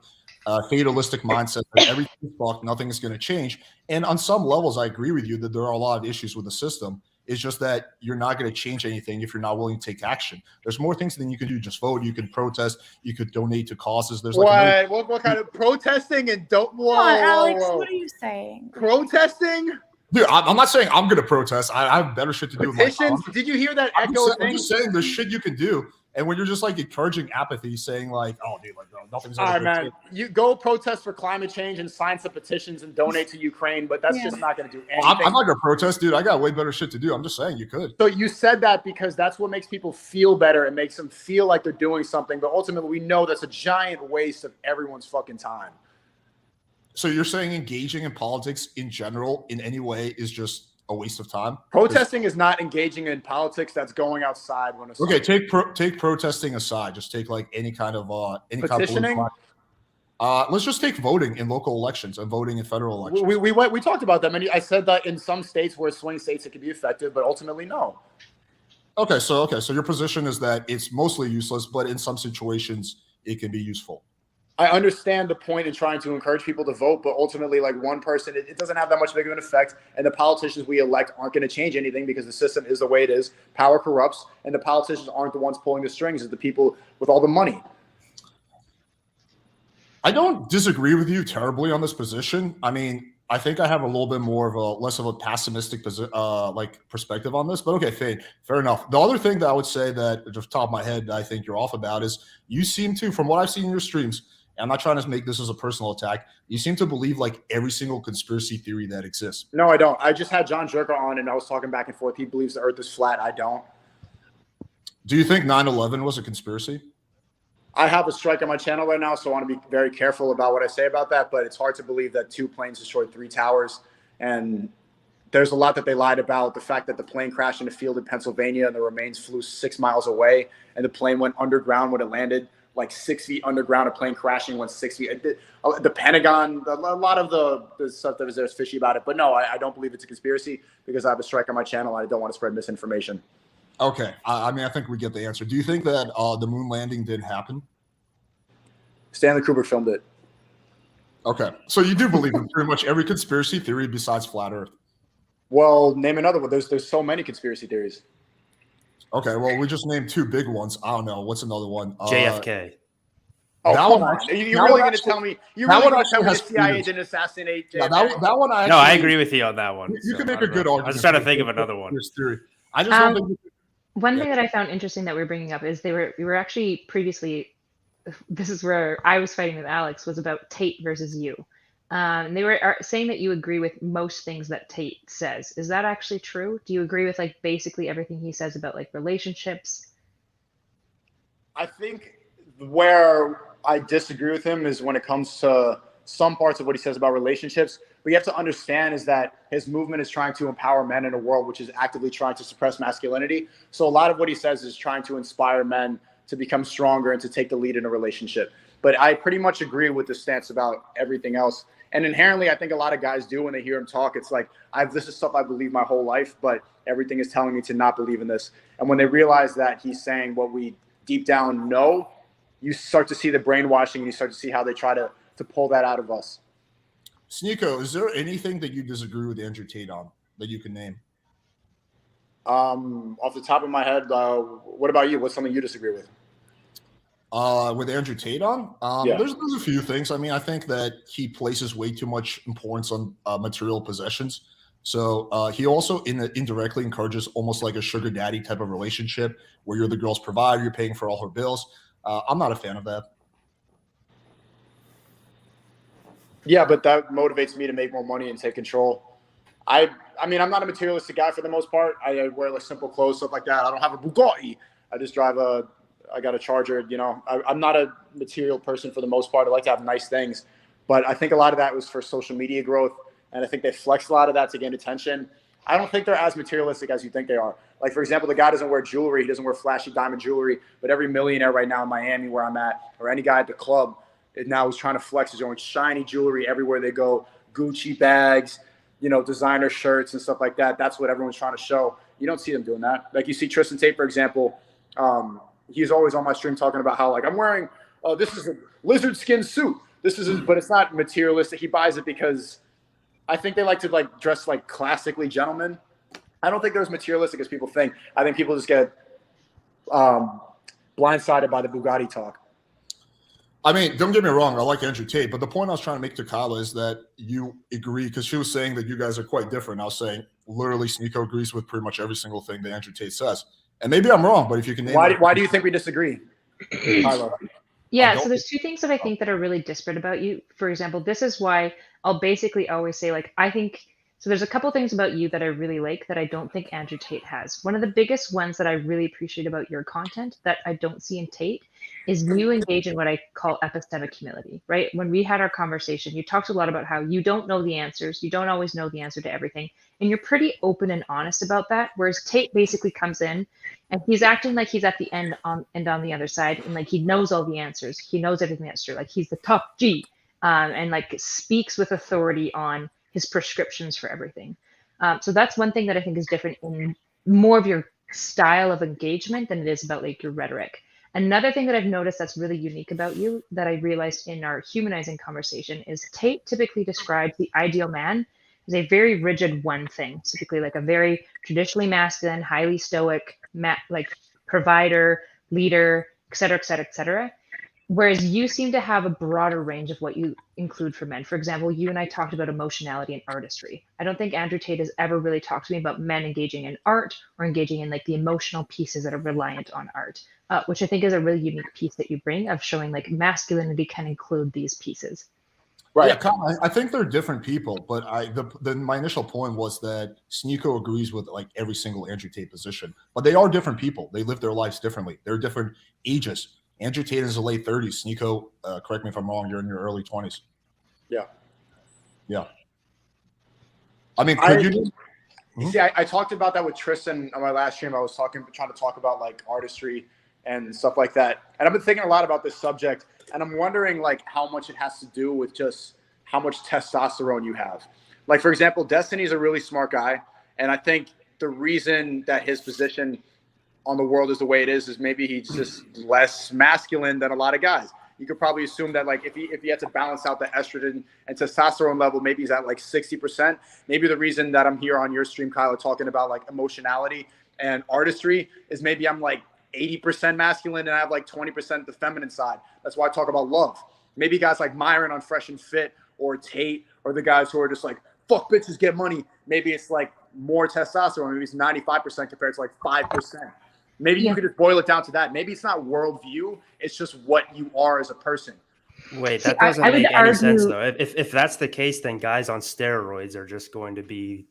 fatalistic mindset that everything is fucked, nothing is going to change. And on some levels, I agree with you that there are a lot of issues with the system. It's just that you're not going to change anything if you're not willing to take action. There's more things than you can do. Just vote. You can protest. You could donate to causes. There's like what kind of protesting and don't? Come on, Alex. What are you saying? Protesting? Dude, I'm not saying I'm going to protest. I have better shit to do. Petitions? Did you hear that echo thing? I'm just saying there's shit you can do. And when you're just like encouraging apathy, saying like, "Oh, dude, like nothing's." All right, man. You go protest for climate change and sign some petitions and donate to Ukraine, but that's just not going to do anything. I'm not going to protest, dude. I got way better shit to do. I'm just saying you could. So you said that because that's what makes people feel better and makes them feel like they're doing something. But ultimately, we know that's a giant waste of everyone's fucking time. So you're saying engaging in politics in general in any way is just a waste of time? Protesting is not engaging in politics. That's going outside when. Okay, take protesting aside. Just take like any kind of petitioning. Let's just take voting in local elections and voting in federal elections. We talked about that. I said that in some states where swing states it could be effective, but ultimately no. Okay, so your position is that it's mostly useless, but in some situations it can be useful. I understand the point in trying to encourage people to vote, but ultimately, like one person, it doesn't have that much big of an effect. And the politicians we elect aren't going to change anything because the system is the way it is. Power corrupts, and the politicians aren't the ones pulling the strings. It's the people with all the money. I don't disagree with you terribly on this position. I mean, I think I have a little bit more of less of a pessimistic perspective on this, but okay, fair enough. The other thing that I would say that off the top of my head, I think you're off about is you seem to, from what I've seen in your streams, I'm not trying to make this as a personal attack. You seem to believe like every single conspiracy theory that exists. No, I don't. I just had John Jerker on and I was talking back and forth. He believes the earth is flat. I don't. Do you think 9/11 was a conspiracy? I have a strike on my channel right now, so I want to be very careful about what I say about that. But it's hard to believe that 2 planes destroyed 3 towers. And there's a lot that they lied about. The fact that the plane crashed in a field in Pennsylvania and the remains flew 6 miles away and the plane went underground when it landed. Like 6 feet underground, a plane crashing went 6 feet. The Pentagon, a lot of the stuff that was there is fishy about it. But no, I don't believe it's a conspiracy because I have a strike on my channel and I don't want to spread misinformation. Okay. I mean, I think we get the answer. Do you think that the moon landing didn't happen? Stanley Kubrick filmed it. Okay. So you do believe in pretty much every conspiracy theory besides flat Earth? Well, name another one. There's so many conspiracy theories. Okay, well, we just named 2 big ones. I don't know. What's another one? JFK. Oh, come on. You're really going to tell me? You're really going to tell me the CIA didn't assassinate JFK? That one I actually, no, I agree with you on that one. You can make a good argument. I was trying to think of another one. I just don't think one thing that I found interesting that we're bringing up is we were actually previously, this is where I was fighting with Alex, was about Tate versus you. And they were saying that you agree with most things that Tate says. Is that actually true? Do you agree with like basically everything he says about like relationships I think where I disagree with him is when it comes to some parts of what he says about relationships. But you have to understand is that his movement is trying to empower men in a world which is actively trying to suppress masculinity. So a lot of what he says is trying to inspire men to become stronger and to take the lead in a relationship. But I pretty much agree with the stance about everything else. And inherently, I think a lot of guys do when they hear him talk. It's like, this is stuff I believe my whole life, but everything is telling me to not believe in this. And when they realize that he's saying what we deep down know, you start to see the brainwashing and you start to see how they try to pull that out of us. Sneako, is there anything that you disagree with Andrew Tate on that you can name? Off the top of my head, what about you? What's something you disagree with? With Andrew Tate on? Yeah. There's a few things. I mean, I think that he places way too much importance on material possessions. So he also indirectly encourages almost like a sugar daddy type of relationship where you're the girl's provider, you're paying for all her bills. I'm not a fan of that. Yeah, but that motivates me to make more money and take control. I mean, I'm not a materialistic guy for the most part. I wear like simple clothes, stuff like that. I don't have a Bugatti. I just drive I got a Charger. You know, I'm not a material person for the most part. I like to have nice things, but I think a lot of that was for social media growth, and I think they flex a lot of that to gain attention. I don't think they're as materialistic as you think they are. Like, for example, the guy doesn't wear jewelry. He doesn't wear flashy diamond jewelry, but every millionaire right now in Miami where I'm at, or any guy at the club, now is trying to flex his own shiny jewelry everywhere they go, Gucci bags, you know, designer shirts and stuff like that. That's what everyone's trying to show. You don't see them doing that. Like you see Tristan Tate, for example, he's always on my stream talking about how, like, I'm wearing, this is a lizard skin suit. But it's not materialistic. He buys it because I think they like to like dress like classically gentlemen. I don't think they're as materialistic as people think. I think people just get blindsided by the Bugatti talk. I mean, don't get me wrong. I like Andrew Tate, but the point I was trying to make to Kyla is that you agree, because she was saying that you guys are quite different. I was saying literally Sneako agrees with pretty much every single thing that Andrew Tate says. And maybe I'm wrong, but if you can name why do you think we disagree, Kyla? Yeah, so there's two things that I think that are really disparate about you. For example, this is why I'll basically always say, like, I think, so there's a couple things about you that I really like that I don't think Andrew Tate has. One of the biggest ones that I really appreciate about your content that I don't see in Tate is you engage in what I call epistemic humility, right? When we had our conversation, you talked a lot about how you don't know the answers. You don't always know the answer to everything. And you're pretty open and honest about that. Whereas Tate basically comes in and he's acting like he's at the end on the other side. And like, he knows all the answers. He knows everything that's true. Like, he's the top G and like speaks with authority on his prescriptions for everything. So that's one thing that I think is different in more of your style of engagement than it is about like your rhetoric. Another thing that I've noticed that's really unique about you that I realized in our humanizing conversation is Tate typically describes the ideal man as a very rigid one thing, typically like a very traditionally masculine, highly stoic, like provider, leader, et cetera, et cetera, et cetera. Whereas you seem to have a broader range of what you include for men. For example, you and I talked about emotionality and artistry. I don't think Andrew Tate has ever really talked to me about men engaging in art or engaging in like the emotional pieces that are reliant on art, which I think is a really unique piece that you bring of showing like masculinity can include these pieces. Right. Yeah, I think they're different people, but my initial point was that Sneako agrees with like every single Andrew Tate position, but they are different people. They live their lives differently. They're different ages. Andrew Tate is in the late 30s. Sneako, correct me if I'm wrong, you're in your early 20s. Yeah. Yeah. I mean, could you? See, I talked about that with Tristan on my last stream. I was trying to talk about like artistry and stuff like that. And I've been thinking a lot about this subject, and I'm wondering like how much it has to do with just how much testosterone you have. Like, for example, Destiny's a really smart guy, and I think the reason that his position on the world is the way it is maybe he's just less masculine than a lot of guys. You could probably assume that like if he had to balance out the estrogen and testosterone level, maybe he's at like 60%. Maybe the reason that I'm here on your stream, Kyle, talking about like emotionality and artistry is maybe I'm like 80% masculine and I have like 20% the feminine side. That's why I talk about love. Maybe guys like Myron on Fresh and Fit or Tate or the guys who are just like, fuck bitches, get money. Maybe it's like more testosterone. Maybe it's 95% compared to like 5%. Maybe you could just boil it down to that. Maybe it's not worldview. It's just what you are as a person. Wait, that doesn't make any sense, though. If that's the case, then guys on steroids are just going to be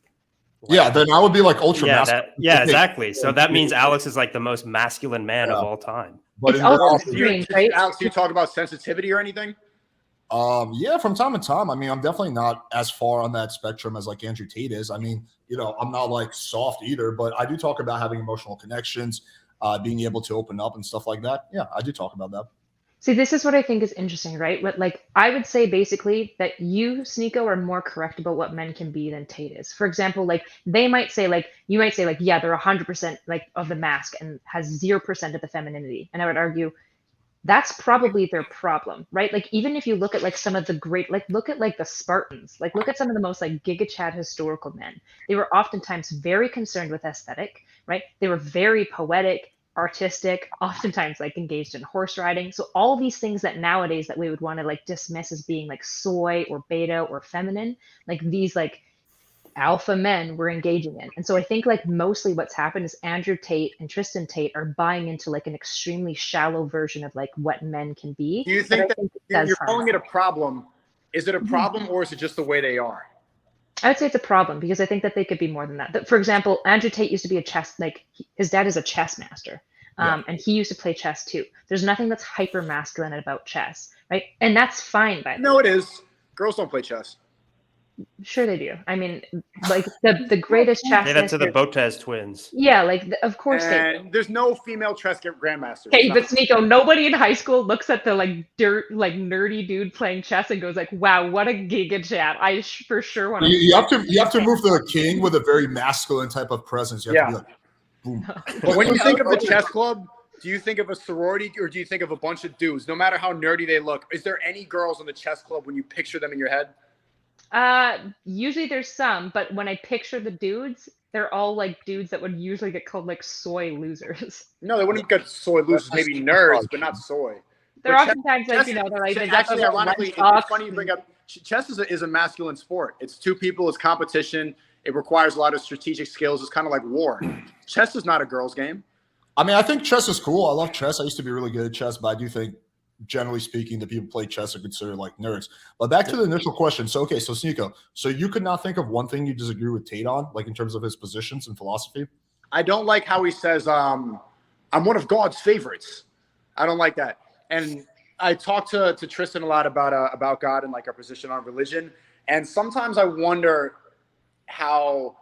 Like, yeah, then I would be like ultra masculine. Exactly. So that means Alex is like the most masculine man of all time. But it's also extreme, right? Alex, do you talk about sensitivity or anything? Yeah, from time to time. I mean, I'm definitely not as far on that spectrum as like Andrew Tate is. I mean, you know, I'm not like soft either, but I do talk about having emotional connections, being able to open up and stuff like that. Yeah, I do talk about that. See, this is what I think is interesting, right? But like, I would say basically that you, Sneako, are more correct about what men can be than Tate is. For example, like they might say, like you might say, like, yeah, they're 100% like of the mask and has 0% of the femininity, and I would argue that's probably their problem, right? Like even if you look at like some of the great, like look at like the Spartans, like look at some of the most like Giga Chad historical men. They were oftentimes very concerned with aesthetic, right? They were very poetic, artistic, oftentimes like engaged in horse riding. So all these things that nowadays that we would want to like dismiss as being like soy or beta or feminine, like these like alpha men were engaging in. And so I think like mostly what's happened is Andrew Tate and Tristan Tate are buying into like an extremely shallow version of like what men can be. Do you think that you're calling it a problem? Is it a problem or is it just the way they are? I would say it's a problem because I think that they could be more than that. For example, Andrew Tate used to be a chess, like his dad is a chess master. And he used to play chess too. There's nothing that's hyper masculine about chess, right? And that's fine by the way. No, it is. Girls don't play chess. Sure they do. I mean, like the greatest chess. Say that to the Botez twins. Yeah, like of course they do. There's no female chess grandmasters. Hey, but Sneako, nobody in high school looks at the like nerdy dude playing chess and goes like, "Wow, what a giga chat!" I for sure want to. You have to move the king with a very masculine type of presence. You have to be like, boom. But when you think of the chess club, do you think of a sorority or do you think of a bunch of dudes? No matter how nerdy they look, is there any girls in the chess club when you picture them in your head? Usually there's some, but when I picture the dudes, they're all like dudes that would usually get called like soy losers. No, they wouldn't get soy losers, maybe nerds, but not soy. They're oftentimes like, you know, they're like, actually, ironically, it's funny you bring up chess is a masculine sport. It's two people, it's competition. It requires a lot of strategic skills. It's kind of like war. Chess is not a girl's game. I mean, I think chess is cool. I love chess. I used to be really good at chess, but I do think, generally speaking, the people who play chess are considered like nerds. But back to the initial question. So, okay, so Sneako, so you could not think of one thing you disagree with Tate on, like in terms of his positions and philosophy? I don't like how he says, I'm one of God's favorites. I don't like that. And I talk to Tristan a lot about God and like our position on religion. And sometimes I wonder how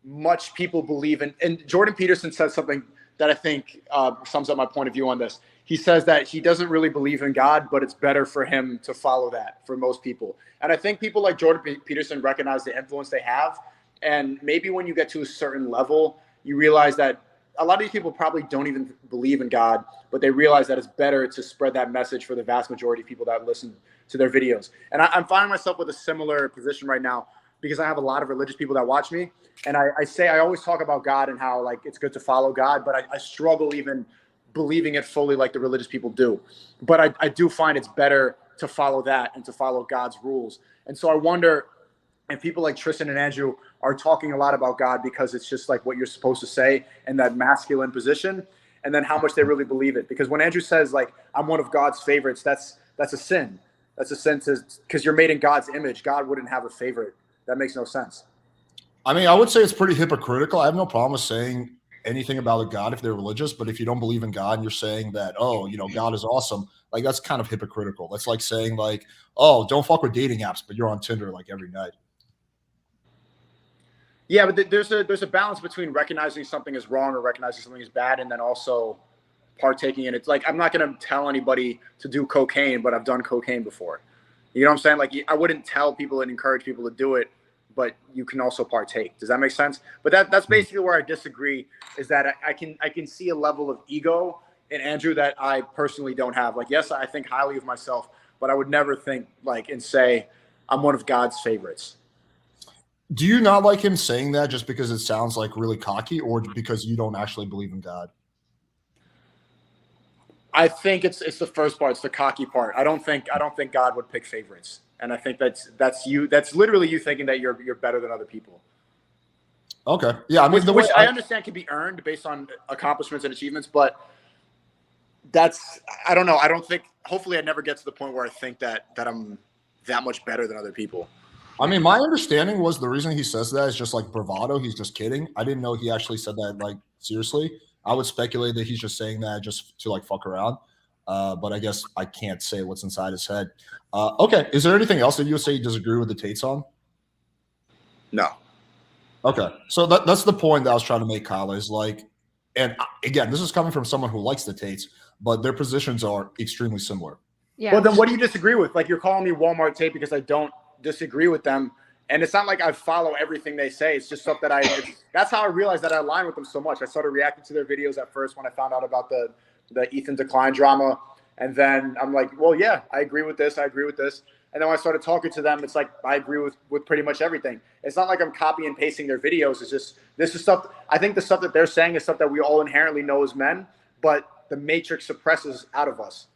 much people believe in. And Jordan Peterson says something that I think sums up my point of view on this. He says that he doesn't really believe in God, but it's better for him to follow that for most people. And I think people like Jordan Peterson recognize the influence they have. And maybe when you get to a certain level, you realize that a lot of these people probably don't even believe in God, but they realize that it's better to spread that message for the vast majority of people that listen to their videos. And I'm finding myself with a similar position right now because I have a lot of religious people that watch me. And I always talk about God and how like it's good to follow God, but I struggle even believing it fully like the religious people do. But I do find it's better to follow that and to follow God's rules. And so I wonder if people like Tristan and Andrew are talking a lot about God because it's just like what you're supposed to say in that masculine position, and then how much they really believe it. Because when Andrew says like, I'm one of God's favorites, that's a sin. That's a sin because you're made in God's image. God wouldn't have a favorite. That makes no sense. I mean, I would say it's pretty hypocritical. I have no problem with saying anything about a God if they're religious, but if you don't believe in God and you're saying that, oh, you know, God is awesome, like that's kind of hypocritical. That's like saying like, oh, don't fuck with dating apps, but you're on Tinder like every night. Yeah, but there's a balance between recognizing something is wrong or recognizing something is bad, and then also partaking in it. It's like I'm not going to tell anybody to do cocaine, but I've done cocaine before. You know what I'm saying? Like I wouldn't tell people and encourage people to do it, but you can also partake. Does that make sense? But that's basically where I disagree. Is that I can see a level of ego in Andrew that I personally don't have. Like, yes, I think highly of myself, but I would never think like and say I'm one of God's favorites. Do you not like him saying that just because it sounds like really cocky, or because you don't actually believe in God? I think it's the first part. It's the cocky part. I don't think God would pick favorites, and I think that's you. That's literally you thinking that you're better than other people. Okay, yeah. I mean, which I understand can be earned based on accomplishments and achievements, but I don't know. I don't think. Hopefully, I never get to the point where I think that I'm that much better than other people. I mean, my understanding was the reason he says that is just like bravado. He's just kidding. I didn't know he actually said that like seriously. I would speculate that he's just saying that just to like fuck around. But I guess I can't say what's inside his head. Okay. Is there anything else that you would say you disagree with the Tates on? No. Okay. So that's the point that I was trying to make, Kyle, is like, and again, this is coming from someone who likes the Tates, but their positions are extremely similar. Yeah. Well, then what do you disagree with? Like, you're calling me Walmart Tate because I don't disagree with them. And it's not like I follow everything they say. It's just stuff that that's how I realized that I align with them so much. I started reacting to their videos at first when I found out about the Ethan Decline drama. And then I'm like, well, yeah, I agree with this. I agree with this. And then when I started talking to them, it's like I agree with pretty much everything. It's not like I'm copying and pasting their videos. It's just this is stuff. I think the stuff that they're saying is stuff that we all inherently know as men, but the Matrix suppresses out of us.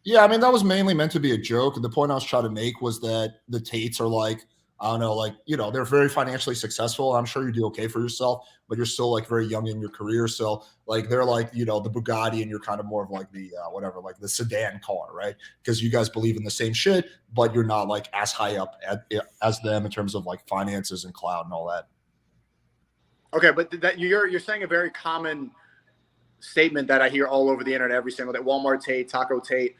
Yeah, I mean, that was mainly meant to be a joke. And the point I was trying to make was that the Tates are like, I don't know, like, you know, they're very financially successful. I'm sure you do okay for yourself, but you're still like very young in your career. So like, they're like, you know, the Bugatti and you're kind of more of like the whatever, like the sedan car, right? Because you guys believe in the same shit, but you're not like as high up as them in terms of like finances and cloud and all that. Okay, but that you're saying a very common statement that I hear all over the internet every single day. Walmart Tate, Taco Tate.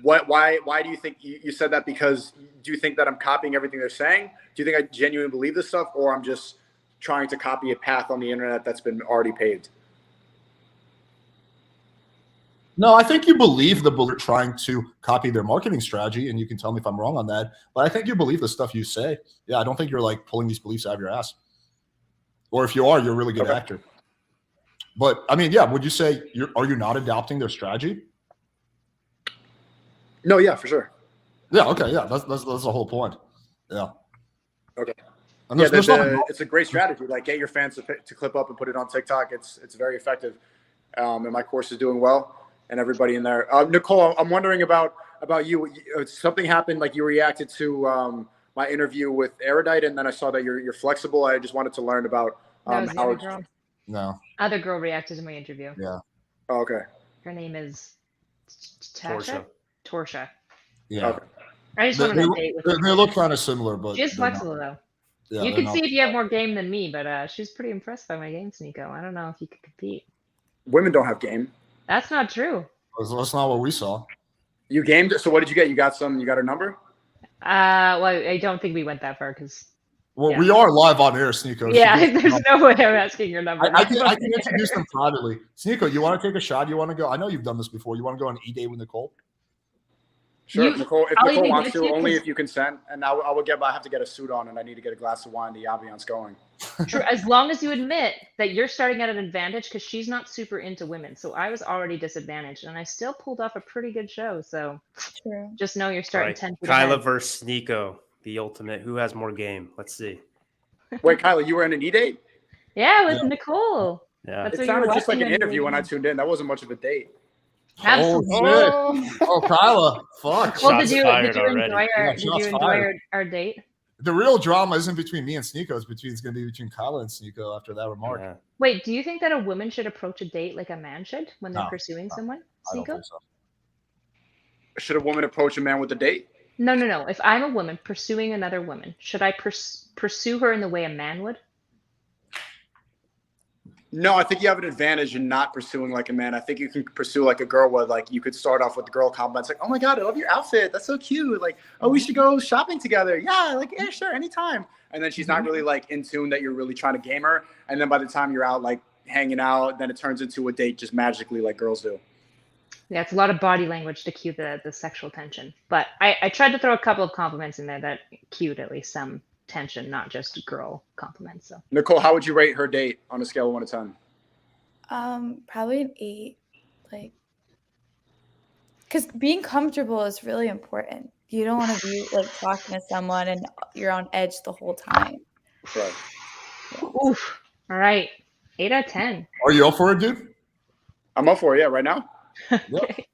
Why do you think you said that? Because do you think that I'm copying everything they're saying? Do you think I genuinely believe this stuff, or I'm just trying to copy a path on the internet that's been already paved? No, I think you believe they're trying to copy their marketing strategy, and you can tell me if I'm wrong on that. But I think you believe the stuff you say. Yeah, I don't think you're like pulling these beliefs out of your ass. Or if you are, you're a really good actor. But I mean, yeah, would you say are you not adopting their strategy? No, yeah, for sure. Yeah, okay, yeah, that's the whole point. Yeah. Okay. And yeah, it's a great strategy. Like, get your fans to clip up and put it on TikTok. It's very effective. And my course is doing well, and everybody in there. Nicole, I'm wondering about you. Something happened, like you reacted to my interview with Erudite, and then I saw that you're flexible. I just wanted to learn about that was the how. other girl. No. Other girl reacted to my interview. Yeah. Oh, okay. Her name is Torsha. Yeah. Okay. I just want to date with her. They look kind of similar, but she's flexible though. Yeah, you can see if you have more game than me, but she's pretty impressed by my game, Sneako. I don't know if you could compete. Women don't have game. That's not true. That's not what we saw. You gamed. So what did you get? You got her number? Well, I don't think we went that far because. Well, we are live on air, Sneako. Yeah, there's no way I'm asking your number. I can introduce them privately. Sneako, you want to take a shot? You want to go? I know you've done this before. You want to go on E-Date with Nicole? Sure, Nicole. If Nicole wants to, only if you consent. And I have to get a suit on, and I need to get a glass of wine. The ambiance going. True, as long as you admit that you're starting at an advantage, because she's not super into women. So I was already disadvantaged, and I still pulled off a pretty good show. So True. Just know you're starting 10 feet Kyla ahead. versus Sneako, the ultimate. Who has more game? Let's see. Wait, Kyla, you were in an E-Date? Yeah, with Nicole. Yeah. That's it sounded just like an interview when I tuned in. That wasn't much of a date. Absolutely. Oh, Kyla. Fuck. Well, did you enjoy our date? The real drama isn't between me and Sneako. It's going to be between Kyla and Sneako after that remark. Yeah. Wait, do you think that a woman should approach a date like a man should when they're pursuing someone? I don't Sneako? think so. Should a woman approach a man with a date? No. If I'm a woman pursuing another woman, should I pursue her in the way a man would? No, I think you have an advantage in not pursuing like a man. I think you can pursue like a girl where like you could start off with the girl compliments like, oh my God, I love your outfit. That's so cute. Like, oh, we should go shopping together. Yeah, like, yeah, sure, anytime. And then she's not really like in tune that you're really trying to game her. And then by the time you're out like hanging out, then it turns into a date just magically like girls do. Yeah, it's a lot of body language to cue the sexual tension. But I tried to throw a couple of compliments in there that cued at least some tension, not just girl compliments. So Nicole, how would you rate her date on a scale of 1 to 10? Probably an 8. Like, because being comfortable is really important. You don't want to be like talking to someone and you're on edge the whole time. Right. Oof. All right. 8 out of 10. Are you up for it, dude? I'm up for it. Yeah, right now. Okay.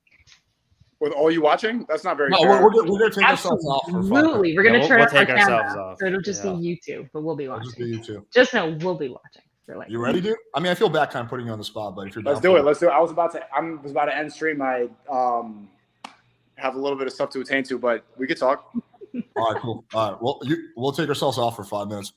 With all you watching, that's not very. No, fair. we're going to take ourselves off. Absolutely. We're going to turn we'll our take camera ourselves off. off. So it'll just Yeah. be you two, but we'll be watching. Just be you two. Just know we'll be watching. For like, You ready, dude? I mean, I feel bad kind of putting you on the spot, but if you're Let's down do for it. Let's do it. I was about to end stream. I have a little bit of stuff to attend to, but we could talk. All right, cool. All right, well, we'll take ourselves off for 5 minutes.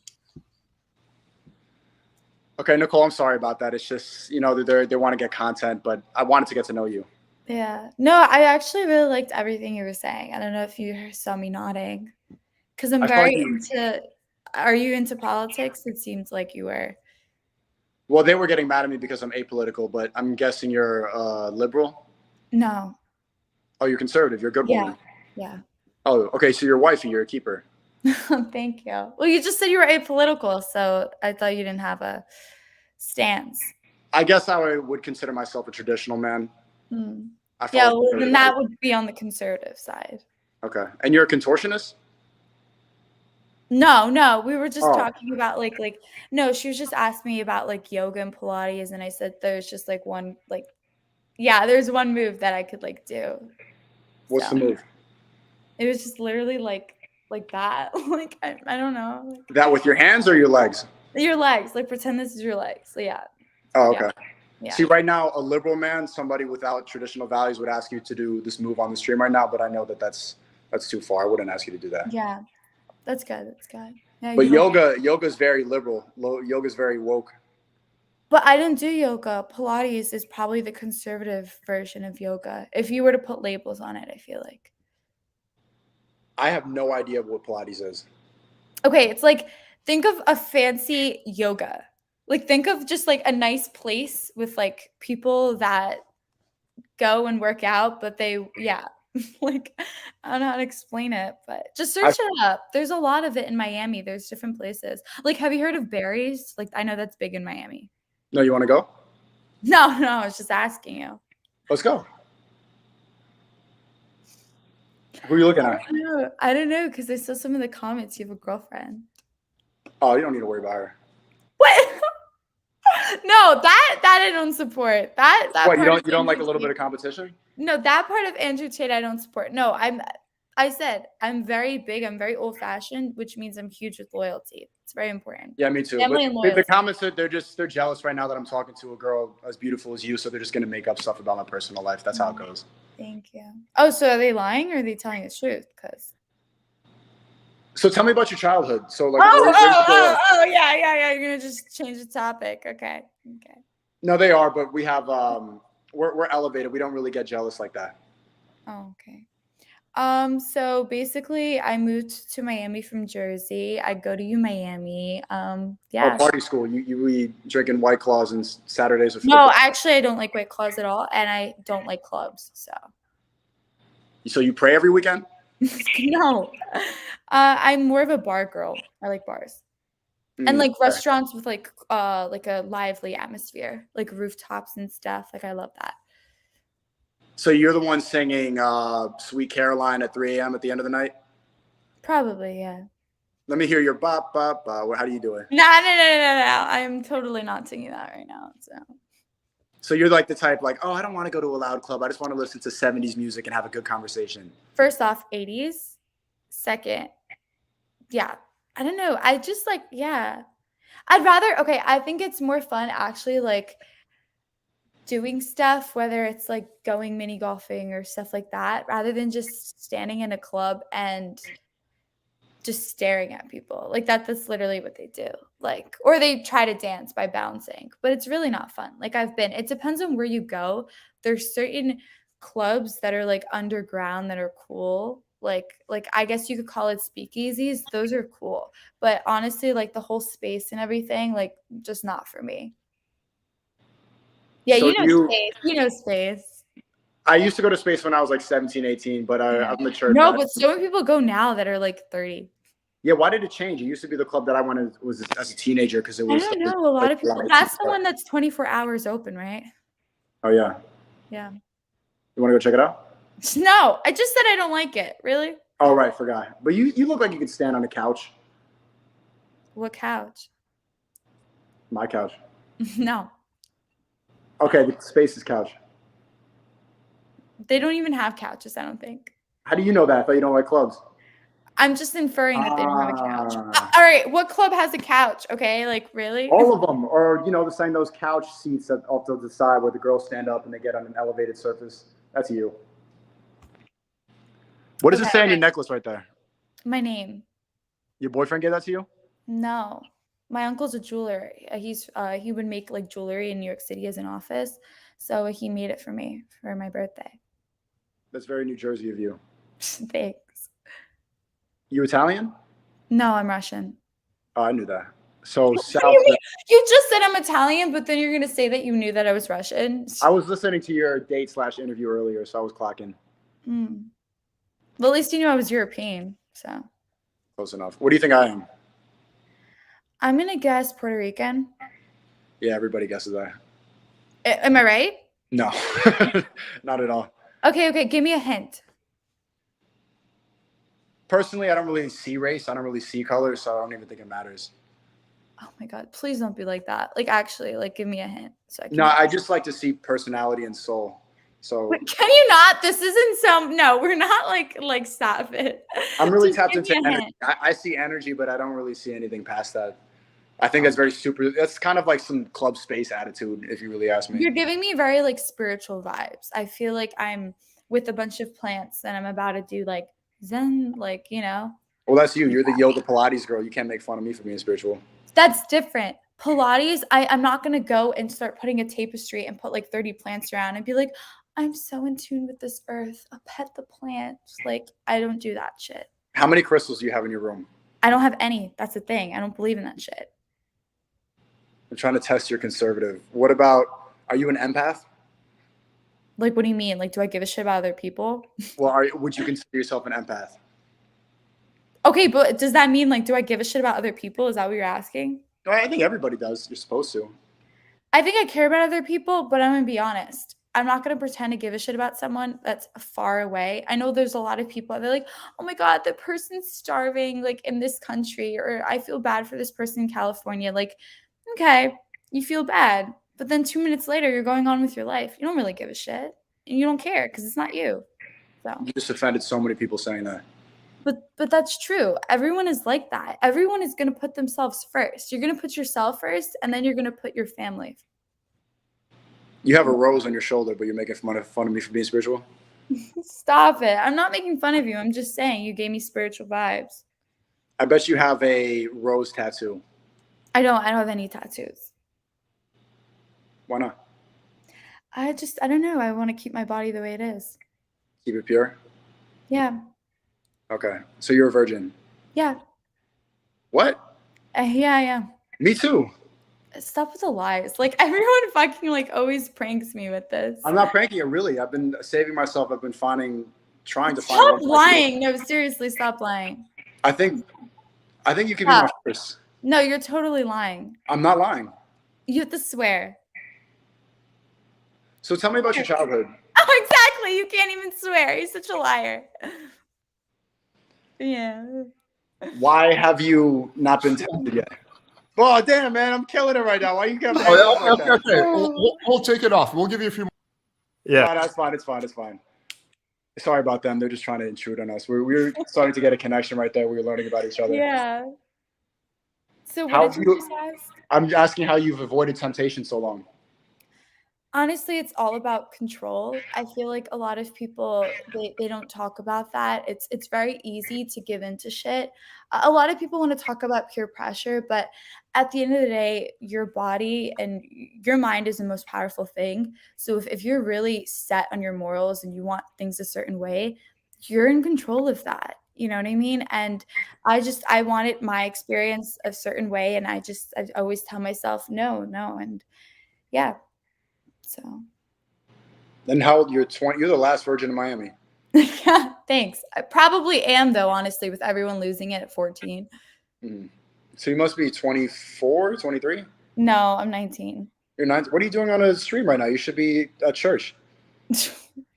Okay, Nicole, I'm sorry about that. It's just, you know, they want to get content, but I wanted to get to know you. Yeah. No, I actually really liked everything you were saying. I don't know if you saw me nodding. Because I'm very into. Are you into politics? It seems like you were. Well, they were getting mad at me because I'm apolitical, but I'm guessing you're liberal? No. Oh, you're conservative. You're a good woman. Yeah. Oh, okay. So you're wifey. You're a keeper. Thank you. Well, you just said you were apolitical, so I thought you didn't have a stance. I guess I would consider myself a traditional man. Yeah, well, then that would be on the conservative side. Okay. And you're a contortionist? No. We were just talking about like no, she was just asking me about like yoga and Pilates, and I said there's just like one there's one move that I could like do. What's the move? It was just literally like that. Like I don't know. That with your hands or your legs? Your legs. Like pretend this is your legs. So yeah. Oh, okay. Yeah. See, right now, a liberal man, somebody without traditional values would ask you to do this move on the stream right now, but I know that that's too far. I wouldn't ask you to do that. Yeah. That's good. That's good. Yeah, but yoga is very liberal. Yoga is very woke. But I didn't do yoga. Pilates is probably the conservative version of yoga. If you were to put labels on it, I feel like. I have no idea what Pilates is. Okay, it's like, think of a fancy yoga. Like, think of just like a nice place with like people that go and work out, but like, I don't know how to explain it, but just search it up. There's a lot of it in Miami. There's different places. Like, have you heard of Barry's? Like, I know that's big in Miami. No, you want to go? No, I was just asking you. Let's go. Who are you looking at? I don't know, because I saw some of the comments. You have a girlfriend. Oh, you don't need to worry about her. What? No, that I don't support. That what, you don't like a little bit of competition? No, that part of Andrew Tate I don't support. No, I said I'm very big. I'm very old fashioned, which means I'm huge with loyalty. It's very important. Yeah, me too. But the comments, they're jealous right now that I'm talking to a girl as beautiful as you, so they're just gonna make up stuff about my personal life. That's how it goes. Thank you. Oh, so are they lying or are they telling the truth? So tell me about your childhood. So like, yeah. You're gonna just change the topic. Okay. No, they are, but we have we're elevated. We don't really get jealous like that. Oh, okay. So basically I moved to Miami from Jersey. I go to UMiami. Yeah. Oh, party school. You be drinking White Claws and Saturdays of football. No, actually I don't like White Claws at all, and I don't like clubs. So you pray every weekend? No. I'm more of a bar girl. I like bars. And like restaurants with like a lively atmosphere, like rooftops and stuff. Like I love that. So you're the one singing Sweet Caroline at 3 a.m. at the end of the night? Probably, yeah. Let me hear your bop, bop, bop. How do you do it? No. I'm totally not singing that right now. So you're like the type like, oh, I don't want to go to a loud club. I just want to listen to 70s music and have a good conversation. First off, 80s. Second, yeah. I don't know. I just like, yeah. I think it's more fun actually like doing stuff, whether it's like going mini golfing or stuff like that, rather than just standing in a club and just staring at people. Like that's literally what they do. Like, or they try to dance by bouncing, but it's really not fun. Like it depends on where you go. There's certain clubs that are like underground that are cool. Like I guess you could call it speakeasies. Those are cool. But honestly, like the whole space and everything, like just not for me. Yeah, so Space. You know Space. I used to go to Space when I was like 17, 18, but I've matured. No, but so many people go now that are like 30. Yeah, why did it change? It used to be the club that I went to was as a teenager because it was. I don't know. A lot of people. That's the one that's 24 hours open, right? Oh yeah. Yeah. You want to go check it out? No, I just said I don't like it. Really? Oh right, forgot. But you look like you could stand on a couch. What couch? My couch. No. Okay, the Space's couch. They don't even have couches, I don't think. How do you know that? I thought you don't like clubs. I'm just inferring that they don't have a couch. All right, what club has a couch? Okay, like really? All of them, or the same those couch seats that off to the side where the girls stand up and they get on an elevated surface. That's you. What does it say on your necklace right there? My name. Your boyfriend gave that to you? No. My uncle's a jeweler. He would make like jewelry in New York City as an office. So he made it for me for my birthday. That's very New Jersey of you. Thanks. You Italian? No, I'm Russian. Oh, I knew that. So What South. do you mean? You just said I'm Italian, but then you're gonna say that you knew that I was Russian. I was listening to your date/interview earlier, so I was clocking. Well, at least you knew I was European, so. Close enough. What do you think I am? I'm gonna guess Puerto Rican. Yeah, everybody guesses that. Am I right? No, not at all. Okay, give me a hint. Personally, I don't really see race. I don't really see color, so I don't even think it matters. Oh my God, please don't be like that. Like, actually, like, give me a hint. So I can No, I just like to see personality and soul. So Wait, can you not? This isn't no, we're not like stop it. I'm really Just tapped give into me a energy. hint. I see energy, but I don't really see anything past that. I think that's very super. That's kind of like some club space attitude, if you really ask me. You're giving me very like spiritual vibes. I feel like I'm with a bunch of plants and I'm about to do like Zen, like, you know. Well, that's you. You're the yoga Pilates girl. You can't make fun of me for being spiritual. That's different. Pilates, I'm not going to go and start putting a tapestry and put like 30 plants around and be like, I'm so in tune with this earth. I'll pet the plants. Like, I don't do that shit. How many crystals do you have in your room? I don't have any. That's the thing. I don't believe in that shit. I'm trying to test your conservative. What about, are you an empath? Like, what do you mean? Like, do I give a shit about other people? Well, would you consider yourself an empath? Okay, but does that mean, like, do I give a shit about other people? Is that what you're asking? No, I think everybody does. You're supposed to. I think I care about other people, but I'm going to be honest. I'm not going to pretend to give a shit about someone that's far away. I know there's a lot of people, they're like, oh my God, the person's starving, like, in this country, or I feel bad for this person in California. Like, okay, you feel bad, but then 2 minutes later, you're going on with your life. You don't really give a shit, and you don't care because it's not you. So You just offended so many people saying that. But that's true. Everyone is like that. Everyone is going to put themselves first. You're going to put yourself first, and then you're going to put your family. You have a rose on your shoulder, but you're making fun of me for being spiritual? Stop it. I'm not making fun of you. I'm just saying you gave me spiritual vibes. I bet you have a rose tattoo. I don't have any tattoos. Why not? I don't know. I want to keep my body the way it is. Keep it pure? Yeah. Okay. So you're a virgin? Yeah. What? Yeah, I am. Me too. Stop with the lies. Like, everyone fucking like always pranks me with this. I'm not pranking you, really. I've been saving myself. I've been trying to find. Stop lying. No, seriously, stop lying. I think you can be my first. No, you're totally lying. I'm not lying. You have to swear. So tell me about your childhood. Oh, exactly. You can't even swear. You're such a liar. Yeah. Why have you not been tested yet? Oh, damn, man. I'm killing it right now. Why you got Okay. We'll take it off. We'll give you a few more. Yeah. No, that's fine. It's fine. Sorry about them. They're just trying to intrude on us. We're starting to get a connection right there. We were learning about each other. Yeah. So How what did you you- just ask? I'm asking how you've avoided temptation so long. Honestly, it's all about control. I feel like a lot of people they don't talk about that. It's very easy to give into shit. A lot of people want to talk about peer pressure, but at the end of the day, your body and your mind is the most powerful thing. So if you're really set on your morals and you want things a certain way, you're in control of that. You know what I mean? And I wanted my experience a certain way, and I always tell myself no, and yeah. So. Then how old? You're 20. You're the last virgin in Miami. Yeah, thanks. I probably am, though, honestly, with everyone losing it at 14. Mm-hmm. So you must be 24, 23? No, I'm 19. You're 9. What are you doing on a stream right now? You should be at church.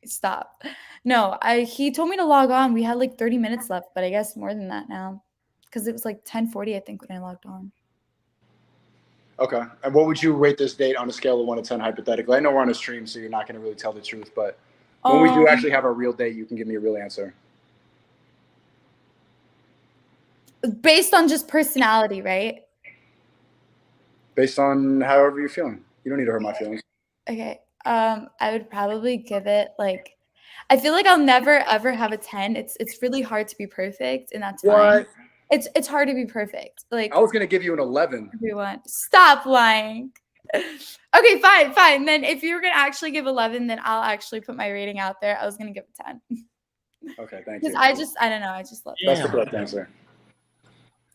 Stop. No, he told me to log on. We had like 30 minutes left, but I guess more than that now. Because it was like 10:40, I think, when I logged on. Okay. And what would you rate this date on a scale of 1 to 10, hypothetically? I know we're on a stream, so you're not going to really tell the truth, but when we do actually have a real date, you can give me a real answer. Based on just personality, right? Based on however you're feeling. You don't need to hurt my feelings. Okay. I would probably give it like I feel like I'll never ever have a 10. It's really hard to be perfect, and that's What? fine. It's hard to be perfect. Like, I was gonna give you an 11. everyone, stop lying. Okay, fine. Then if you were gonna actually give 11, then I'll actually put my rating out there. I was gonna give a 10 Okay, thank because you. I don't know. I just love it. That's the correct answer.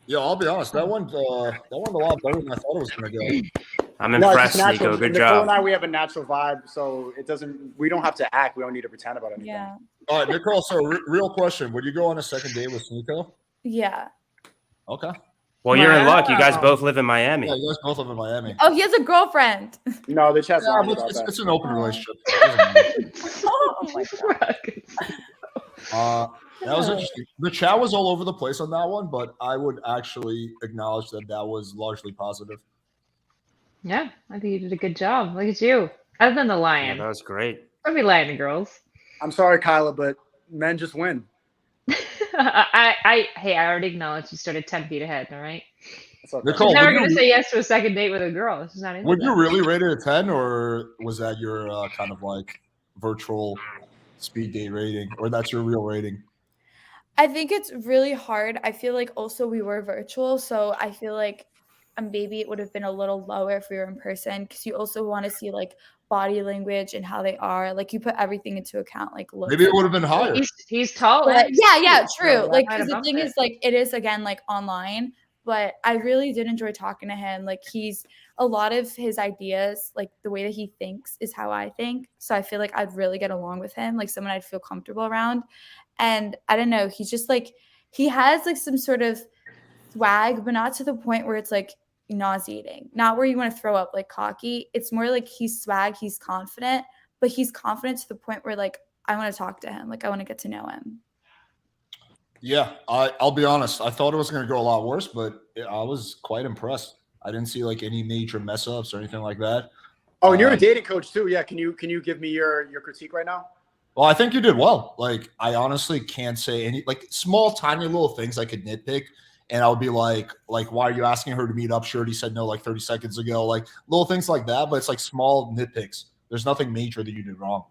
Yeah, I'll be honest. That went a lot better than I thought it was going to go. I'm No, it's impressed, just natural. Nico. Good Nicole job. and I, we have a natural vibe, so it doesn't. We don't have to act. We don't need to pretend about anything. Yeah. All right, Nicole. So, real question: would you go on a second date with Sneako? Yeah. Okay. Well, you're in luck. You guys Wow. both live in Miami. Yeah, you guys both live in Miami. Oh, he has a girlfriend. No, the chat's Yeah, not but about it's, that. it's an open relationship. It doesn't matter. Oh my god. That was interesting. The chat was all over the place on that one, but I would actually acknowledge that was largely positive. Yeah, I think you did a good job. Look at you. Other than the Yeah, lion. that was great. Don't be lying to girls. I'm sorry, Kyla, but men just win. I already acknowledged you started 10 feet ahead, all right? That's okay. Nicole, She's never would going to you- say yes to a second date with a girl. She's not into Would that. you really rate it a 10, or was that your kind of like virtual speed date rating, or that's your real rating? I think it's really hard. I feel like also we were virtual, so I feel like maybe it would have been a little lower if we were in person, because you also want to see like body language and how they are. Like, you put everything into account. Like, looks. Maybe it would have been higher. He's tall. But and yeah, cute, true. so Like, that might because have the thing bumped is, like, it is again like online, but I really did enjoy talking to him. Like, he's a lot of his ideas, like the way that he thinks is how I think. So I feel like I'd really get along with him, like someone I'd feel comfortable around. And I don't know, he's just like, he has like some sort of swag, but not to the point where it's like nauseating, not where you want to throw up, like cocky. It's more like he's swag, he's confident, but he's confident to the point where like I want to talk to him, like I want to get to know him. Yeah, I'll be honest. I thought it was going to go a lot worse, but I was quite impressed. I didn't see like any major mess ups or anything like that. Oh, and you're a dating coach too. Yeah, can you give me your critique right now? Well, I think you did well. Like, I honestly can't say any like small, tiny little things I could nitpick, and I would be like, why are you asking her to meet up? She already said no like 30 seconds ago. Like little things like that, but it's like small nitpicks. There's nothing major that you did wrong.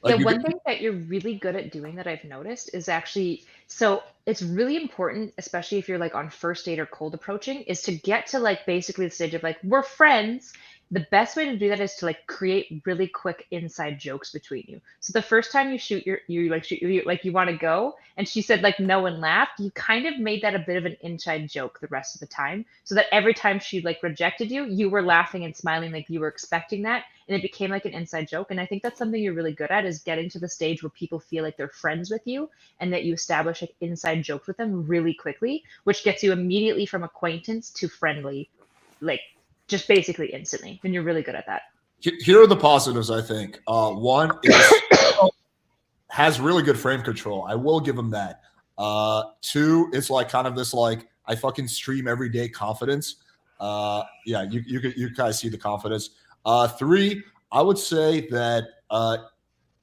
Like, Yeah, one thing that you're really good at doing that I've noticed is actually, so it's really important, especially if you're like on first date or cold approaching, is to get to like basically the stage of like, we're friends. The best way to do that is to like create really quick inside jokes between you. So the first time you shoot you want to go, and she said like no and laughed, you kind of made that a bit of an inside joke the rest of the time, so that every time she like rejected you, you were laughing and smiling like you were expecting that, and it became like an inside joke. And I think that's something you're really good at, is getting to the stage where people feel like they're friends with you, and that you establish like inside jokes with them really quickly, which gets you immediately from acquaintance to friendly, like just basically instantly. And you're really good at that. Here are the positives, I think. One is has really good frame control. I will give him that. Two, it's like kind of this like I fucking stream every day confidence. Yeah, you guys see the confidence. Three, I would say that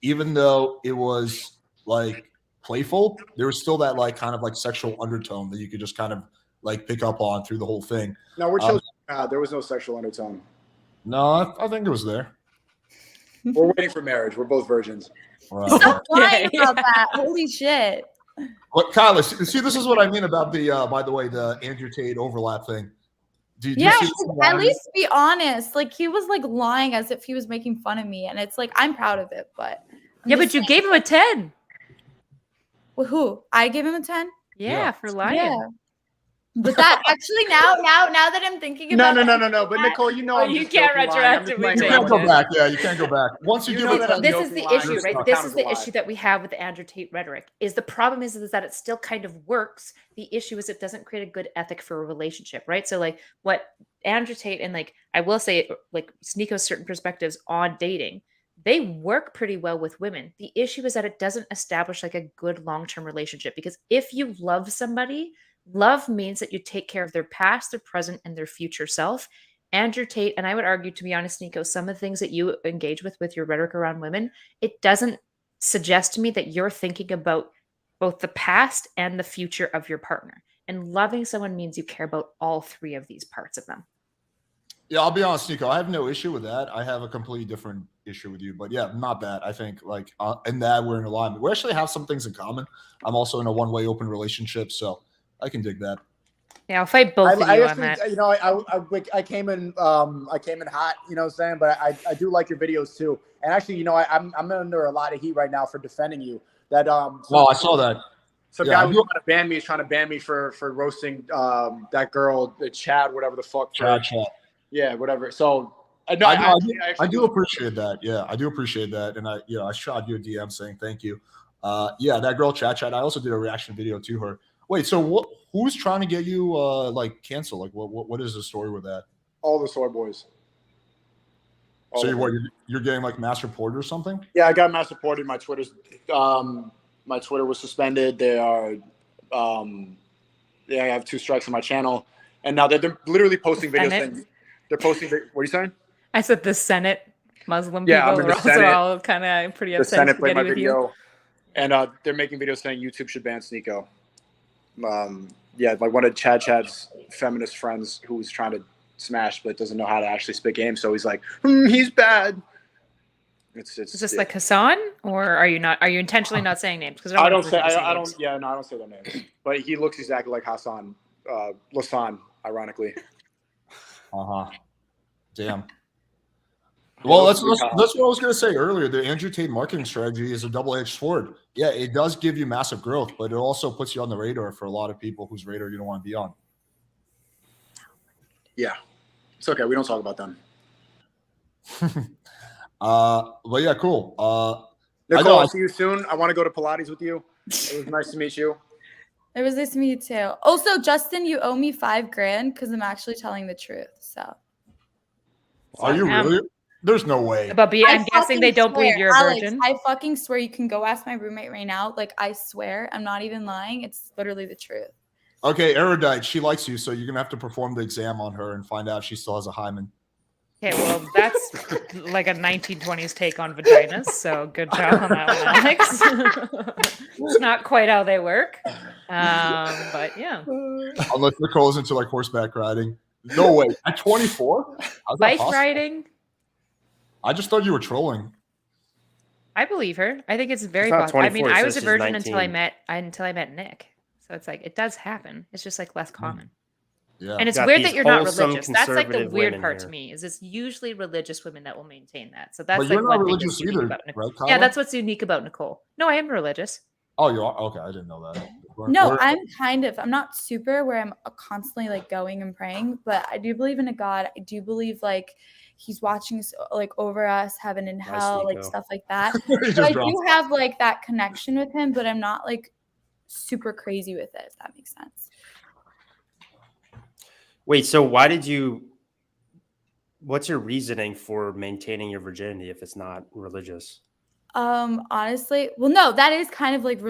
even though it was like playful, there was still that like kind of like sexual undertone that you could just kind of like pick up on through the whole thing. No, we're children. There was no sexual undertone. No, I think it was there. We're waiting for marriage. We're both virgins. Right. Stop lying about that. Holy shit. What, Kyla, see, this is what I mean about the, by the way, the Andrew Tate overlap thing. Do Yeah, you see at least be honest. Like, he was like lying as if he was making fun of me, and it's like, I'm proud of it, but Yeah, but you gave him a 10. Well, who? I gave him a 10? Yeah, for lying. Yeah. But that actually now that I'm thinking about No. But Nicole, you know, Oh, I'm you just can't joking, lying. I'm just retroactively playing You change can't around go with it. back. Yeah, you can't go back. Once you You do know it, that I'm This joking, is the lying. issue, This right? not This count is as a the lie. issue that we have with the Andrew Tate rhetoric. Is the problem is that it still kind of works. The issue is it doesn't create a good ethic for a relationship, right? So like what Andrew Tate and like I will say like Sneako's certain perspectives on dating, they work pretty well with women. The issue is that it doesn't establish like a good long-term relationship, because if you love somebody, love means that you take care of their past, their present, and their future self. Andrew Tate, and I would argue, to be honest, Nico, some of the things that you engage with your rhetoric around women, it doesn't suggest to me that you're thinking about both the past and the future of your partner. And loving someone means you care about all three of these parts of them. Yeah, I'll be honest, Nico. I have no issue with that. I have a completely different issue with you, but yeah, not that. I think like in that we're in alignment. We actually have some things in common. I'm also in a one-way open relationship, so I can dig that. Yeah, I'll fight both of you on that. You know, I came in hot. You know what I'm saying? But I do like your videos too. And actually, you know, I'm under a lot of heat right now for defending you. That Oh, I saw that. Some guy was trying to ban me. Is trying to ban me for roasting that girl, the Chad, whatever the fuck. Chad. Yeah, whatever. So I do appreciate that. Yeah, I do appreciate that. And I shot you a DM saying thank you. Yeah, that girl Chat. I also did a reaction video to her. Wait, so who's trying to get you like canceled? Like what is the story with that? All the soy boys. So you're getting like mass reported or something? Yeah, I got mass reported. My Twitter was suspended. They are I have 2 strikes on my channel. And now they're literally posting videos saying they're posting. What are you saying? I said the Senate Muslim people are also all kind of pretty upset. The Senate played my video, and they're making videos saying YouTube should ban Sneako. Yeah, like one of Chad's feminist friends who's trying to smash but doesn't know how to actually spit game, so he's like, he's bad. Is this like Hassan, or are you intentionally not saying names? Because I don't say their names, but he looks exactly like Hassan, Lasan, ironically. Damn. Well, that's what I was going to say earlier. The Andrew Tate marketing strategy is a double-edged sword. Yeah, it does give you massive growth, but it also puts you on the radar for a lot of people whose radar you don't want to be on. Yeah, it's okay. We don't talk about them. But yeah, cool. Nicole, I'll see you soon. I want to go to Pilates with you. It was nice to meet you. It was nice to meet you too. Also, Justin, you owe me $5,000 because I'm actually telling the truth. So. Are you really? There's no way. But I'm guessing they don't believe you're a virgin. I fucking swear. You can go ask my roommate right now. Like, I swear, I'm not even lying. It's literally the truth. Okay, Erudite, she likes you, so you're gonna have to perform the exam on her and find out if she still has a hymen. Okay, well, that's like a 1920s take on vaginas. So good job on that one, Alex. It's not quite how they work, but yeah. Unless Nicole's into like horseback riding. No way. At 24? Bike riding? I just thought you were trolling. I believe her. I think it's very possible. I mean, I was a virgin until I met Nick. So it's like it does happen. It's just like less common. Yeah. And it's weird that you're not religious. That's like the weird part to me. Is it's usually religious women that will maintain that. So that's like one thing that's unique about Nicole. Right, yeah, that's what's unique about Nicole. No, I am religious. Oh, you are? Okay, I didn't know that. No, I'm not super where I'm constantly like going and praying, but I do believe in a God. I do believe like he's watching like over us, heaven and hell, like stuff like that. So I do have like that connection with him, but I'm not like super crazy with it, if that makes sense. Wait, so what's your reasoning for maintaining your virginity if it's not religious? Honestly, well, no, that is kind of like,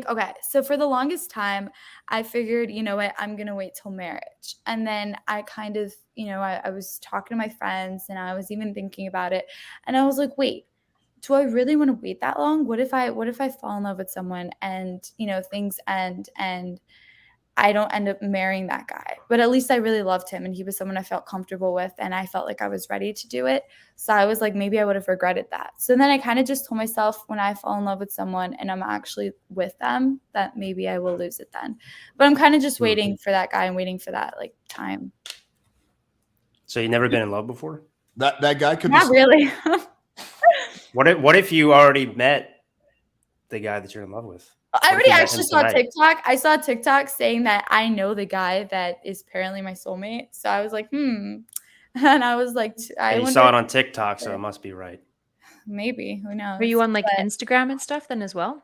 okay. So for the longest time, I figured, you know what, I'm going to wait till marriage. And then I kind of, you know, I was talking to my friends and I was even thinking about it. And I was like, wait, do I really want to wait that long? What if I fall in love with someone and, you know, things end and I don't end up marrying that guy, but at least I really loved him and he was someone I felt comfortable with and I felt like I was ready to do it. So I was like, maybe I would have regretted that. So then I kind of just told myself when I fall in love with someone and I'm actually with them that maybe I will lose it then. But I'm kind of just waiting for that guy and waiting for that like time. So you've never been in love before? That guy could not really. What if you already met the guy that you're in love with? I already actually saw TikTok. I saw TikTok saying that I know the guy that is apparently my soulmate. So I was like, And I was like, you saw it on TikTok, so it must be right. Maybe. Who knows? Are you on like Instagram and stuff then as well?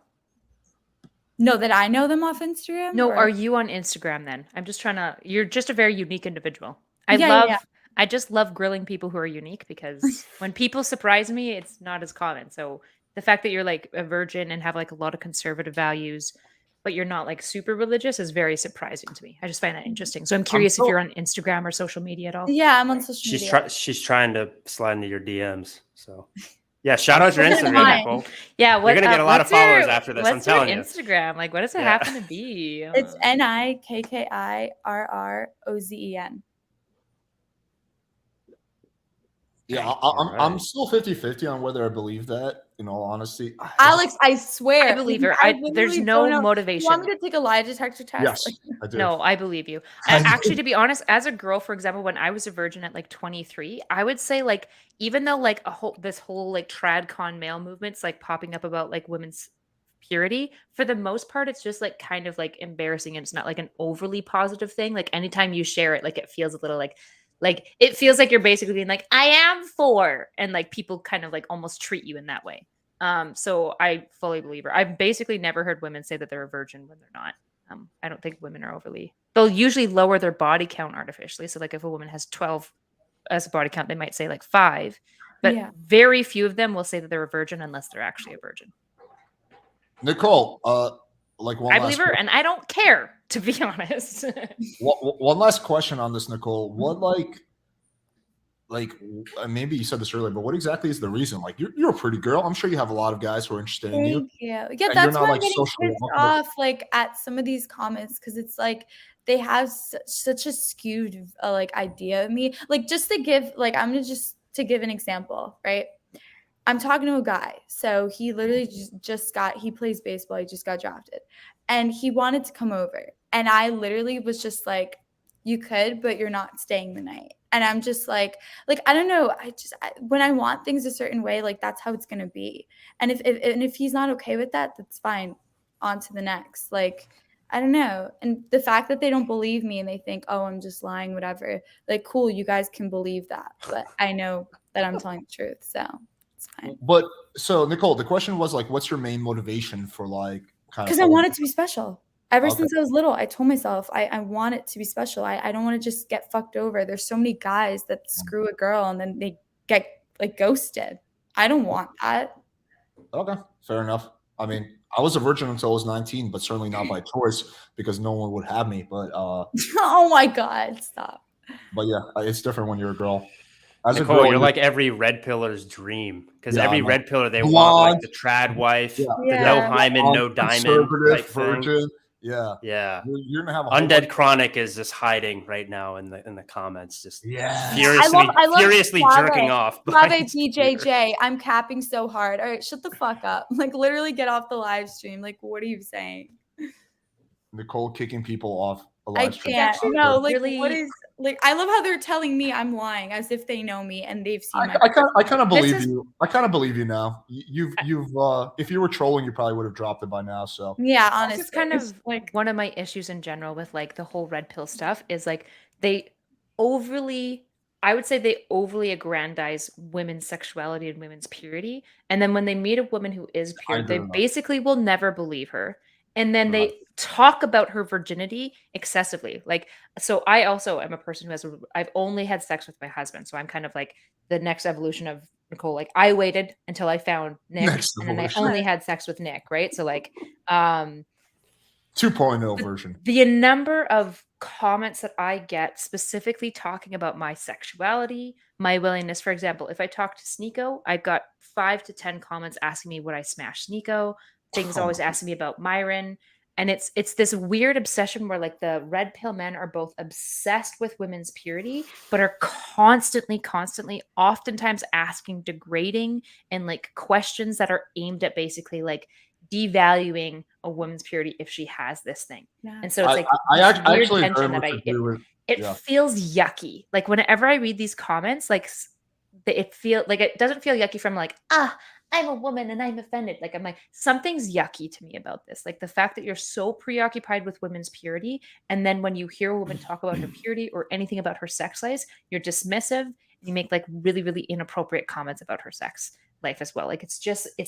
No, that I know them off Instagram? No, are you on Instagram then? I'm just you're just a very unique individual. I just love grilling people who are unique because when people surprise me, it's not as common. So the fact that you're like a virgin and have like a lot of conservative values, but you're not like super religious is very surprising to me. I just find that interesting. So I'm curious if you're on Instagram or social media at all. Yeah, I'm on social media. She's trying to slide into your DMs. So yeah, shout out your Instagram, Nicole. Yeah, you're gonna get a lot of followers after this. I'm telling you. Instagram, like, what does it happen to be? It's NIKKIRROZEN. Yeah, I'm still 50-50 on whether I believe that, in all honesty. Alex, I swear. I believe her. There's literally no don't know. motivation. You want me to take a lie detector test? Yes, Like, I do. No, I believe you. Actually, to be honest, as a girl, for example, when I was a virgin at like 23, I would say like even though like this whole like trad con male movement's like popping up about like women's purity, for the most part, it's just like kind of like embarrassing and it's not like an overly positive thing. Like anytime you share it, like it feels a little like it feels like you're basically being like, I am for, and like people kind of like almost treat you in that way. So I fully believe her. I've basically never heard women say that they're a virgin when they're not. I don't think women are overly. They'll usually lower their body count artificially. So like if a woman has 12 as a body count, they might say like 5, but very few of them will say that they're a virgin unless they're actually a virgin. Nicole, like I believe her, and I don't care, to be honest. One last question on this, Nicole. What maybe you said this earlier, but what exactly is the reason? Like you're a pretty girl. I'm sure you have a lot of guys who are interested in you. Thank you. Yeah, that's why I'm getting pissed off like at some of these comments because it's like they have such a skewed like idea of me. Like just to give to give an example, right? I'm talking to a guy. So he literally he plays baseball. He just got drafted. And he wanted to come over. And I literally was just like, you could, but you're not staying the night. And I'm just like, I don't know. When I want things a certain way, like that's how it's going to be. And if he's not okay with that, that's fine. On to the next. Like, I don't know. And the fact that they don't believe me and they think, oh, I'm just lying, whatever. Like, cool. You guys can believe that. But I know that I'm telling the truth. So. But so Nicole, the question was like, what's your main motivation for like kind of? Because I want it to be special. Ever since I was little, I told myself I want it to be special. I don't want to just get fucked over. There's so many guys that screw a girl and then they get like ghosted. I don't want that. Okay, fair enough. I mean, I was a virgin until I was 19, but certainly not by choice because no one would have me. But oh my God, stop. But yeah, it's different when you're a girl. As Nicole, a girl, you're like every red pillar's dream because every red pillar they want like the trad wife, the no hymen, no diamond type virgin. Yeah. You're gonna have Undead Chronic is just hiding right now in the comments, just furiously jerking off. BJJ, I'm capping so hard. All right, shut the fuck up. Like literally get off the live stream. Like what are you saying? Nicole kicking people off a live stream. I can't. No, like really... what is like I love how they're telling me I'm lying as if they know me and they've seen I kind of believe you. I kind of believe you now. You've if you were trolling, you probably would have dropped it by now. So yeah, honestly, it's kind of like one of my issues in general with like the whole red pill stuff is like they overly aggrandize women's sexuality and women's purity, and then when they meet a woman who is pure, they basically will never believe her. And then they talk about her virginity excessively. Like, so I also am a person who I've only had sex with my husband. So I'm kind of like the next evolution of Nicole. Like I waited until I found Nick and then I only had sex with Nick. Right. So like, 2.0 version. The number of comments that I get specifically talking about my sexuality, my willingness, for example, if I talk to Sneako, I've got 5 to 10 comments asking me would I smash Sneako. Things always asking me about Myron. And it's this weird obsession where like the red pill men are both obsessed with women's purity, but are constantly, oftentimes asking degrading and like questions that are aimed at basically like devaluing a woman's purity if she has this thing. Yeah. And so it's like I weird tension that it feels yucky. Like whenever I read these comments, like it doesn't feel yucky from like, I'm a woman and I'm offended. Like I'm like, something's yucky to me about this. Like the fact that you're so preoccupied with women's purity. And then when you hear a woman talk about her purity or anything about her sex life, you're dismissive and you make like really, really inappropriate comments about her sex life as well. Like it's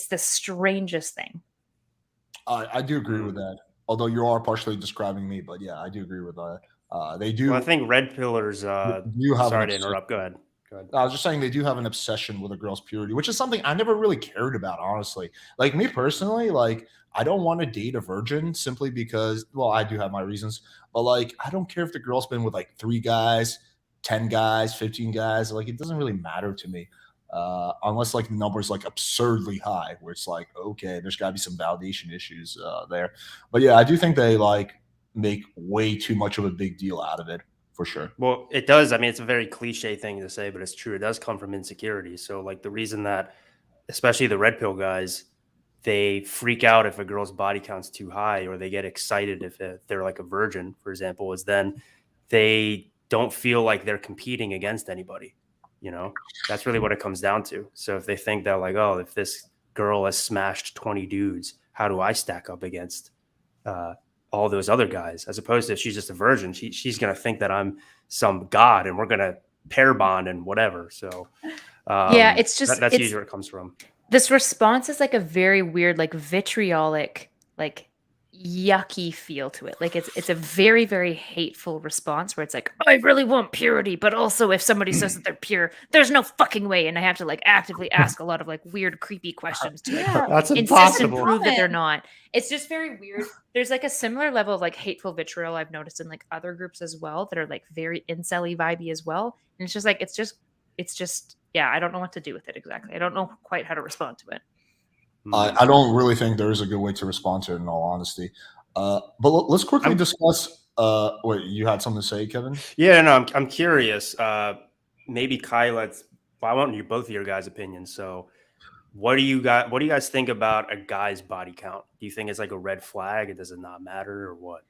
the strangest thing. I do agree with that. Although you are partially describing me, but yeah, I do agree with that. They do. Well, I think red pillars, sorry to interrupt. Go ahead. I was just saying they do have an obsession with a girl's purity, which is something I never really cared about, honestly. Like me personally, like I don't want to date a virgin simply because, well, I do have my reasons, but like I don't care if the girl's been with like 3 guys, 10 guys, 15 guys. Like it doesn't really matter to me, unless like the number is like absurdly high, where it's like, okay, there's got to be some validation issues there. But yeah, I do think they like make way too much of a big deal out of it for sure. Well, it does. I mean, it's a very cliche thing to say, but it's true. It does come from insecurity. So, like, the reason that, especially the red pill guys, they freak out if a girl's body count's too high, or they get excited if they're like a virgin, for example, is then they don't feel like they're competing against anybody. You know, that's really what it comes down to. So if they think that, like, oh, if this girl has smashed 20 dudes, how do I stack up against all those other guys? As opposed to, if she's just a virgin, she's going to think that I'm some god and we're going to pair bond and whatever. So yeah, it's just, that's usually where it comes from. This response is like a very weird, like vitriolic, like yucky feel to it. Like it's a very, very hateful response where it's like, I really want purity, but also if somebody says that they're pure, there's no fucking way. And I have to like actively ask a lot of like weird, creepy questions to like That's insist and impossible. prove that they're not. It's just very weird. There's like a similar level of like hateful vitriol I've noticed in like other groups as well that are like very incel-y vibey as well. And it's just like, it's just, yeah, I don't know what to do with it exactly. I don't know quite how to respond to it. I don't really think there is a good way to respond to it, in all honesty. But let's quickly discuss. Wait, you had something to say, Kevin? Yeah, no, I'm curious. Maybe Kyla, I want both of your guys' opinions. So, what do you guys think about a guy's body count? Do you think it's like a red flag? Does it not matter, or what?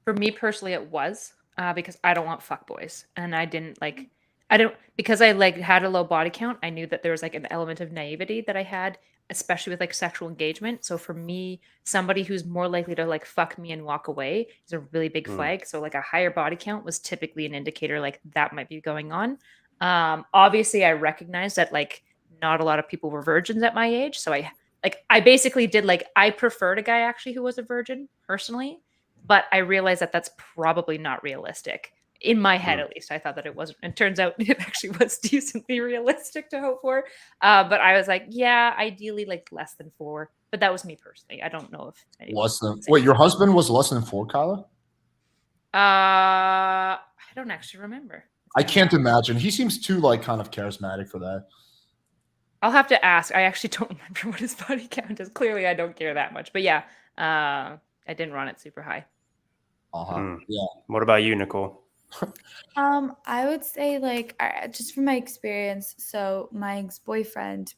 For me personally, it was because I don't want fuckboys, and because I like had a low body count. I knew that there was like an element of naivety that I had, especially with like sexual engagement. So for me, somebody who's more likely to like fuck me and walk away is a really big flag. So like a higher body count was typically an indicator like that might be going on. Obviously, I recognized that like not a lot of people were virgins at my age, so I basically did like I preferred a guy actually who was a virgin personally, but I realized that that's probably not realistic. In my head, at least, I thought that it wasn't. And turns out it actually was decently realistic to hope for. But I was like, yeah, ideally like less than 4. But that was me personally. I don't know if less than. Wait, your husband was less than 4, Kyla? I don't actually remember. I can't imagine. He seems too like kind of charismatic for that. I'll have to ask. I actually don't remember what his body count is. Clearly, I don't care that much. But yeah, I didn't run it super high. Yeah. What about you, Nicole? I would say like just from my experience, so my ex-boyfriend,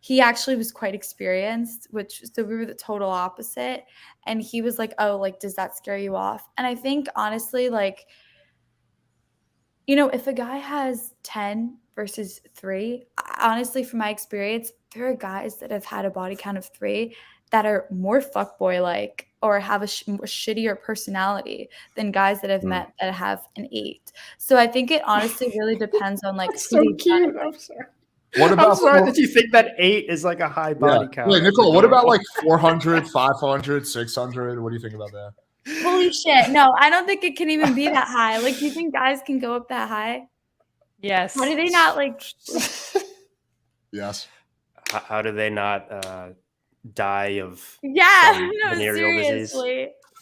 he actually was quite experienced, so we were the total opposite, and he was like, oh, like, does that scare you off? And I think honestly, like, you know, if a guy has 10 versus 3, honestly, from my experience, there are guys that have had a body count of 3 that are more fuckboy-like or have a shittier personality than guys that I've met that have an 8. So I think it honestly really depends on like. So cute. I'm sorry. What about? I'm sorry that you think that 8 is like a high body count. Wait, Nicole, what about like 400, 500, 600? What do you think about that? Holy shit! No, I don't think it can even be that high. Like, do you think guys can go up that high? Yes. Why do they not like? Yes. How do they not die of venereal disease?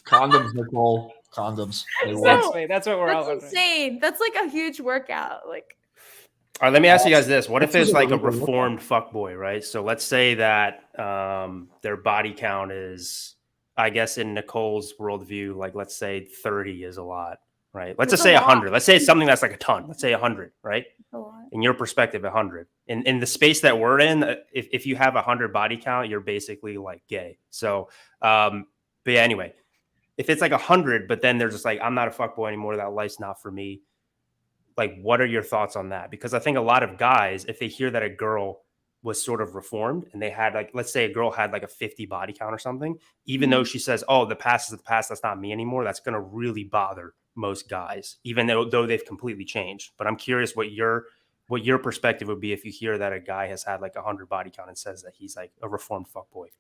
Condoms, Nicole. Condoms. Exactly. That's what we're all. That's insane. That's like a huge workout. Like. All right, let me ask you guys this. What if it's like a reformed fuckboy, right? So let's say that their body count is, I guess in Nicole's worldview, like let's say 30 is a lot, right? Let's just say 100. Let's say it's something that's like a ton. Let's say 100, right? In your perspective, 100. In the space that we're in, if you have 100 body count, you're basically like gay. So, but yeah, anyway, if it's like 100, but then they're just like, I'm not a fuckboy anymore. That life's not for me. Like, what are your thoughts on that? Because I think a lot of guys, if they hear that a girl was sort of reformed and they had like, let's say a girl had like a 50 body count or something, even though she says, oh, the past is the past, that's not me anymore, that's going to really bother most guys, even though they've completely changed. But I'm curious what your perspective would be if you hear that a guy has had like 100 body count and says that he's like a reformed fuckboy.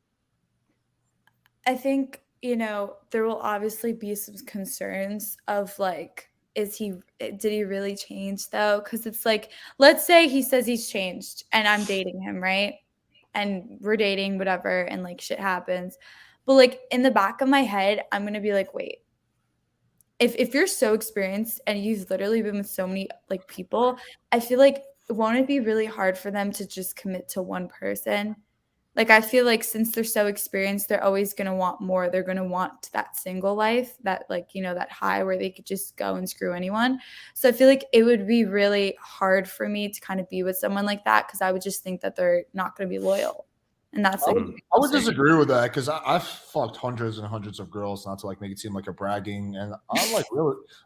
I think, you know, there will obviously be some concerns of like, did he really change though? Because it's like, let's say he says he's changed and I'm dating him, right? And we're dating, whatever, and like shit happens. But like in the back of my head, I'm gonna be like, wait, if you're so experienced and you've literally been with so many like people, I feel like won't it be really hard for them to just commit to one person? Like, I feel like since they're so experienced, they're always going to want more. They're going to want that single life, that like, you know, that high where they could just go and screw anyone. So I feel like it would be really hard for me to kind of be with someone like that, because I would just think that they're not going to be loyal. And that's like, I would disagree with that, because I've fucked hundreds and hundreds of girls, not to like make it seem like a bragging. And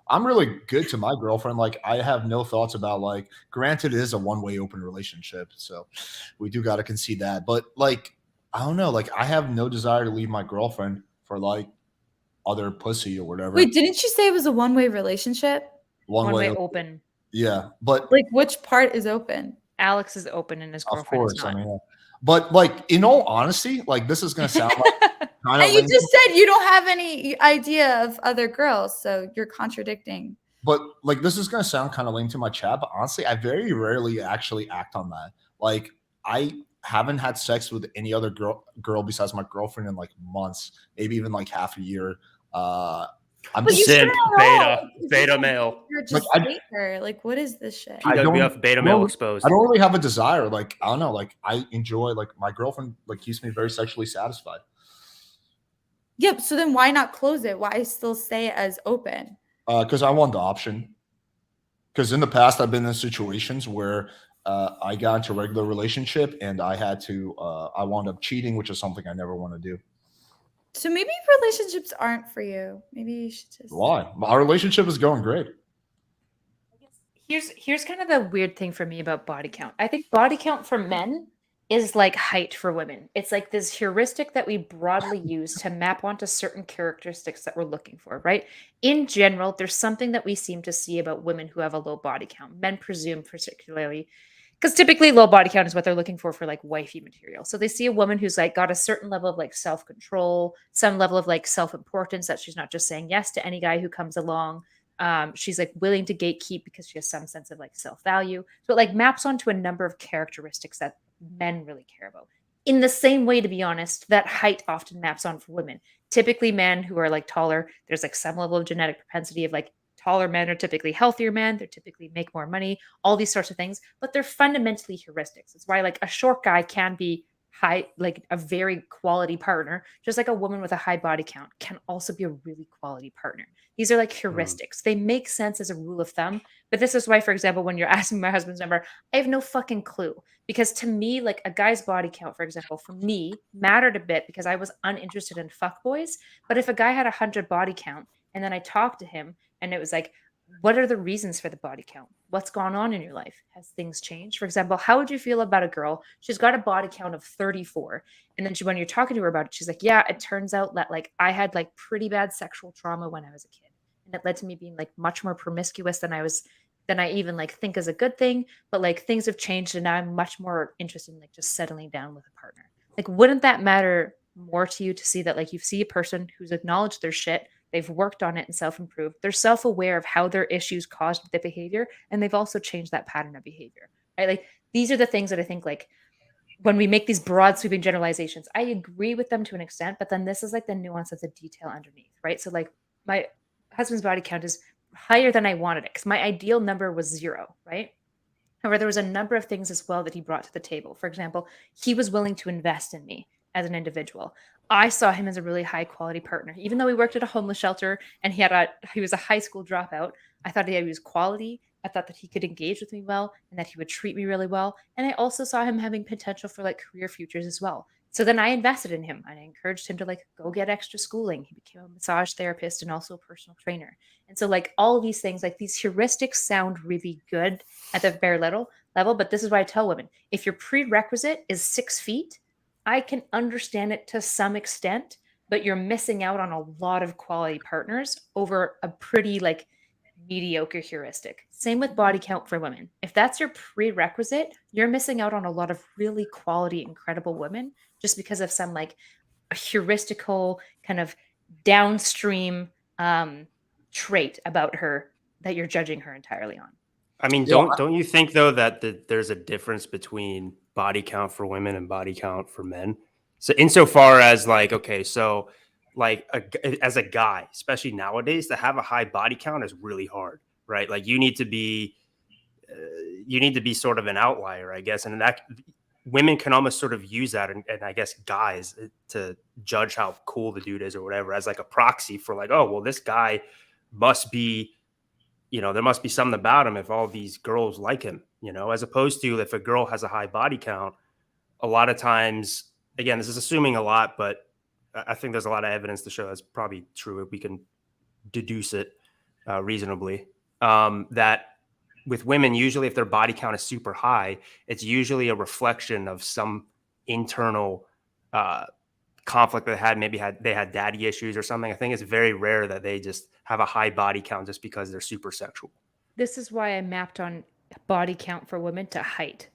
I'm really good to my girlfriend. Like, I have no thoughts about, like, granted, it is a one-way open relationship, so we do got to concede that. But like, I don't know, like, I have no desire to leave my girlfriend for like other pussy or whatever. wait, didn't you say it was a one-way relationship? One-way open. Yeah, but Like, which part is open? Alex is open and his girlfriend of course, is not. I mean, but like, in all honesty, like, this is gonna sound like kind of. And you just said you don't have any idea of other girls, so you're contradicting. But like, this is gonna sound kind of lame to my chat, but honestly, I very rarely actually act on that. Like, I haven't had sex with any other girl besides my girlfriend in like months, maybe even like half a year. I'm But you simp, said beta male. You're just Like, later. Like, what is this shit? PWF beta male exposed. I don't really have a desire. Like, I don't know. Like, I enjoy, like, my girlfriend like keeps me very sexually satisfied. Yep. So then why not close it? Why still say it as open? Because I want the option. Because in the past, I've been in situations where I got into a regular relationship and I had to, I wound up cheating, which is something I never want to do. So maybe relationships aren't for you. Maybe you should just. Why? Our relationship is going great. Here's kind of the weird thing for me about body count. I think body count for men is like height for women. It's like this heuristic that we broadly use to map onto certain characteristics that we're looking for, right? In general, there's something that we seem to see about women who have a low body count. Men presume particularly, because typically low body count is what they're looking for like wifey material. So they see a woman who's like got a certain level of like self-control, some level of like self-importance, that she's not just saying yes to any guy who comes along. She's like willing to gatekeep because she has some sense of like self-value. So it like maps onto a number of characteristics that men really care about. In the same way, to be honest, that height often maps on for women. Typically men who are like taller, there's like some level of genetic propensity of like taller men are typically healthier men. They're typically make more money, all these sorts of things, but they're fundamentally heuristics. It's why like a short guy can be high, like a very quality partner, just like a woman with a high body count can also be a really quality partner. These are like heuristics. They make sense as a rule of thumb. But this is why, for example, when you're asking my husband's number, I have no fucking clue. Because to me, like a guy's body count, for example, for me mattered a bit because I was uninterested in fuckboys. But if a guy had 100 body count and then I talked to him and it was like, what are the reasons for the body count? What's gone on in your life? Has things changed? For example, how would you feel about a girl? She's got a body count of 34. And then when you're talking to her about it, she's like, yeah, it turns out that like I had like pretty bad sexual trauma when I was a kid. And it led to me being like much more promiscuous than I even like think is a good thing. But like things have changed and now I'm much more interested in like just settling down with a partner. Like, wouldn't that matter more to you to see that like you see a person who's acknowledged their shit, they've worked on it and self-improved, they're self-aware of how their issues caused the behavior, and they've also changed that pattern of behavior, right? Like, these are the things that I think like when we make these broad sweeping generalizations, I agree with them to an extent, but then this is like the nuance of the detail underneath, right? So like my husband's body count is higher than I wanted it because my ideal number was 0, right? However, there was a number of things as well that he brought to the table. For example, he was willing to invest in me as an individual. I saw him as a really high quality partner. Even though we worked at a homeless shelter and he was a high school dropout, I thought he was quality. I thought that he could engage with me well and that he would treat me really well. And I also saw him having potential for like career futures as well. So then I invested in him and I encouraged him to like go get extra schooling. He became a massage therapist and also a personal trainer. And so like all of these things, like these heuristics sound really good at the bare level, but this is why I tell women, if your prerequisite is 6 feet, I can understand it to some extent, but you're missing out on a lot of quality partners over a pretty like mediocre heuristic. Same with body count for women. If that's your prerequisite, you're missing out on a lot of really quality, incredible women just because of some like a heuristical kind of downstream trait about her that you're judging her entirely on. I mean, don't you think though that there's a difference between body count for women and body count for men? So insofar as like, okay, so like as a guy, especially nowadays, to have a high body count is really hard, right? Like you need to be sort of an outlier, I guess. And that women can almost sort of use that, and I guess guys, to judge how cool the dude is or whatever, as like a proxy for like, oh, well, this guy must be, there must be something about him if all these girls like him, as opposed to if a girl has a high body count, a lot of times, again, this is assuming a lot, but I think there's a lot of evidence to show that's probably true if we can deduce it reasonably, that with women, usually if their body count is super high, it's usually a reflection of some internal conflict that they had daddy issues or something. I think it's very rare that they just have a high body count just because they're super sexual. This is why I mapped on body count for women to height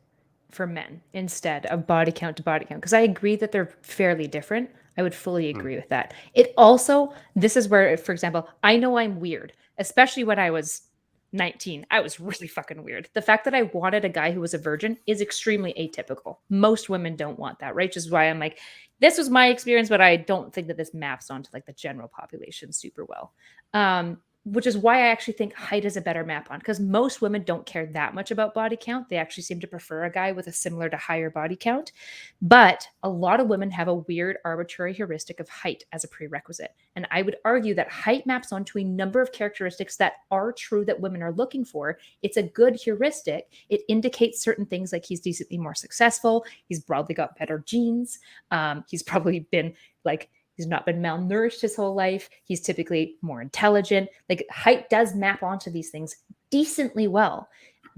for men instead of body count to body count, because I agree that they're fairly different. I would fully agree with that. It also, this is where, for example, I know I'm weird, especially when I was 19. I was really fucking weird. The fact that I wanted a guy who was a virgin is extremely atypical. Most women don't want that, right? Which is why I'm like, this was my experience, but I don't think that this maps onto like the general population super well. Which is why I actually think height is a better map on, because most women don't care that much about body count. They actually seem to prefer a guy with a similar to higher body count. But a lot of women have a weird arbitrary heuristic of height as a prerequisite. And I would argue that height maps onto a number of characteristics that are true that women are looking for. It's a good heuristic. It indicates certain things like he's decently more successful. He's broadly got better genes. He's probably been like, he's not been malnourished his whole life. He's typically more intelligent. Like height does map onto these things decently well,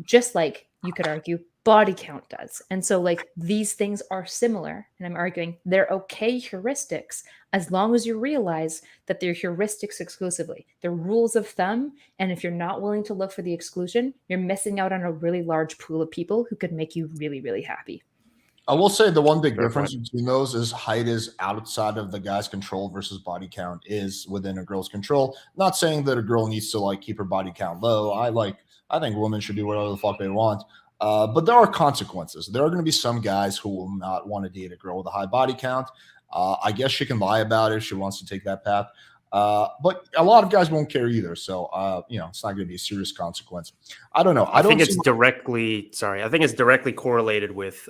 just like you could argue body count does. And so like these things are similar. And I'm arguing they're okay heuristics as long as you realize that they're heuristics exclusively. They're rules of thumb. And if you're not willing to look for the exclusion, you're missing out on a really large pool of people who could make you really, really happy. I will say the one big difference between those is height is outside of the guy's control versus body count is within a girl's control. Not saying that a girl needs to like keep her body count low. I think women should do whatever the fuck they want. But there are consequences. There are going to be some guys who will not want to date a girl with a high body count. I guess she can lie about it if she wants to take that path. But a lot of guys won't care either. So, it's not going to be a serious consequence. I don't know. I think it's directly correlated with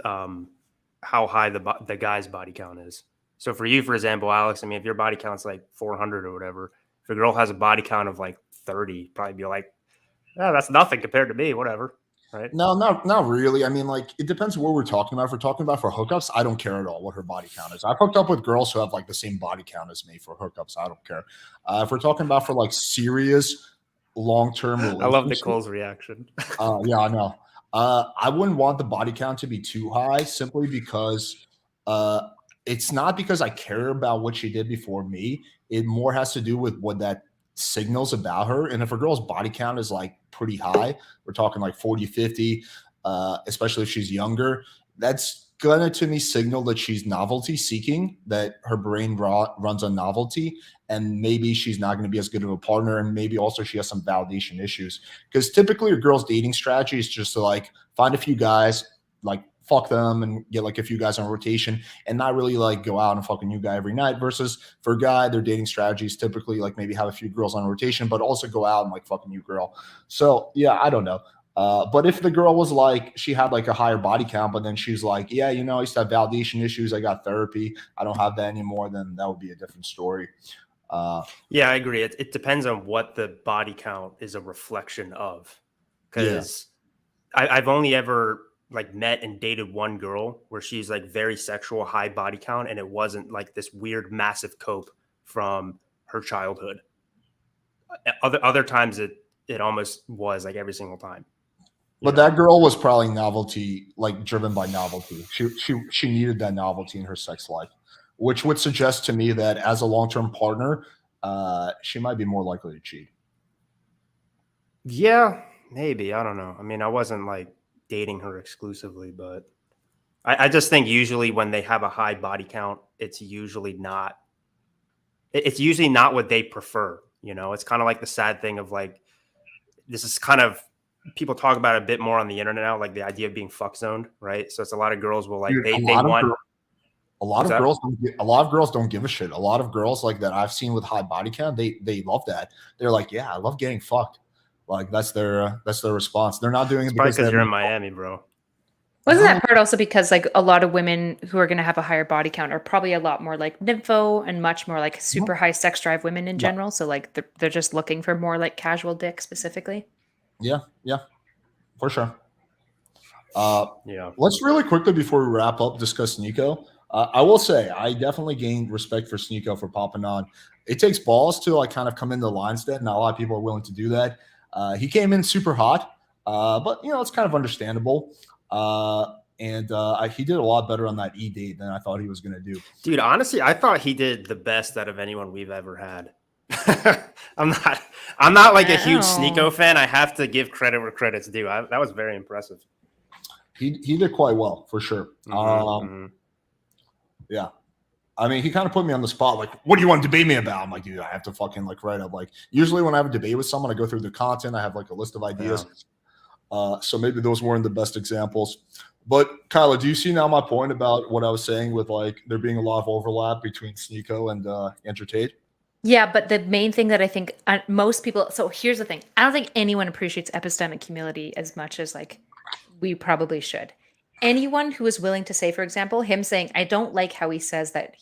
how high the guy's body count is. So for you, for example, Alex, I mean, if your body count's like 400 or whatever, if a girl has a body count of like 30, probably be like, oh, that's nothing compared to me, whatever. Right? No, not really. I mean, like, it depends what we're talking about. If we're talking about for hookups, I don't care at all what her body count is. I've hooked up with girls who have like the same body count as me for hookups. I don't care. If we're talking about for like serious long-term relationships, I love Nicole's reaction. Yeah, I know. I wouldn't want the body count to be too high simply because it's not because I care about what she did before me. It more has to do with what that signals about her. And if a girl's body count is like pretty high, we're talking like 40, 50, especially if she's younger, that's gonna to me signal that she's novelty seeking, that her brain runs on novelty, and maybe she's not going to be as good of a partner, and maybe also she has some validation issues. Because typically a girl's dating strategy is just to like find a few guys, like fuck them and get like a few guys on rotation and not really like go out and fuck a new guy every night, versus for a guy, their dating strategy is typically like maybe have a few girls on rotation, but also go out and like fuck a new girl. So yeah, I don't know. But if the girl was like, she had like a higher body count, but then she's like, yeah, I used to have validation issues. I got therapy. I don't have that anymore. Then that would be a different story. Yeah, I agree. It depends on what the body count is a reflection of. Because I've only ever like met and dated one girl where she's like very sexual, high body count, and it wasn't like this weird massive cope from her childhood. Other times it almost was like every single time. But that girl was probably novelty, like driven by novelty. She needed that novelty in her sex life, which would suggest to me that as a long-term partner, she might be more likely to cheat. Yeah, maybe. I don't know. I mean, I wasn't like dating her exclusively, but I just think usually when they have a high body count, it's usually not what they prefer. It's kind of like the sad thing of like, this is kind of, people talk about it a bit more on the internet now, like the idea of being fuck zoned, right? So it's a lot of girls will like, Dude, they want. A lot of girls don't give a shit. A lot of girls like that I've seen with high body count, they love that. They're like, yeah, I love getting fucked. Like that's their response. They're not doing it because you're in Miami, bro. Wasn't that part also because like a lot of women who are going to have a higher body count are probably a lot more like nympho and much more like super high sex drive women in general. So like they're just looking for more like casual dick specifically. Yeah, for sure. Yeah. Let's really quickly before we wrap up discuss Sneako. I will say I definitely gained respect for Sneako for popping on. It takes balls to like kind of come into the lion's den. Not a lot of people are willing to do that. He came in super hot, but it's kind of understandable. And he did a lot better on that date than I thought he was going to do. Dude, honestly, I thought he did the best out of anyone we've ever had. I'm not like a huge Sneako fan. I have to give credit where credit's due. That was very impressive. He did quite well for sure. Yeah. I mean, he kind of put me on the spot. Like, what do you want to debate me about? I'm like, dude, I have to fucking like write up. Like, usually when I have a debate with someone, I go through the content. I have like a list of ideas. So maybe those weren't the best examples. But Kyla, do you see now my point about what I was saying with like there being a lot of overlap between Sneako and Andrew Tate? Yeah, but the main thing that I think most people. So here's the thing: I don't think anyone appreciates epistemic humility as much as like we probably should. Anyone who is willing to say, for example, him saying, "I don't like how he says that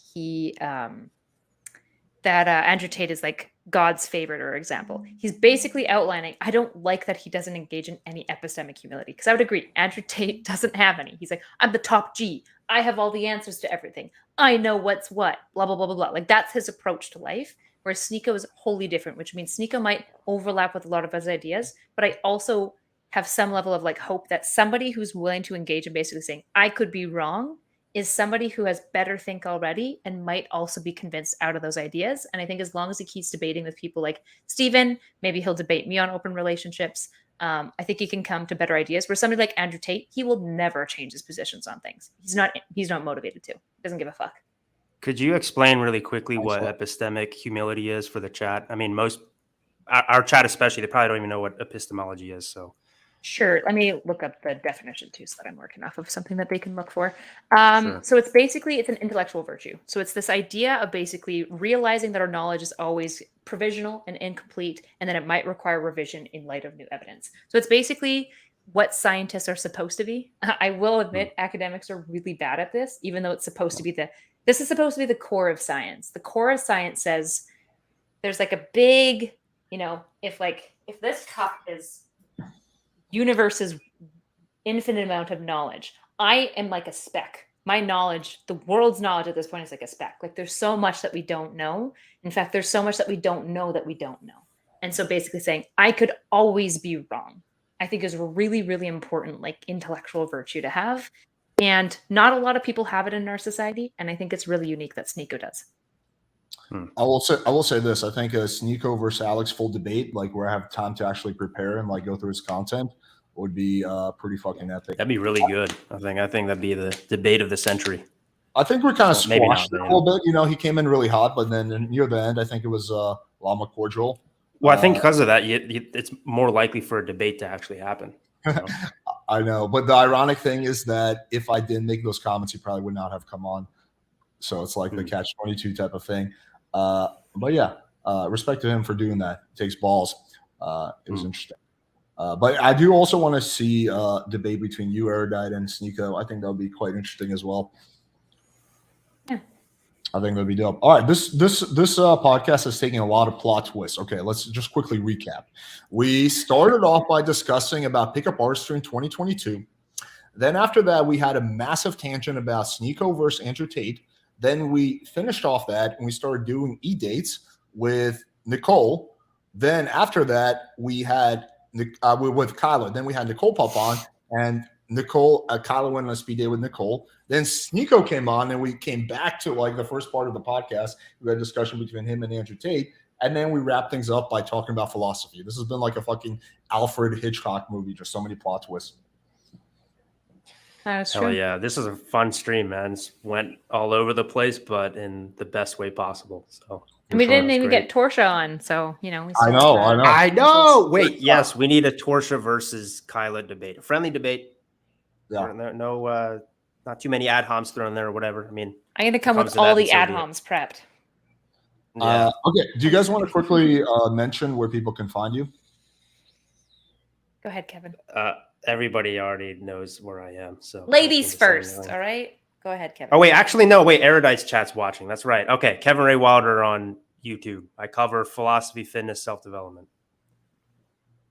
Andrew Tate is like God's favorite," or example, he's basically outlining, I don't like that he doesn't engage in any epistemic humility. Because I would agree, Andrew Tate doesn't have any. He's like, I'm the top G. I have all the answers to everything. I know what's what, blah, blah, blah, blah, blah. Like that's his approach to life. Whereas Sneako is wholly different, which means Sneako might overlap with a lot of his ideas, but I also have some level of like hope that somebody who's willing to engage in basically saying, I could be wrong, is somebody who has better think already and might also be convinced out of those ideas. And I think as long as he keeps debating with people like Steven, maybe he'll debate me on open relationships. I think he can come to better ideas. Where somebody like Andrew Tate, he will never change his positions on things. He's not motivated to. He doesn't give a fuck. Could you explain really quickly what epistemic humility is for the chat? I mean, most our chat especially, they probably don't even know what epistemology is. So sure. Let me look up the definition too, so that I'm working off of something that they can look for. So it's an intellectual virtue. So it's this idea of basically realizing that our knowledge is always provisional and incomplete, and that it might require revision in light of new evidence. So it's basically what scientists are supposed to be. I will admit academics are really bad at this, even though it's supposed to be this is supposed to be the core of science. The core of science says there's like a big, if this cup is universe's infinite amount of knowledge, I am like a speck. My knowledge, the world's knowledge at this point is like a speck. Like there's so much that we don't know. In fact, there's so much that we don't know that we don't know. And so basically saying, I could always be wrong, I think is a really, really important like intellectual virtue to have. And not a lot of people have it in our society. And I think it's really unique that Sneako does. I will say this. I think a Sneako versus Alex full debate, like where I have time to actually prepare and like go through his content, would be pretty fucking epic. That'd be really good. I think that'd be the debate of the century. I think we kind of squashed it a little bit. He came in really hot, but then near the end, I think it was a lot more cordial. Well, I think because of that, it's more likely for a debate to actually happen. I know, but the ironic thing is that if I didn't make those comments, he probably would not have come on. So it's like the catch-22 type of thing. But yeah, respect to him for doing that. It takes balls. It was interesting. But I do also want to see a debate between you, Erudite, and Sneako. I think that would be quite interesting as well. Yeah. I think that'd be dope. All right, this podcast is taking a lot of plot twists. Okay, let's just quickly recap. We started off by discussing about pickup artistry in 2022. Then after that, we had a massive tangent about Sneako versus Andrew Tate. Then we finished off that and we started doing e-dates with Nicole. Then after that, we had with Kyla. Then we had Nicole pop on, and Kyla went on a speed date with Nicole. Then Sneako came on, and we came back to like the first part of the podcast. We had a discussion between him and Andrew Tate, and then we wrapped things up by talking about philosophy. This has been like a fucking Alfred Hitchcock movie, just so many plot twists. That's true. Hell yeah, this is a fun stream, man. It's went all over the place, but in the best way possible. So and we didn't even get Torsha on, so we I know. Wait, yes, we need a Torsha versus Kyla debate, a friendly debate. Yeah, no, not too many ad homs thrown there or whatever. I mean, I'm gonna come with all the ad homs prepped. Yeah. Okay. Do you guys want to quickly mention where people can find you? Go ahead, Kevin. Everybody already knows where I am. So ladies first. All right. Go ahead, Kevin. Oh, wait. Actually, no. Wait. Erudite's chat's watching. That's right. Okay. Kevin Ray Wilder on YouTube. I cover philosophy, fitness, self-development.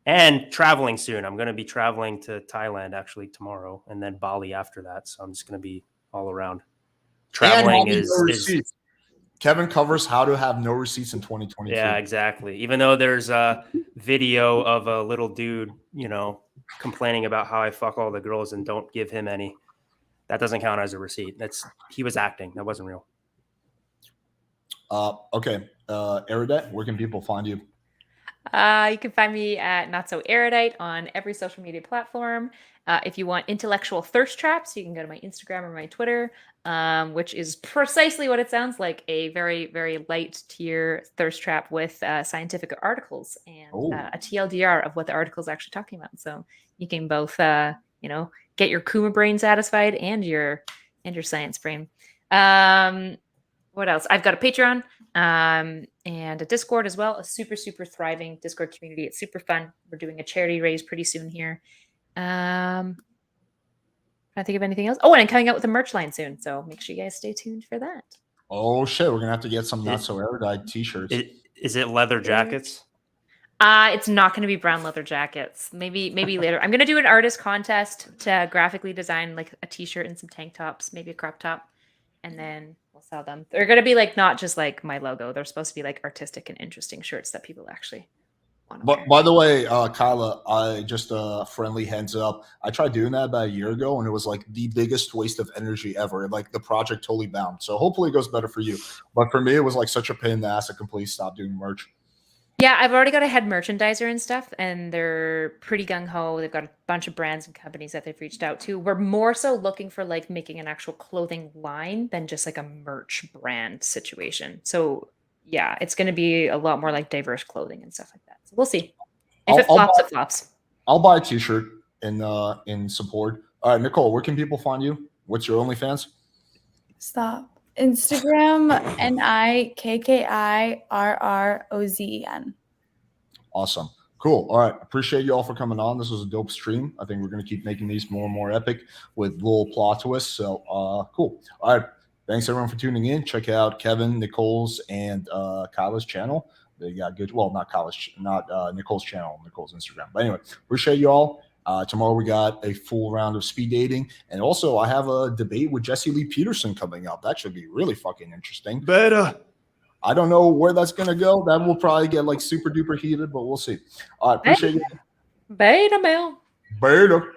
And traveling soon. I'm going to be traveling to Thailand actually tomorrow and then Bali after that. So I'm just going to be all around. Traveling is Kevin covers how to have no receipts in 2022. Yeah, exactly. Even though there's a video of a little dude, you know, complaining about how I fuck all the girls and don't give him any. That doesn't count as a receipt. He was acting. That wasn't real. Okay. Erudite, where can people find you? You can find me at Not So Erudite on every social media platform. If you want intellectual thirst traps, you can go to my Instagram or my Twitter, which is precisely what it sounds like, a very, very light tier thirst trap with scientific articles and a TLDR of what the article is actually talking about. So you can both, you know, get your Kuma brain satisfied and your science brain. What else? I've got a Patreon and a Discord as well, a super, super thriving Discord community. It's super fun. We're doing a charity raise pretty soon here. I think of anything else. Oh, and I'm coming out with a merch line soon, so make sure you guys stay tuned for that. Oh shit, we're gonna have to get some Not So Erudite t-shirts. Is it leather jackets? It's not going to be brown leather jackets. Maybe later. I'm going to do an artist contest to graphically design like a t-shirt and some tank tops, maybe a crop top, and then we'll sell them. They're going to be like not just like my logo. They're supposed to be like artistic and interesting shirts that people actually want to wear. By the way, Kyla, I just friendly heads up. I tried doing that about a year ago, and it was like the biggest waste of energy ever. Like the project totally bounced. So hopefully it goes better for you. But for me, it was like such a pain in the ass. I completely stopped doing merch. Yeah, I've already got a head merchandiser and stuff, and they're pretty gung-ho. They've got a bunch of brands and companies that they've reached out to. We're more so looking for like making an actual clothing line than just like a merch brand situation. So yeah, it's going to be a lot more like diverse clothing and stuff like that. So we'll see. If it flops, it flops. I'll buy a t-shirt in support. All right, Nicole, where can people find you? What's your OnlyFans? Stop. Instagram, NIKKIRROZEN. Awesome. Cool. All right. Appreciate you all for coming on. This was a dope stream. I think we're going to keep making these more and more epic with little plot twists. So cool. All right. Thanks everyone for tuning in. Check out Kevin, Nicole's, and Kyla's channel. They got good. Well, not Nicole's channel, Nicole's Instagram. But anyway, appreciate you all. Tomorrow we got a full round of speed dating, and also I have a debate with Jesse Lee Peterson coming up. That should be really fucking interesting. Beta. I don't know where that's gonna go. That will probably get like super duper heated, but we'll see. All right, appreciate you. Beta male. Beta.